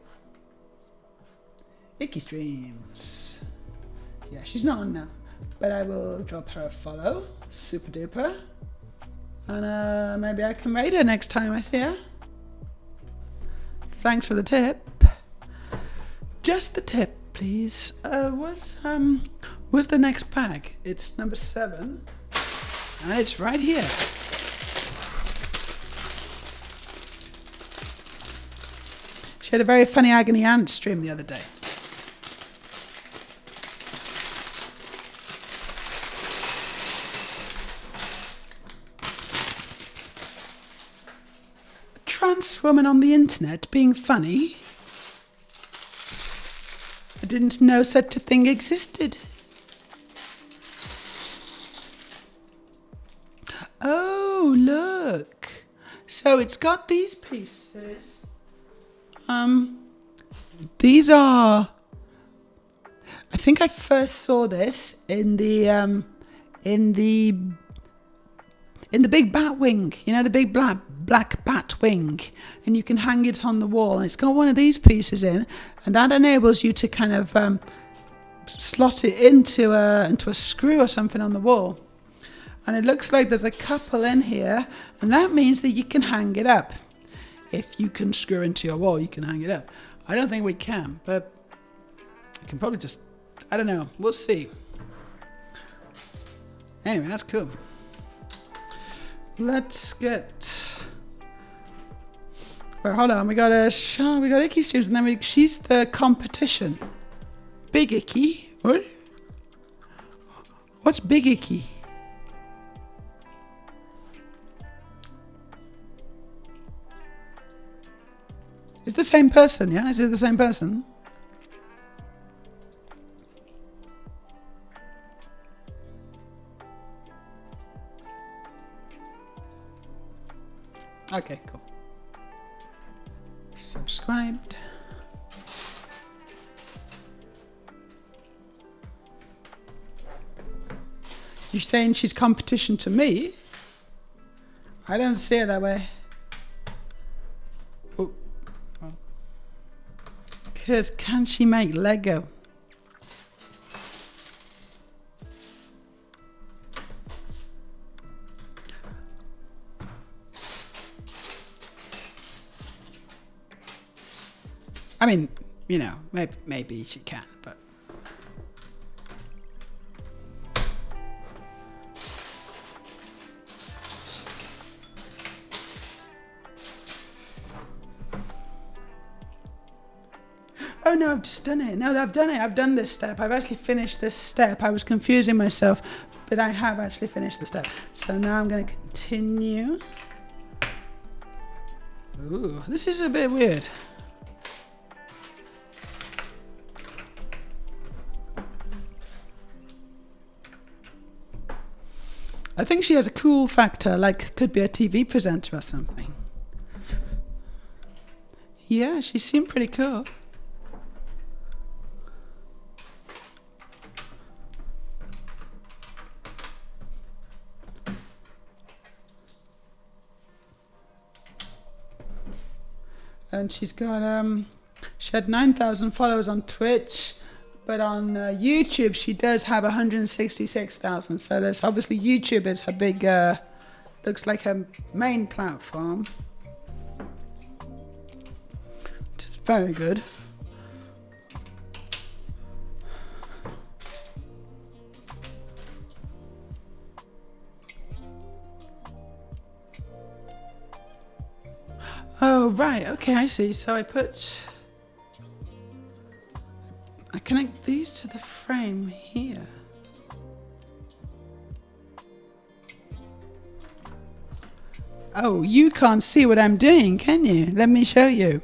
Icky Streams. Yeah, she's not on now. But I will drop her a follow. Super duper. And maybe I can raid her next time I see her. Thanks for the tip. Just the tip, please. Where's the next bag? It's number 7. And it's right here. She had a very funny Agony Aunt stream the other day. trans woman on the internet being funny. I didn't know such a thing existed. Oh, look. So it's got these pieces. These are... I think I first saw this in the big bat wing, you know, the big black bat wing, and you can hang it on the wall, and it's got one of these pieces in, and that enables you to kind of slot it into a screw or something on the wall. And it looks like there's a couple in here, and that means that you can hang it up. If you can screw into your wall, you can hang it up. I don't think we can, but I can probably just, I don't know, we'll see. Anyway, that's cool. Let's get... Well, hold on, we got Icky Stews, and then she's the competition. Big Icky? What? What's Big Icky? It's the same person, yeah? Is it the same person? Okay, cool. Subscribed. You're saying she's competition to me? I don't see it that way. Because can she make Lego? I mean, you know, maybe she can, but... Oh no, I've just done it. No, I've done it. I've done this step. I've actually finished this step. I was confusing myself, but I have actually finished the step. So now I'm going to continue. Ooh, this is a bit weird. I think she has a cool factor, like could be a TV presenter or something. Yeah, she seemed pretty cool. And she's got, she had 9,000 followers on Twitch, but on YouTube she does have 166,000. So there's obviously YouTube is her big, looks like her main platform. Which is very good. Oh, right. Okay, I see. So I connect these to the frame here. Oh, you can't see what I'm doing, can you? Let me show you.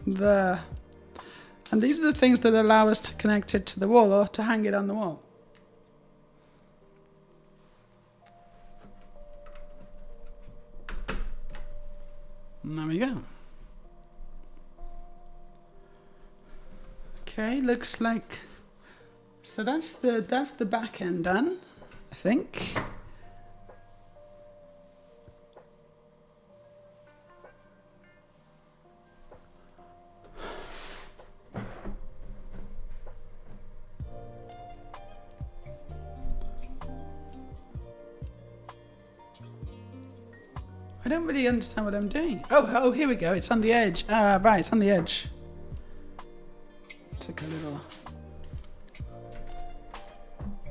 There. And these are the things that allow us to connect it to the wall or to hang it on the wall. And there we go. Okay, looks like, so that's the back end done, I think. I don't really understand what I'm doing. Oh, here we go. It's on the edge. Right, it's on the edge. Took a little...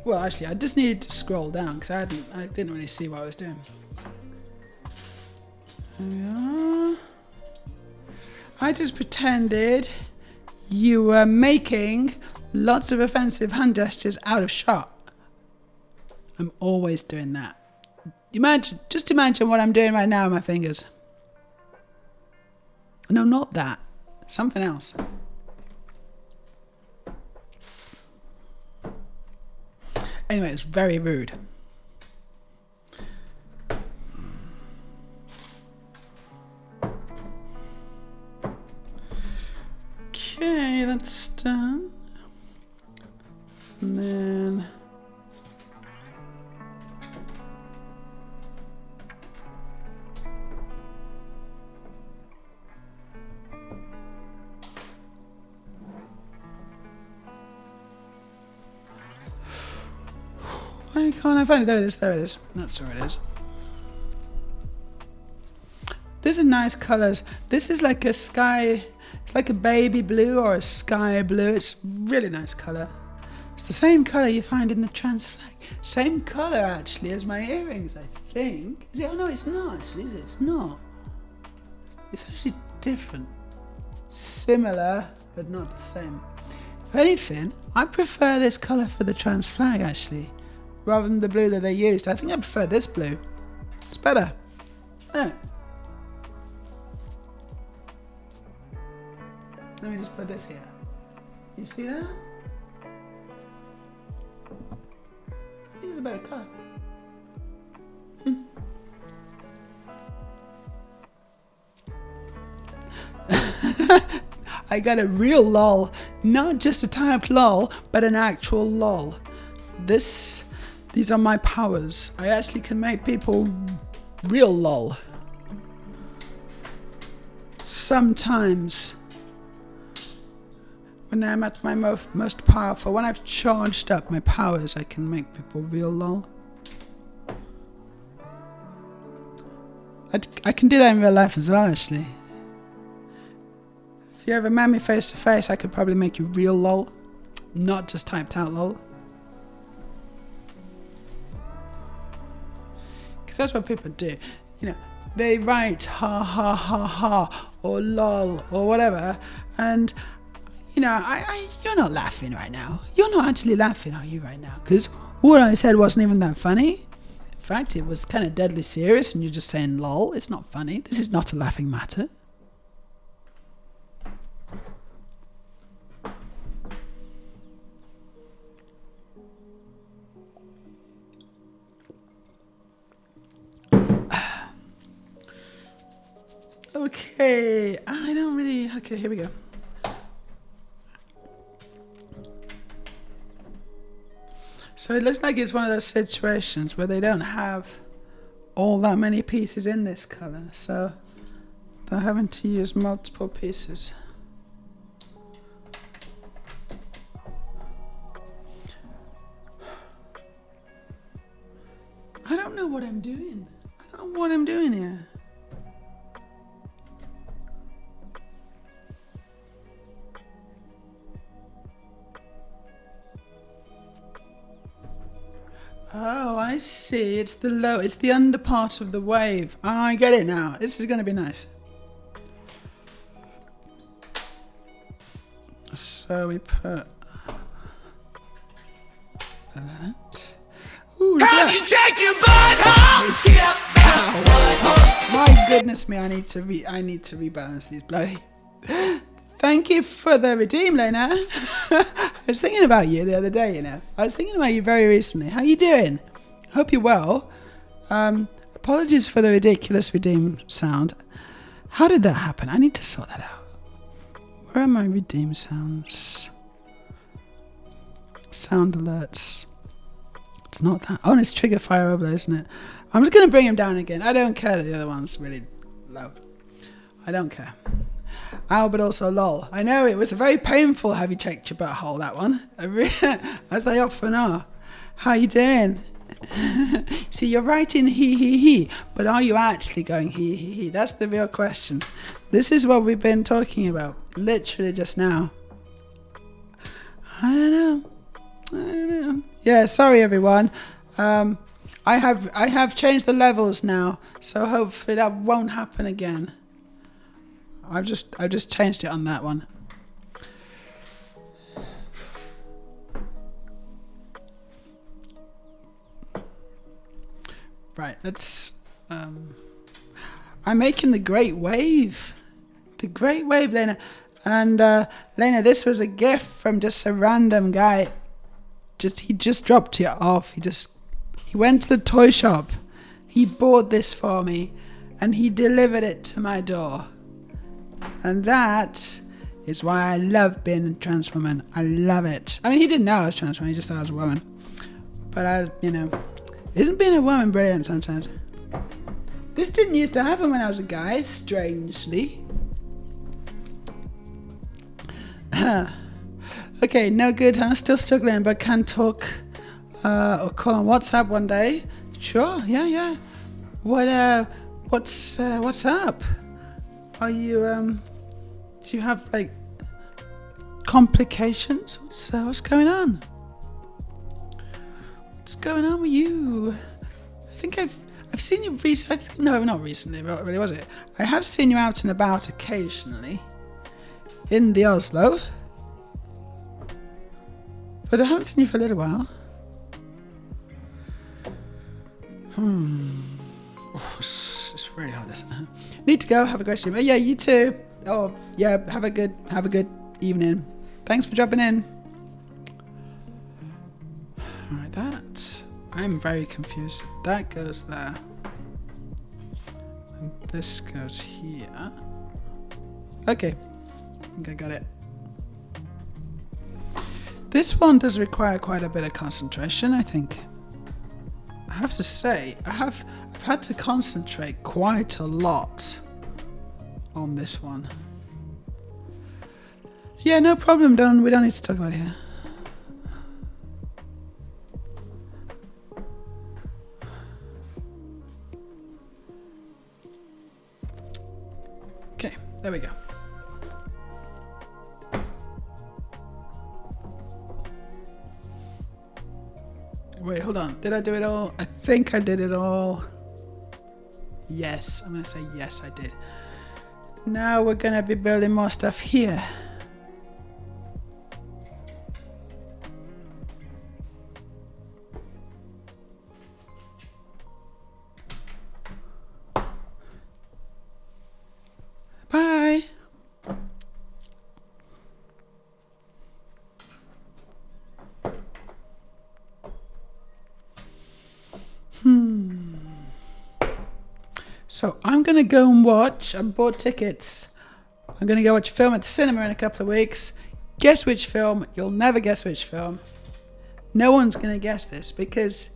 Well, actually, I just needed to scroll down because I didn't really see what I was doing. There we are. I just pretended you were making lots of offensive hand gestures out of shot. I'm always doing that. Just imagine what I'm doing right now with my fingers. No, not that. Something else. Anyway, it's very rude. Okay, that's done. And then... why can't I find it? There it is, there it is. That's where it is. These are nice colours. This is like a sky, it's like a baby blue or a sky blue. It's really nice colour. It's the same colour you find in the trans flag. Same colour actually as my earrings, I think. Is it? Oh no, it's not actually, is it? It's not. It's actually different. Similar, but not the same. If anything, I prefer this colour for the trans flag actually, rather than the blue that they used. I think I prefer this blue. It's better. No. Let me just put this here. You see that? I think it's a better colour. I got a real lol. Not just a typed lol, but an actual lol. These are my powers. I actually can make people real lol. Sometimes. When I'm at my most powerful, when I've charged up my powers, I can make people real lol. I can do that in real life as well, actually. If you ever met me face to face, I could probably make you real lol. Not just typed out lol. Because that's what people do. You know, they write ha ha ha ha or lol or whatever, and you know, you're not laughing right now. You're not actually laughing, are you, right now? Because what I said wasn't even that funny. In fact, it was kind of deadly serious, and you're just saying lol. It's not funny. This is not a laughing matter. Okay, I don't really... Okay, here we go. So it looks like it's one of those situations where they don't have all that many pieces in this colour, so they're having to use multiple pieces. I don't know what I'm doing. I don't know what I'm doing here. Oh, I see. It's the under part of the wave. Oh, I get it now. This is going to be nice. So we put that. Ooh, look at that. My goodness me, I need to rebalance these bloody. Thank you for the redeem, Lena. I was thinking about you the other day, you know. I was thinking about you very recently. How you doing? Hope you're well. Apologies for the ridiculous redeem sound. How did that happen? I need to sort that out. Where are my redeem sounds? Sound alerts. It's not that. Oh, and it's trigger fire overlay, isn't it? I'm just going to bring him down again. I don't care that the other one's really low. I don't care. Oh, but also lol. I know it was a very painful have you checked your butthole, that one. As they often are. How you doing? See, you're writing he, but are you actually going he? That's the real question. This is what we've been talking about, literally just now. I don't know. Yeah, sorry everyone. I have changed the levels now, so hopefully that won't happen again. I've just changed it on that one. Right, let's... I'm making the Great Wave. The Great Wave, Lena. And, Lena, this was a gift from just a random guy. He just dropped it off. He went to the toy shop. He bought this for me. And he delivered it to my door. And that is why I love being a trans woman. I love it. I mean, he didn't know I was trans woman. He just thought I was a woman. But isn't being a woman brilliant sometimes? This didn't used to happen when I was a guy, strangely. Okay, no good, huh? Still struggling, but can talk or call on WhatsApp one day. Sure, yeah. What's up? Are you do you have like complications? What's going on? What's going on with you? I think I've seen you recently. No, not recently. But really, was it? I have seen you out and about occasionally in the Oslo, but I haven't seen you for a little while. It's really hard. This. Need to go. Have a great stream. Oh, yeah, you too. Oh yeah, have a good evening. Thanks for dropping in. Alright, that. I'm very confused. That goes there. And this goes here. Okay. I think I got it. This one does require quite a bit of concentration, I think. I have to say, I've had to concentrate quite a lot on this one. Yeah, no problem, Don. We don't need to talk about it here. Okay, there we go. Wait, hold on. Did I do it all? I think I did it all. Yes, I'm going to say yes, I did. Now we're going to be building more stuff here. Bye. So I'm going to go and watch, I bought tickets. I'm going to go watch a film at the cinema in a couple of weeks. Guess which film? You'll never guess which film. No one's going to guess this because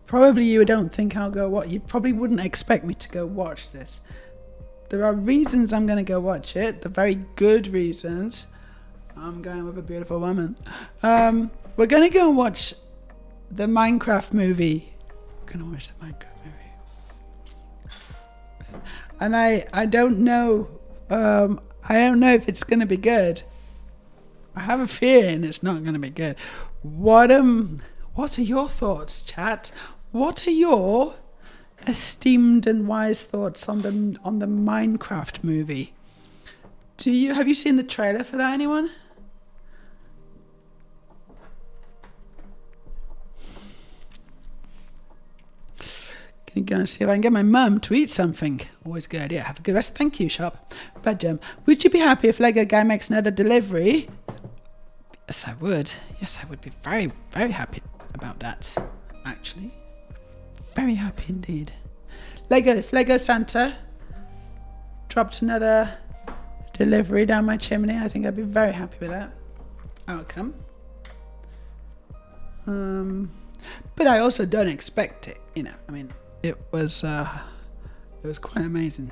probably you don't think I'll go watch. You probably wouldn't expect me to go watch this. There are reasons I'm going to go watch it. The very good reasons. I'm going with a beautiful woman. We're going to go and watch the Minecraft movie. We're going to watch the Minecraft movie. And I don't know. I don't know if it's going to be good. I have a feeling it's not going to be good. What are your thoughts, chat? What are your esteemed and wise thoughts on the Minecraft movie? Have you seen the trailer for that, anyone? Can you go and see if I can get my mum to eat something? Always a good idea. Have a good rest. Thank you, Sharp. But would you be happy if Lego Guy makes another delivery? Yes, I would. Yes, I would be very, very happy about that. Actually, very happy indeed. If Lego Santa dropped another delivery down my chimney, I think I'd be very happy with that outcome. But I also don't expect it. I mean, it was quite amazing.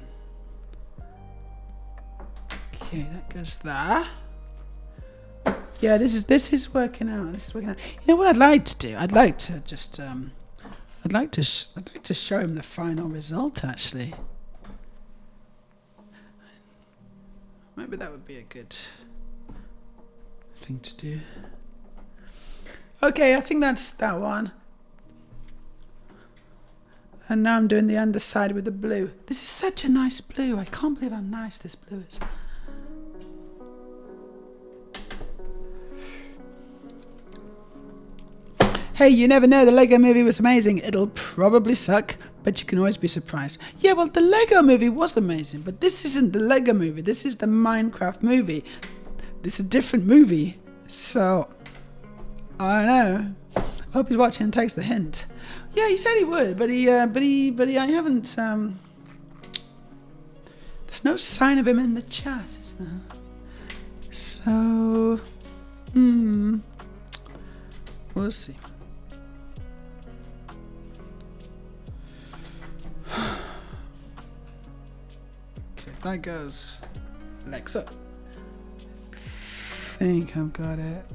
Okay, that goes there. Yeah, this is working out. This is working out. You know what I'd like to do? I'd like to just I'd like to show him the final result. Actually, maybe that would be a good thing to do. Okay, I think that's that one. And now I'm doing the underside with the blue. This is such a nice blue. I can't believe how nice this blue is. Hey, you never know, the Lego movie was amazing. It'll probably suck, but you can always be surprised. Yeah, well, the Lego movie was amazing, but this isn't the Lego movie. This is the Minecraft movie. This is a different movie. So, I don't know. I hope he's watching and takes the hint. Yeah, he said he would, but I haven't, there's no sign of him in the chat, is there? So, we'll see. Okay, that goes like so. I think I've got it.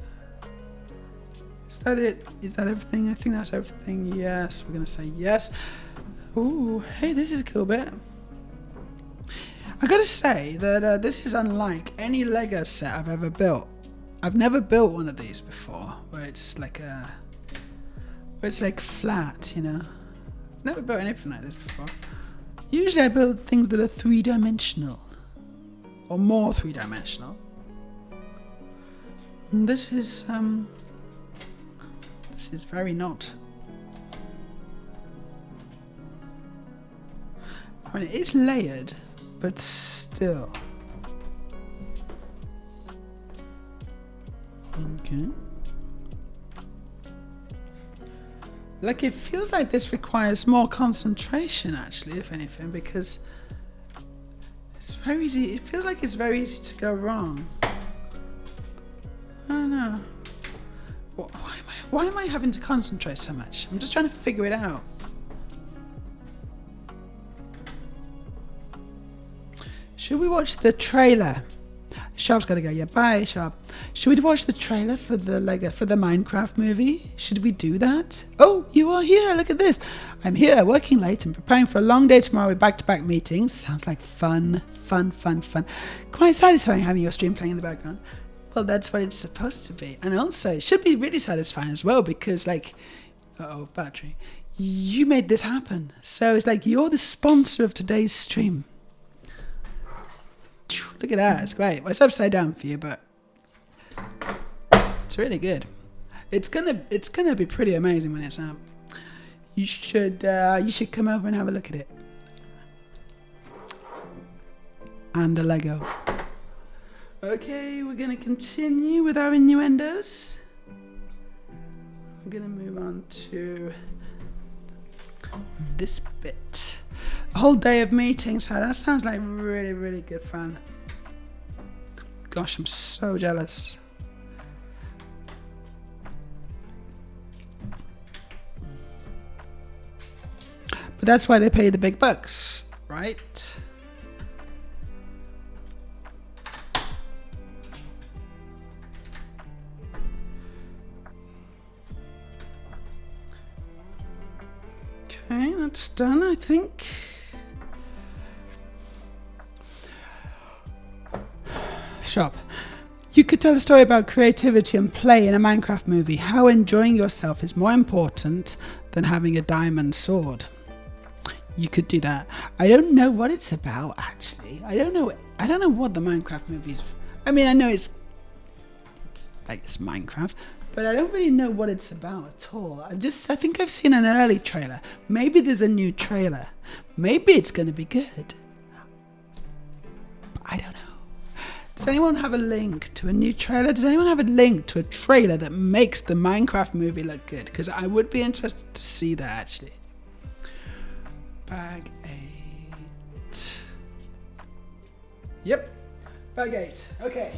Is that it? Is that everything? I think that's everything. Yes, we're gonna say yes. Ooh, hey, this is a cool bit. I gotta say that this is unlike any Lego set I've ever built. I've never built one of these before, where it's like flat, you know. I've never built anything like this before. Usually I build things that are 3-dimensional, or more 3-dimensional. And this is very not. I mean, it is layered, but still. Okay. Like, it feels like this requires more concentration, actually, if anything, because it's very easy. It feels like it's very easy to go wrong. I don't know. Why am I having to concentrate so much? I'm just trying to figure it out. Should we watch the trailer? Sharp's gotta go. Yeah, bye, Sharp. Should we watch the trailer for the Minecraft movie? Should we do that? Oh, you are here. Look at this. I'm here, working late and preparing for a long day tomorrow with back-to-back meetings. Sounds like fun. Quite satisfying having your stream playing in the background. Well, that's what it's supposed to be. And also, it should be really satisfying as well because, like, uh-oh, battery. You made this happen. So it's like you're the sponsor of today's stream. Look at that, it's great. Well, it's upside down for you, but it's really good. It's gonna be pretty amazing when it's out. You should come over and have a look at it. And the Lego. Okay, we're gonna continue with our innuendos. We're gonna move on to this bit. A whole day of meetings. That sounds like really, really good fun. Gosh, I'm so jealous. But that's why they pay the big bucks, right? Okay, that's done, I think. Shop. You could tell a story about creativity and play in a Minecraft movie. How enjoying yourself is more important than having a diamond sword. You could do that. I don't know what it's about, actually. I don't know what the Minecraft movie is. I mean, I know it's Minecraft, but I don't really know what it's about at all. I think I've seen an early trailer. Maybe there's a new trailer. Maybe it's going to be good. I don't know. Does anyone have a link to a new trailer? Does anyone have a link to a trailer that makes the Minecraft movie look good? Because I would be interested to see that, actually. Bag 8. Yep. Bag 8. Okay.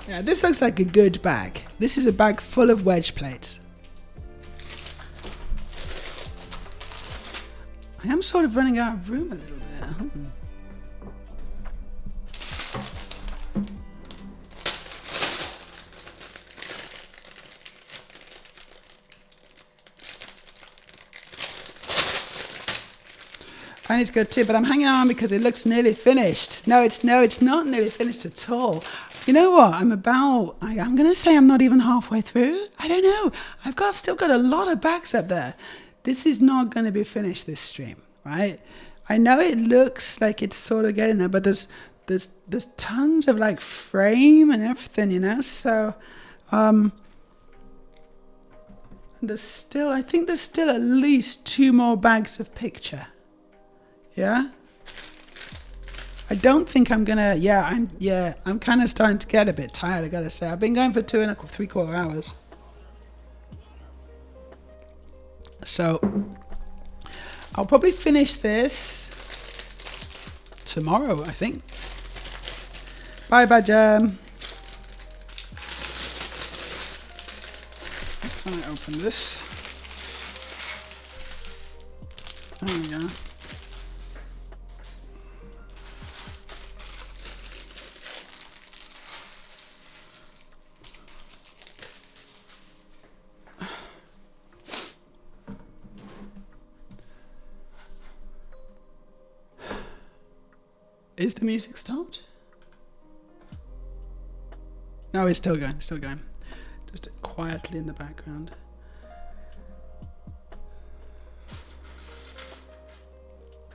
Yeah, this looks like a good bag. This is a bag full of wedge plates. I am sort of running out of room a little bit. I need to go too, but I'm hanging on because it looks nearly finished. No, it's not nearly finished at all. You know what? I'm going to say I'm not even halfway through. I don't know. I've still got a lot of bags up there. This is not going to be finished this stream, right? I know it looks like it's sort of getting there, but there's there's tons of like frame and everything, you know. So I think there's still at least 2 more bags of picture. Yeah. I don't think I'm gonna. I'm kind of starting to get a bit tired. I gotta say, I've been going for 2.75 hours. So I'll probably finish this tomorrow, I think. Bye, Badger. Can I open this? There we go. Is the music stopped? No, it's still going, still going. Just quietly in the background.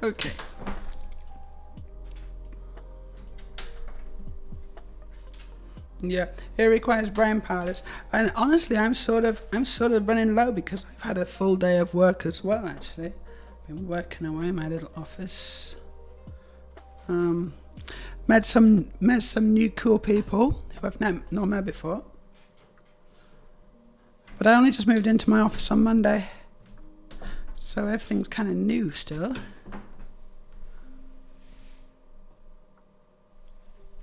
Okay. Yeah, it requires brain powders. And honestly, I'm sort of running low because I've had a full day of work as well, actually. Been working away in my little office. Met some new cool people who I've not met before. But I only just moved into my office on Monday, so everything's kind of new still.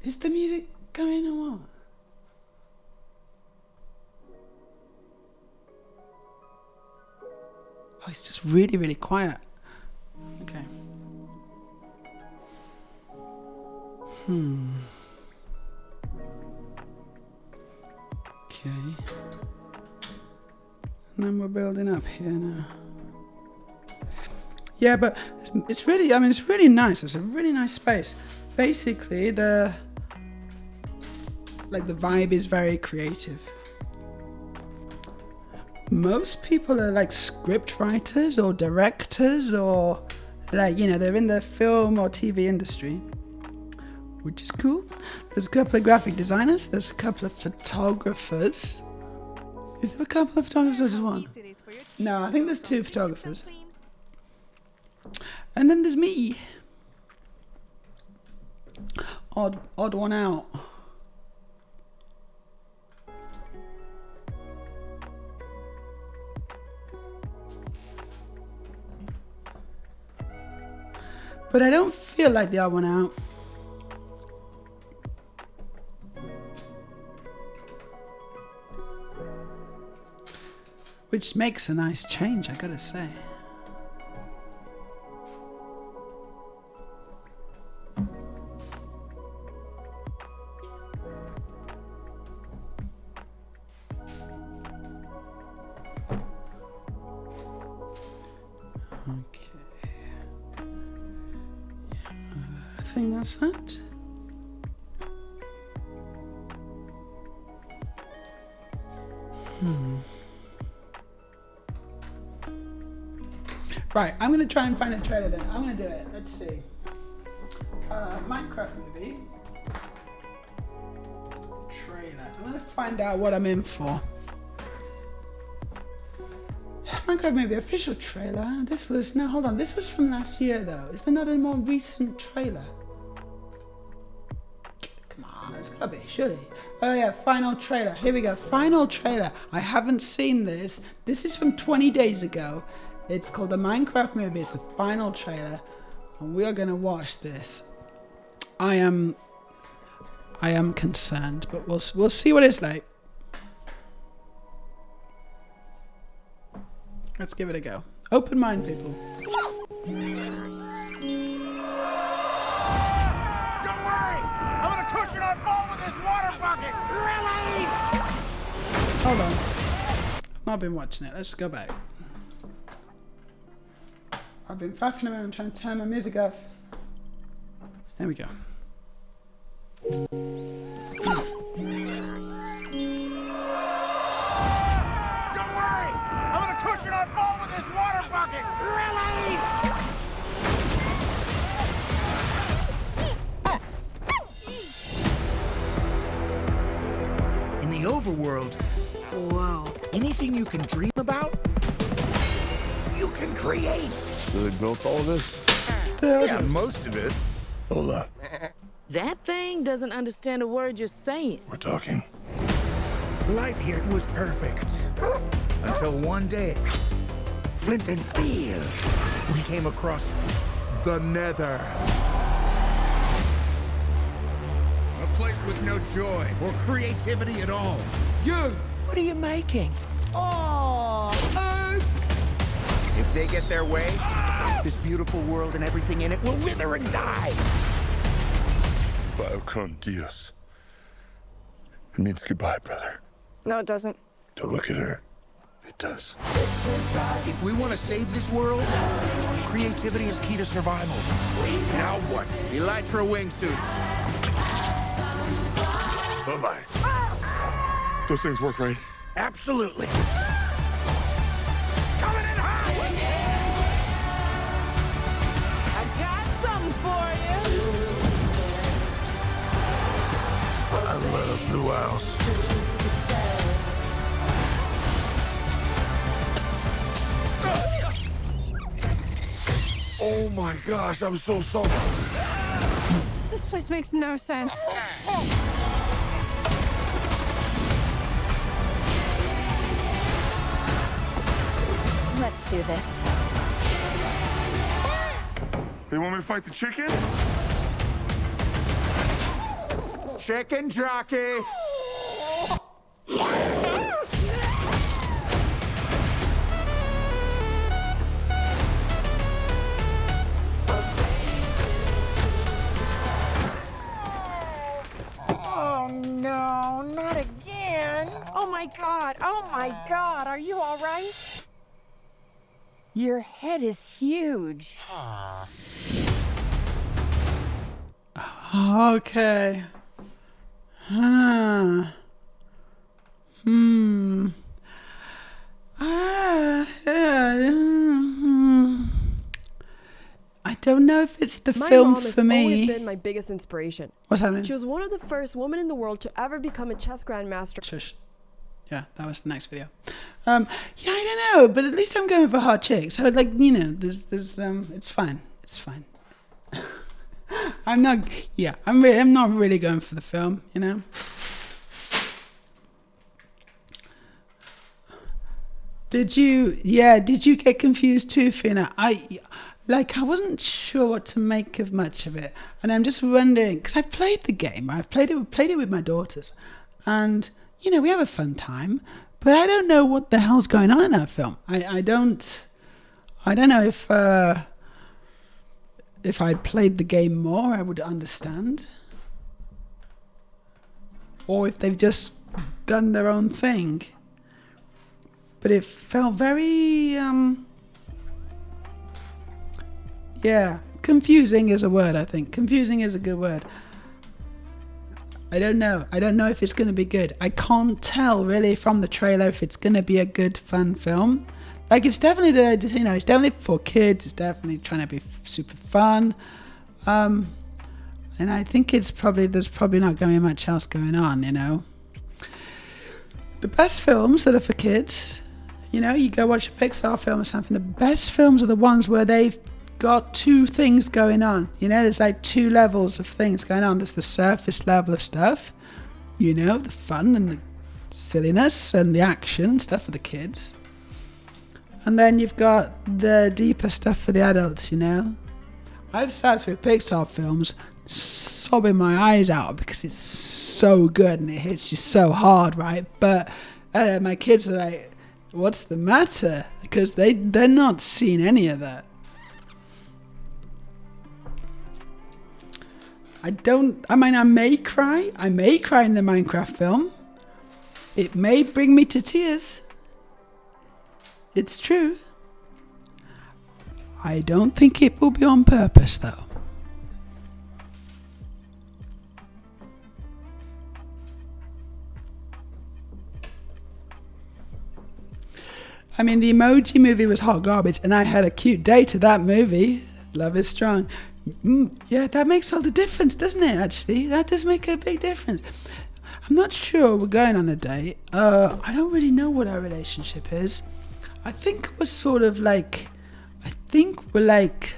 Is the music going or what? Oh, it's just really, really quiet. Okay. Okay. And then we're building up here now. Yeah, but it's really, it's really nice. It's a really nice space. Basically, the vibe is very creative. Most people are like script writers or directors or like, they're in the film or TV industry, which is cool. There's a couple of graphic designers. There's a couple of photographers. Is there a couple of photographers or just one? No, I think there's 2 photographers. And then there's me. Odd one out. But I don't feel like the odd one out. Which makes a nice change, I gotta say. I think that's that. Right, I'm going to try and find a trailer then. I'm going to do it. Let's see. Minecraft movie. Trailer. I'm going to find out what I'm in for. Minecraft movie official trailer. This was from last year though. Is there not a more recent trailer? Come on, it's gotta be, surely. Oh yeah, final trailer. Here we go, final trailer. I haven't seen this. This is from 20 days ago. It's called the Minecraft movie. It's the final trailer. And we are gonna watch this. I am concerned, but we'll see what it's like. Let's give it a go. Open mind, people. Don't worry! I'm gonna cushion our fall with this water bucket! Release! Hold on. I've not been watching it. Let's go back. I've been faffing around trying to turn my music off. There we go. Cushion our fall with this water bucket! Release! overworld. Whoa. Anything you can dream about, you can create. So they built all this? Yeah, most of it. Hola. That thing doesn't understand a word you're saying. We're talking. Life here was perfect. Until one day, flint and steel, we came across the Nether. A place with no joy or creativity at all. You, what are you making? Oh, if they get their way, this beautiful world and everything in it will wither and die. Bio con Dios. It means goodbye, brother. No, it doesn't. Don't look at her. It does. If we want to save this world, creativity is key to survival. Now what? Elytra wingsuits. Bye-bye. Those things work, right? Absolutely. Coming in hot! I got something for you. I love Blue House. Oh my gosh, I'm so sorry. This place makes no sense. Let's do this. They want me to fight the chicken? Chicken jockey! Oh no, not again. Oh my god, are you all right? Your head is huge. Okay. Huh. Hmm. I don't know if it's the My film mom has for me. always been my biggest inspiration. What's happening? She was one of the first women in the world to ever become a chess grandmaster. Shush. Yeah, that was the next video. Yeah, I don't know, but at least I'm going for hot chicks. So like, you know, there's it's fine. It's fine. I'm not really going for the film, you know. Did you get confused too, Fina? I wasn't sure what to make of much of it, and I'm just wondering because I've played the game. I've played it with my daughters, and you know we have a fun time. But I don't know what the hell's going on in that film. I don't know if I'd played the game more, I would understand, or if they've just done their own thing. But it felt very, confusing is a word, I think. Confusing is a good word. I don't know. I don't know if it's going to be good. I can't tell really from the trailer if it's going to be a good, fun film. Like, it's definitely it's definitely for kids. It's definitely trying to be super fun. And I think there's probably not going to be much else going on, you know. The best films that are for kids, you know, you go watch a Pixar film or something, the best films are the ones where they've got two things going on. You know, there's like two levels of things going on. There's the surface level of stuff, you know, the fun and the silliness and the action stuff for the kids. And then you've got the deeper stuff for the adults, you know. I've sat through Pixar films sobbing my eyes out because it's so good and it hits you so hard, right? But my kids are like, what's the matter? Because they're not seeing any of that. I may cry. I may cry in the Minecraft film. It may bring me to tears. It's true. I don't think it will be on purpose, though. I mean, the Emoji Movie was hot garbage, and I had a cute day to that movie. Love is strong. Yeah, that makes all the difference, doesn't it, actually? That does make a big difference. I'm not sure we're going on a date. I don't really know what our relationship is. I think we're sort of like, I think we're like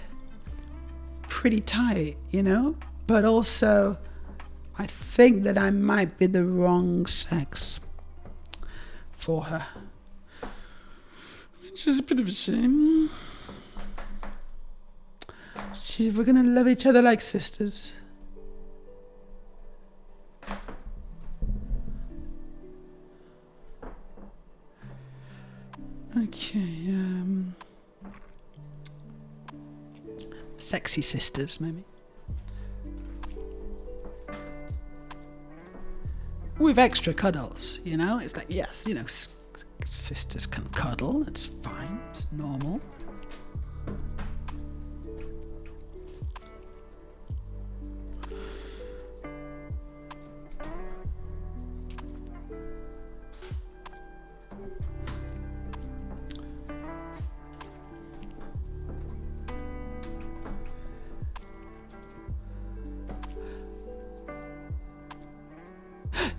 pretty tight, you know? But also, I think that I might be the wrong sex for her. Which is a bit of a shame. We're gonna love each other like sisters. Okay, sexy sisters, maybe. With extra cuddles, you know? It's like, yes, you know, sisters can cuddle, it's fine, it's normal.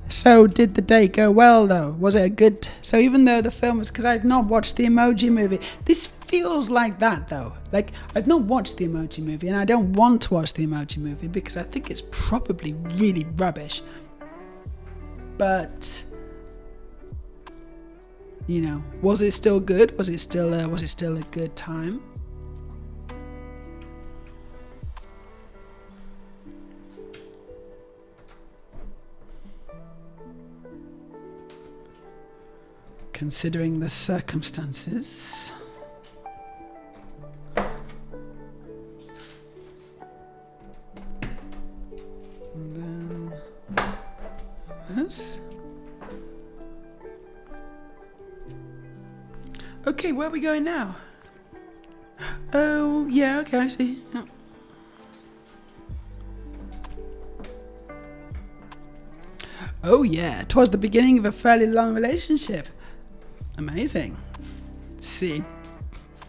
So did the date go well though? Was it a good... So even though the film was... Because I've not watched the Emoji Movie. This feels like that though. Like, I've not watched the Emoji Movie and I don't want to watch the Emoji Movie because I think it's probably really rubbish. But... You know, was it still good? Was it still a good time? Considering the circumstances. And then this. Okay, where are we going now? Oh, yeah, okay, I see. Yeah. Oh yeah, 'twas the beginning of a fairly long relationship. Amazing. See,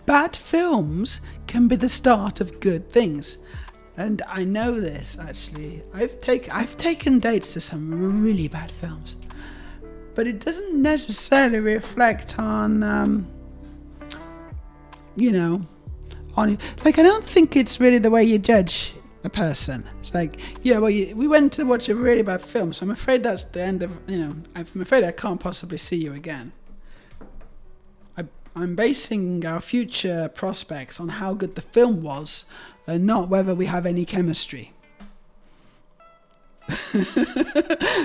bad films can be the start of good things. And I know this, actually. I've taken dates to some really bad films. But it doesn't necessarily reflect on, you know, on... Like, I don't think it's really the way you judge a person. It's like, yeah, well, we went to watch a really bad film, so I'm afraid that's the end of, you know, I'm afraid I can't possibly see you again. I'm basing our future prospects on how good the film was and not whether we have any chemistry.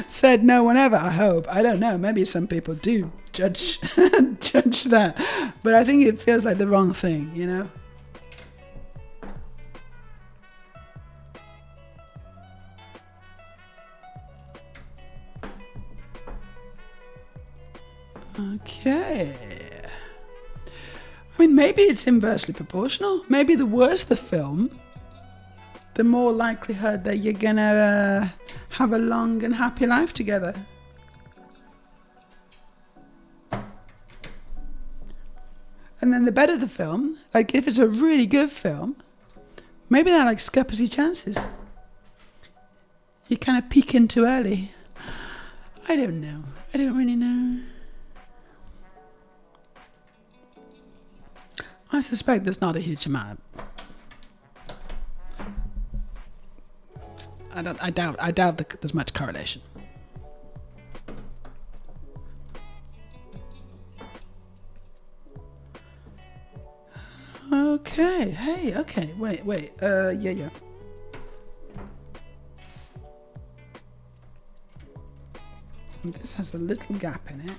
Said no one ever, I hope. I don't know, maybe some people do judge that, but I think it feels like the wrong thing, you know? Okay. I mean, maybe it's inversely proportional. Maybe the worse the film, the more likelihood that you're gonna have a long and happy life together. And then the better the film, like if it's a really good film, maybe that like scuppers your chances. You kind of peek in too early. I don't know. I don't really know. I suspect there's not a huge amount. I doubt that there's much correlation. Okay. Hey. Okay. Wait. Yeah. And this has a little gap in it.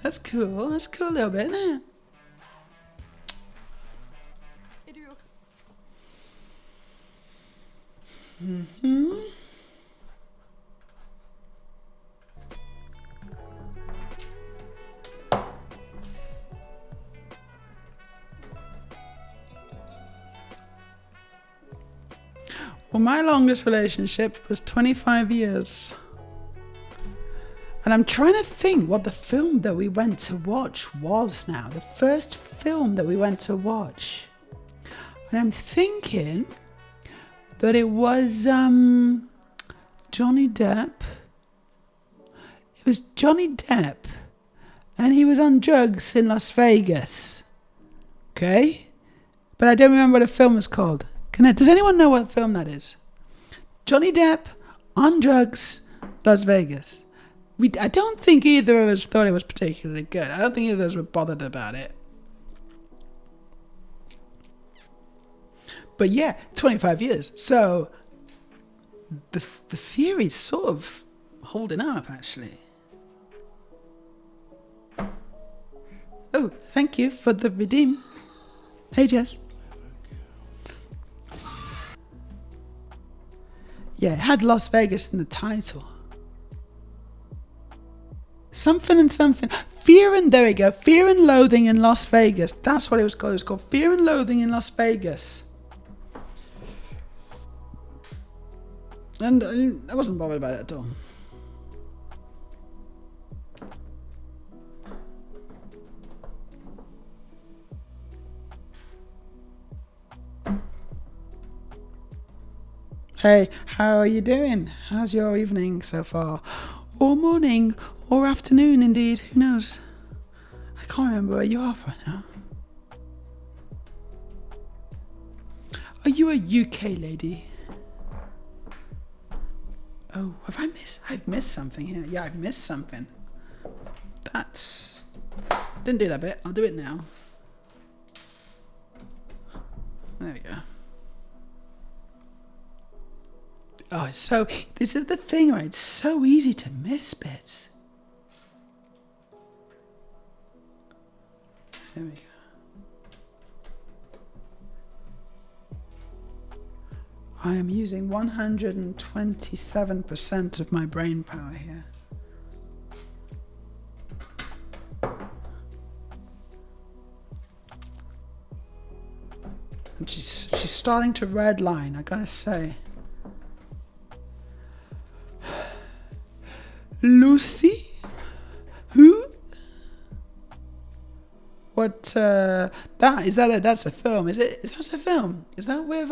That's cool. That's cool a little bit, isn't it? Mm-hmm. Well, my longest relationship was 25 years. And I'm trying to think what the film that we went to watch was now. The first film that we went to watch. And I'm thinking that it was Johnny Depp was Johnny Depp, and he was on drugs in Las Vegas. Okay? But I don't remember what the film was called. Does anyone know what film that is? Johnny Depp on drugs, Las Vegas. I don't think either of us thought it was particularly good. I don't think either of us were bothered about it. But yeah, 25 years. So the theory's sort of holding up, actually. Oh, thank you for the redeem. Hey, Jess. Yeah, it had Las Vegas in the title. Something and something. There we go. Fear and Loathing in Las Vegas. That's what it was called. It was called Fear and Loathing in Las Vegas. And I wasn't bothered about it at all. Hey, how are you doing? How's your evening so far? Or morning, or afternoon indeed, who knows? I can't remember where you are right now. Are you a UK lady? Oh, I've missed something here. Yeah, I've missed something. Didn't do that bit. I'll do it now. There we go. Oh, this is the thing, right? It's so easy to miss bits. There we go. I am using 127% of my brain power here. And she's starting to redline, I gotta say. Lucy? Who? What, that's a film, is it? Is that a film? Is that with,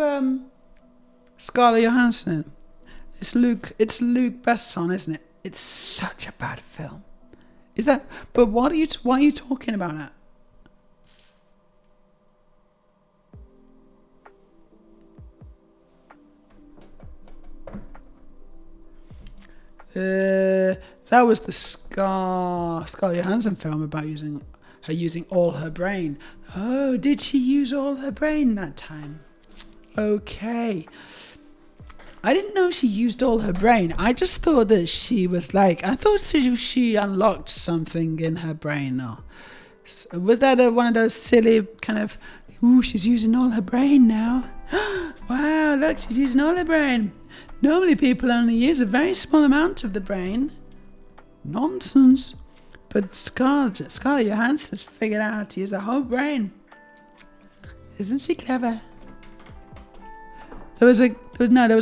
Scarlett Johansson? It's Luc Besson, isn't it? It's such a bad film. Is that, but why are you talking about that? That was the Scarlett Johansson film about using all her brain. Oh, did she use all her brain that time? Okay. I didn't know she used all her brain. I just thought that she was like, I thought she unlocked something in her brain. Or was that one of those silly kind of, ooh, she's using all her brain now. Wow, look, she's using all her brain. Normally people only use a very small amount of the brain. Nonsense. But Scarlett Johansson's figured out how to use the whole brain. Isn't she clever? There was a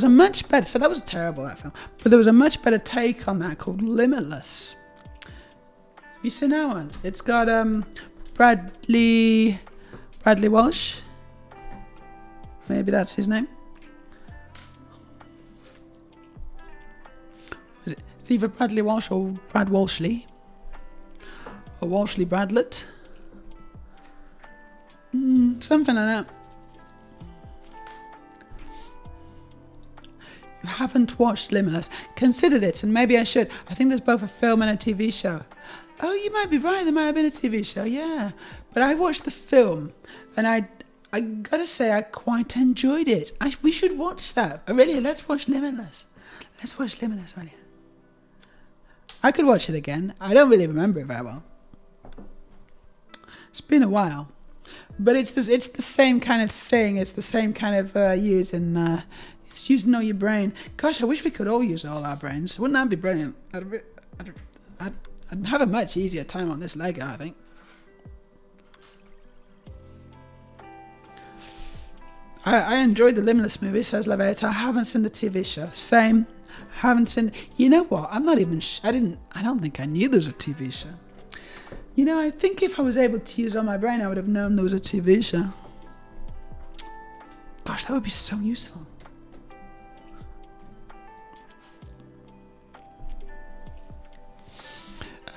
much better, so that was terrible, that film, but there was a much better take on that called Limitless. Have you seen that one? It's got Bradley Walsh. Maybe that's his name. It's either Bradley Walsh or Brad Walshley. Or Walshley Bradlett. Something like that. You haven't watched Limitless. Considered it, and maybe I should. I think there's both a film and a TV show. Oh, you might be right. There might have been a TV show, yeah. But I watched the film, and I gotta say I quite enjoyed it. We should watch that. Aurelia, let's watch Limitless. Let's watch Limitless, Aurelia. I could watch it again. I don't really remember it very well. It's been a while. But it's the same kind of thing. It's the same kind of using all your brain. Gosh, I wish we could all use all our brains. Wouldn't that be brilliant? I'd have a much easier time on this Lego, I think. I enjoyed the Limitless movie, says Levator. I haven't seen the TV show. Same. Haven't seen. You know what? I'm not even. I don't think I knew there was a TV show. You know, I think if I was able to use all my brain, I would have known there was a TV show. Gosh, that would be so useful.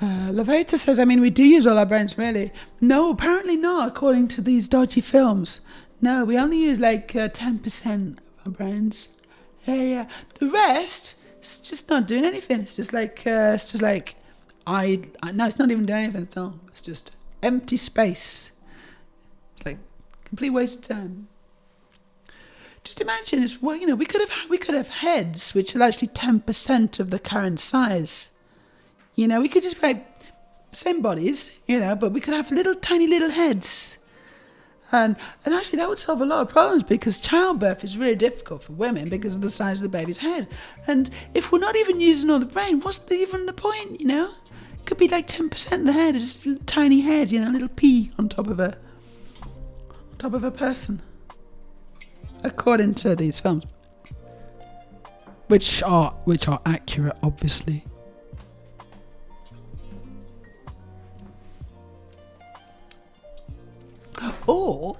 Levata says, I mean, we do use all our brains, really. No, apparently not, according to these dodgy films. No, we only use like 10% of our brains. Yeah. The rest, it's just not doing anything. It's just like, no, it's not even doing anything at all. It's just empty space. It's like complete waste of time. Just imagine, we could have heads which are actually 10% of the current size. We could just be like, same bodies, but we could have tiny little heads. And actually that would solve a lot of problems, because childbirth is really difficult for women because of the size of the baby's head. And if we're not even using all the brain, what's even the point, Could be like 10% of the head is a tiny head, a little pea on top of a person. According to these films. Which are accurate, obviously. Or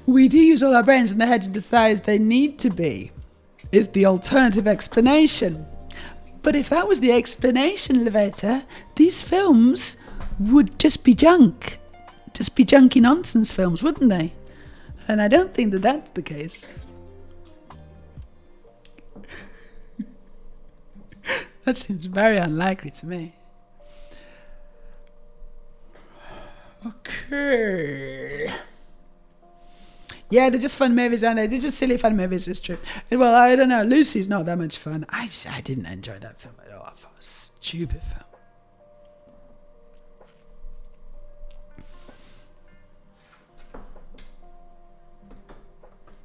we do use all our brains and the heads are the size they need to be, is the alternative explanation. But if that was the explanation, Levata, these films would just be junk. Just be junky nonsense films, wouldn't they? And I don't think that that's the case. That seems very unlikely to me. Okay. Yeah, they're just fun movies, aren't they? They're just silly fun movies, it's true. Well, I don't know. Lucy's not that much fun. I didn't enjoy that film at all. I thought it was a stupid film.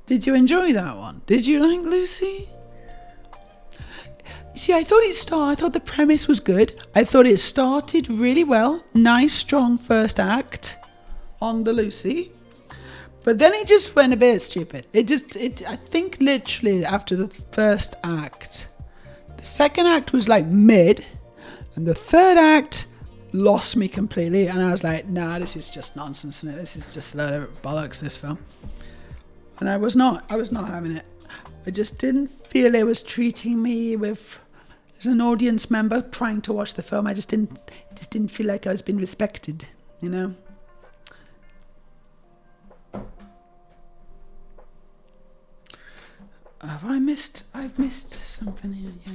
Did you enjoy that one? Did you like Lucy? See, I thought the premise was good. I thought it started really well. Nice, strong first act on the Lucy. But then it just went a bit stupid. I think literally after the first act, the second act was like mid, and the third act lost me completely. And I was like, nah, this is just nonsense. This is just a load of bollocks, this film. And I was not having it. I just didn't feel it was treating me as an audience member trying to watch the film. I just didn't feel like I was being respected, I've missed something here. Yeah.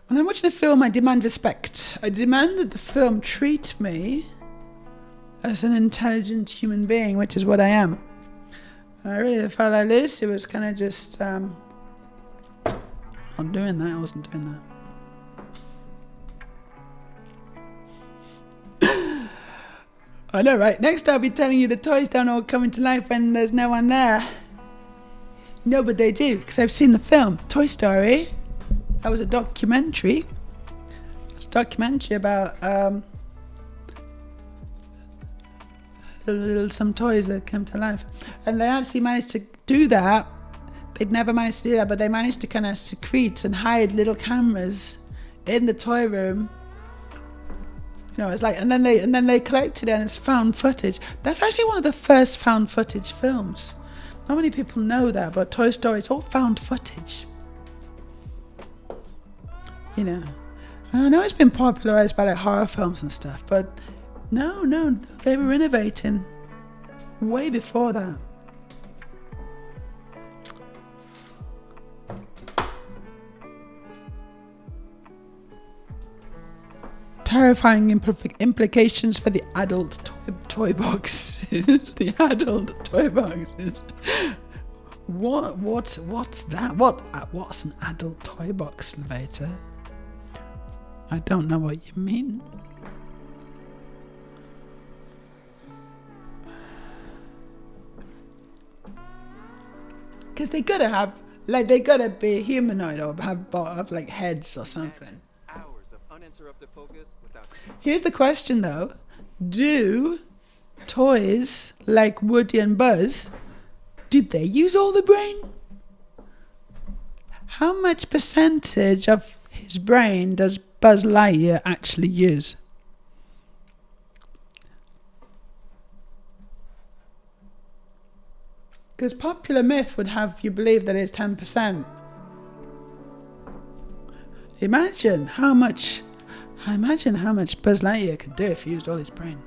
When I'm watching a film, I demand respect. I demand that the film treat me as an intelligent human being, which is what I am. And I really felt like Lucy was kind of just not doing that. I wasn't doing that. I know, right? Next I'll be telling you the toys don't all come into life when there's no one there. No, but they do, because I've seen the film Toy Story. That was a documentary. It's a documentary about some toys that come to life, and they actually managed to do that. They'd never managed to do that, but they managed to kind of secrete and hide little cameras in the toy room. It's like, and then they collected it, and it's found footage. That's actually one of the first found footage films. Not many people know that, but Toy Story is all found footage. I know it's been popularized by like horror films and stuff, but no, they were innovating way before that. Terrifying implications for the adult toy boxes. The adult toy boxes. What's that? What's an adult toy box, Levata? I don't know what you mean. Because they gotta be humanoid or have like heads or something. Here's the question though. Do toys like Woody and Buzz, do they use all the brain? How much percentage of his brain does Buzz Lightyear actually use? Because popular myth would have you believe that it's 10%. Imagine how much I imagine how much Buzz Lightyear could do if he used all his brain.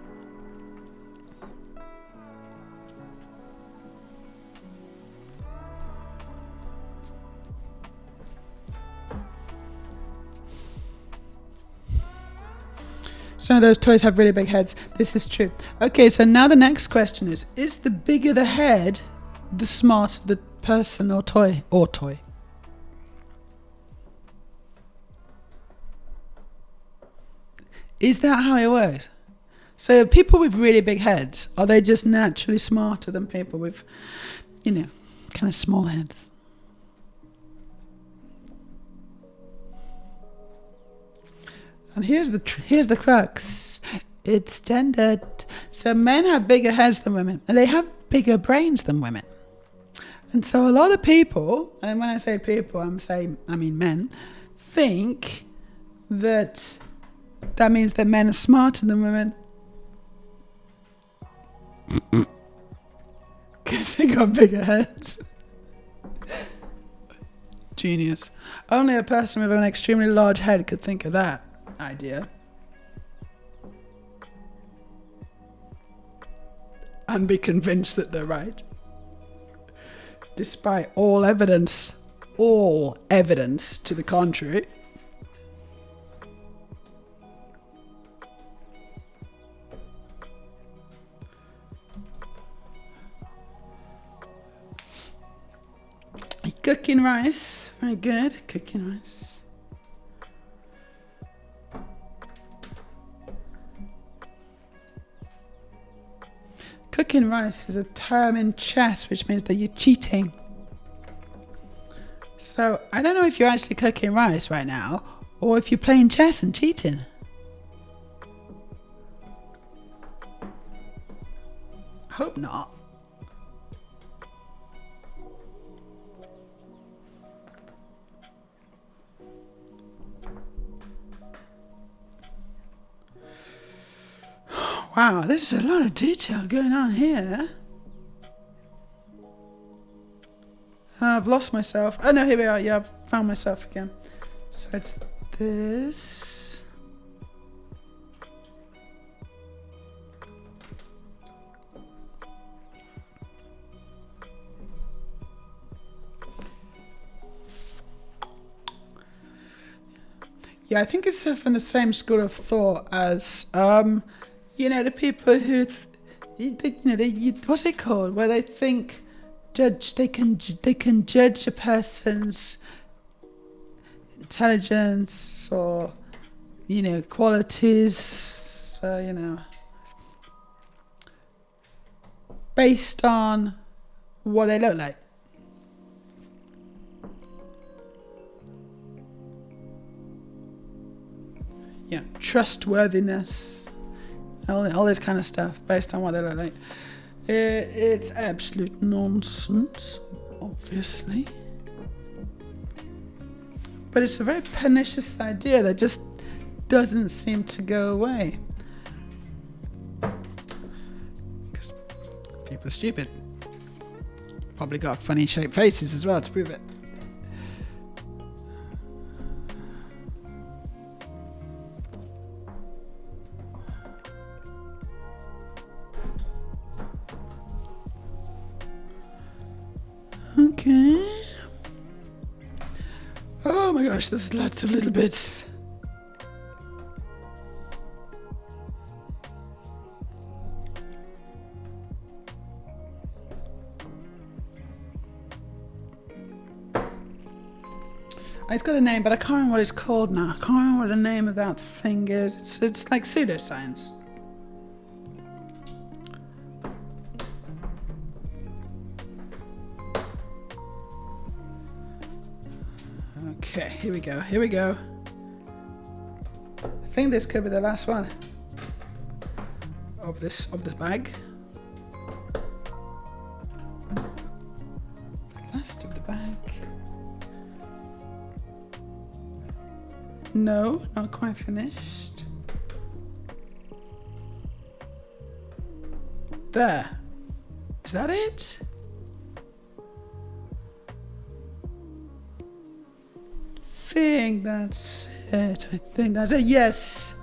Some of those toys have really big heads. This is true. Okay, so now the next question is the bigger the head, the smarter the person or toy? Is that how it works? So people with really big heads, are they just naturally smarter than people with, kind of small heads? And here's the crux. It's gendered. So men have bigger heads than women, and they have bigger brains than women. And so a lot of people, and when I say people, I mean men, think that means that men are smarter than women. Because they got bigger heads. Genius. Only a person with an extremely large head could think of that idea. And be convinced that they're right. Despite all evidence to the contrary. Cooking rice. Very good. Cooking rice. Cooking rice is a term in chess which means that you're cheating. So I don't know if you're actually cooking rice right now or if you're playing chess and cheating. I hope not. Wow, there's a lot of detail going on here. I've lost myself. Oh no, here we are. Yeah, I've found myself again. So it's this. Yeah, I think it's from the same school of thought as the people who, what's it called? Where they think, they can judge a person's intelligence or, qualities, based on what they look like. Yeah, trustworthiness. All this kind of stuff based on what they look like. It's absolute nonsense, obviously. But it's a very pernicious idea that just doesn't seem to go away. Because people are stupid. Probably got funny shaped faces as well to prove it. Okay. Oh my gosh, there's lots of little bits. It's got a name, but I can't remember what it's called now. I can't remember what the name of that thing is. It's like pseudoscience. Okay, here we go. I think this could be the last one of this bag. Last of the bag. No, not quite finished. There. Is that it? Think that's it. I think that's it. Yes.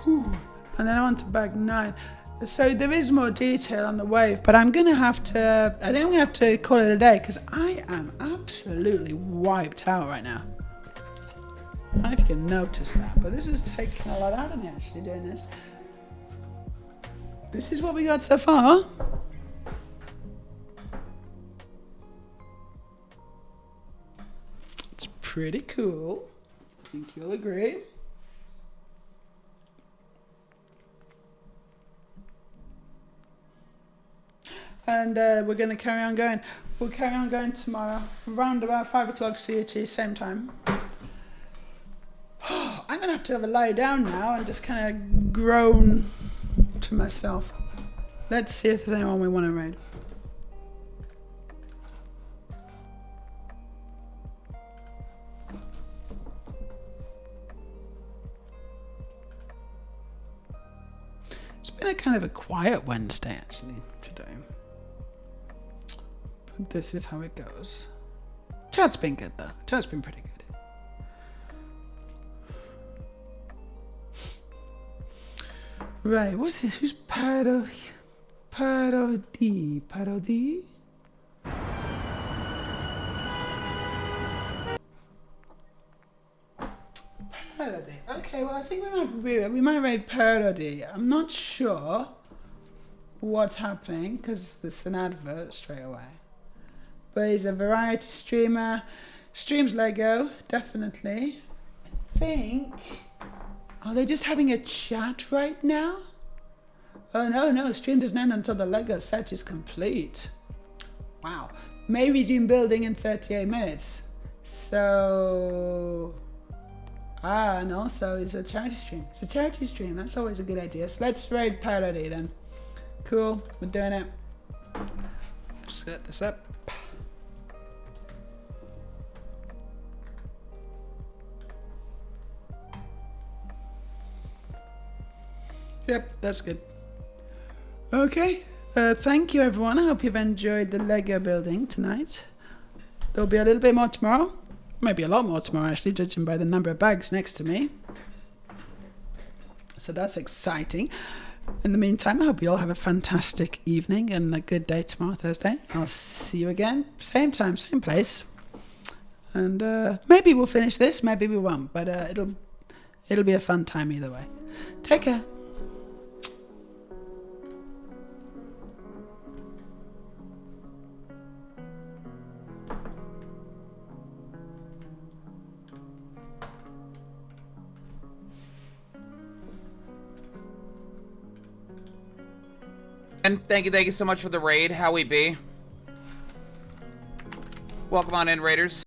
Whew. And then on to bag 9. So there is more detail on the wave, but I'm gonna have to. I think I'm gonna have to call it a day because I am absolutely wiped out right now. I don't know if you can notice that, but this is taking a lot out of me actually doing this. This is what we got so far. It's pretty cool. I think you'll agree. And we're going to carry on going. We'll carry on going tomorrow, around about 5 o'clock CET, same time. I'm going to have a lie down now and just kind of groan to myself. Let's see if there's anyone we want to raid. It's been a kind of a quiet Wednesday actually today. But this is how it goes. Chat's been good though. Chat's been pretty good. Right, what's this? Who's Parody? Parody? Parody? Parody. Okay, well I think we might raid Parody. I'm not sure what's happening because there's an advert straight away. But he's a variety streamer. Streams Lego, definitely. I think. Are they just having a chat right now? Oh no, stream doesn't end until the Lego set is complete. Wow. May resume building in 38 minutes. So... and also it's a charity stream. It's a charity stream, that's always a good idea. So let's raid Parody then. Cool, we're doing it. Set this up. Yep, that's good. Okay, thank you everyone. I hope you've enjoyed the Lego building tonight. There'll be a little bit more tomorrow. Maybe a lot more tomorrow actually, judging by the number of bags next to me. So that's exciting. In the meantime, I hope you all have a fantastic evening and a good day tomorrow, Thursday. I'll see you again, same time, same place. And maybe we'll finish this, maybe we won't, but it'll be a fun time either way. Take care. And thank you so much for the raid, Howie B. Welcome on in, Raiders.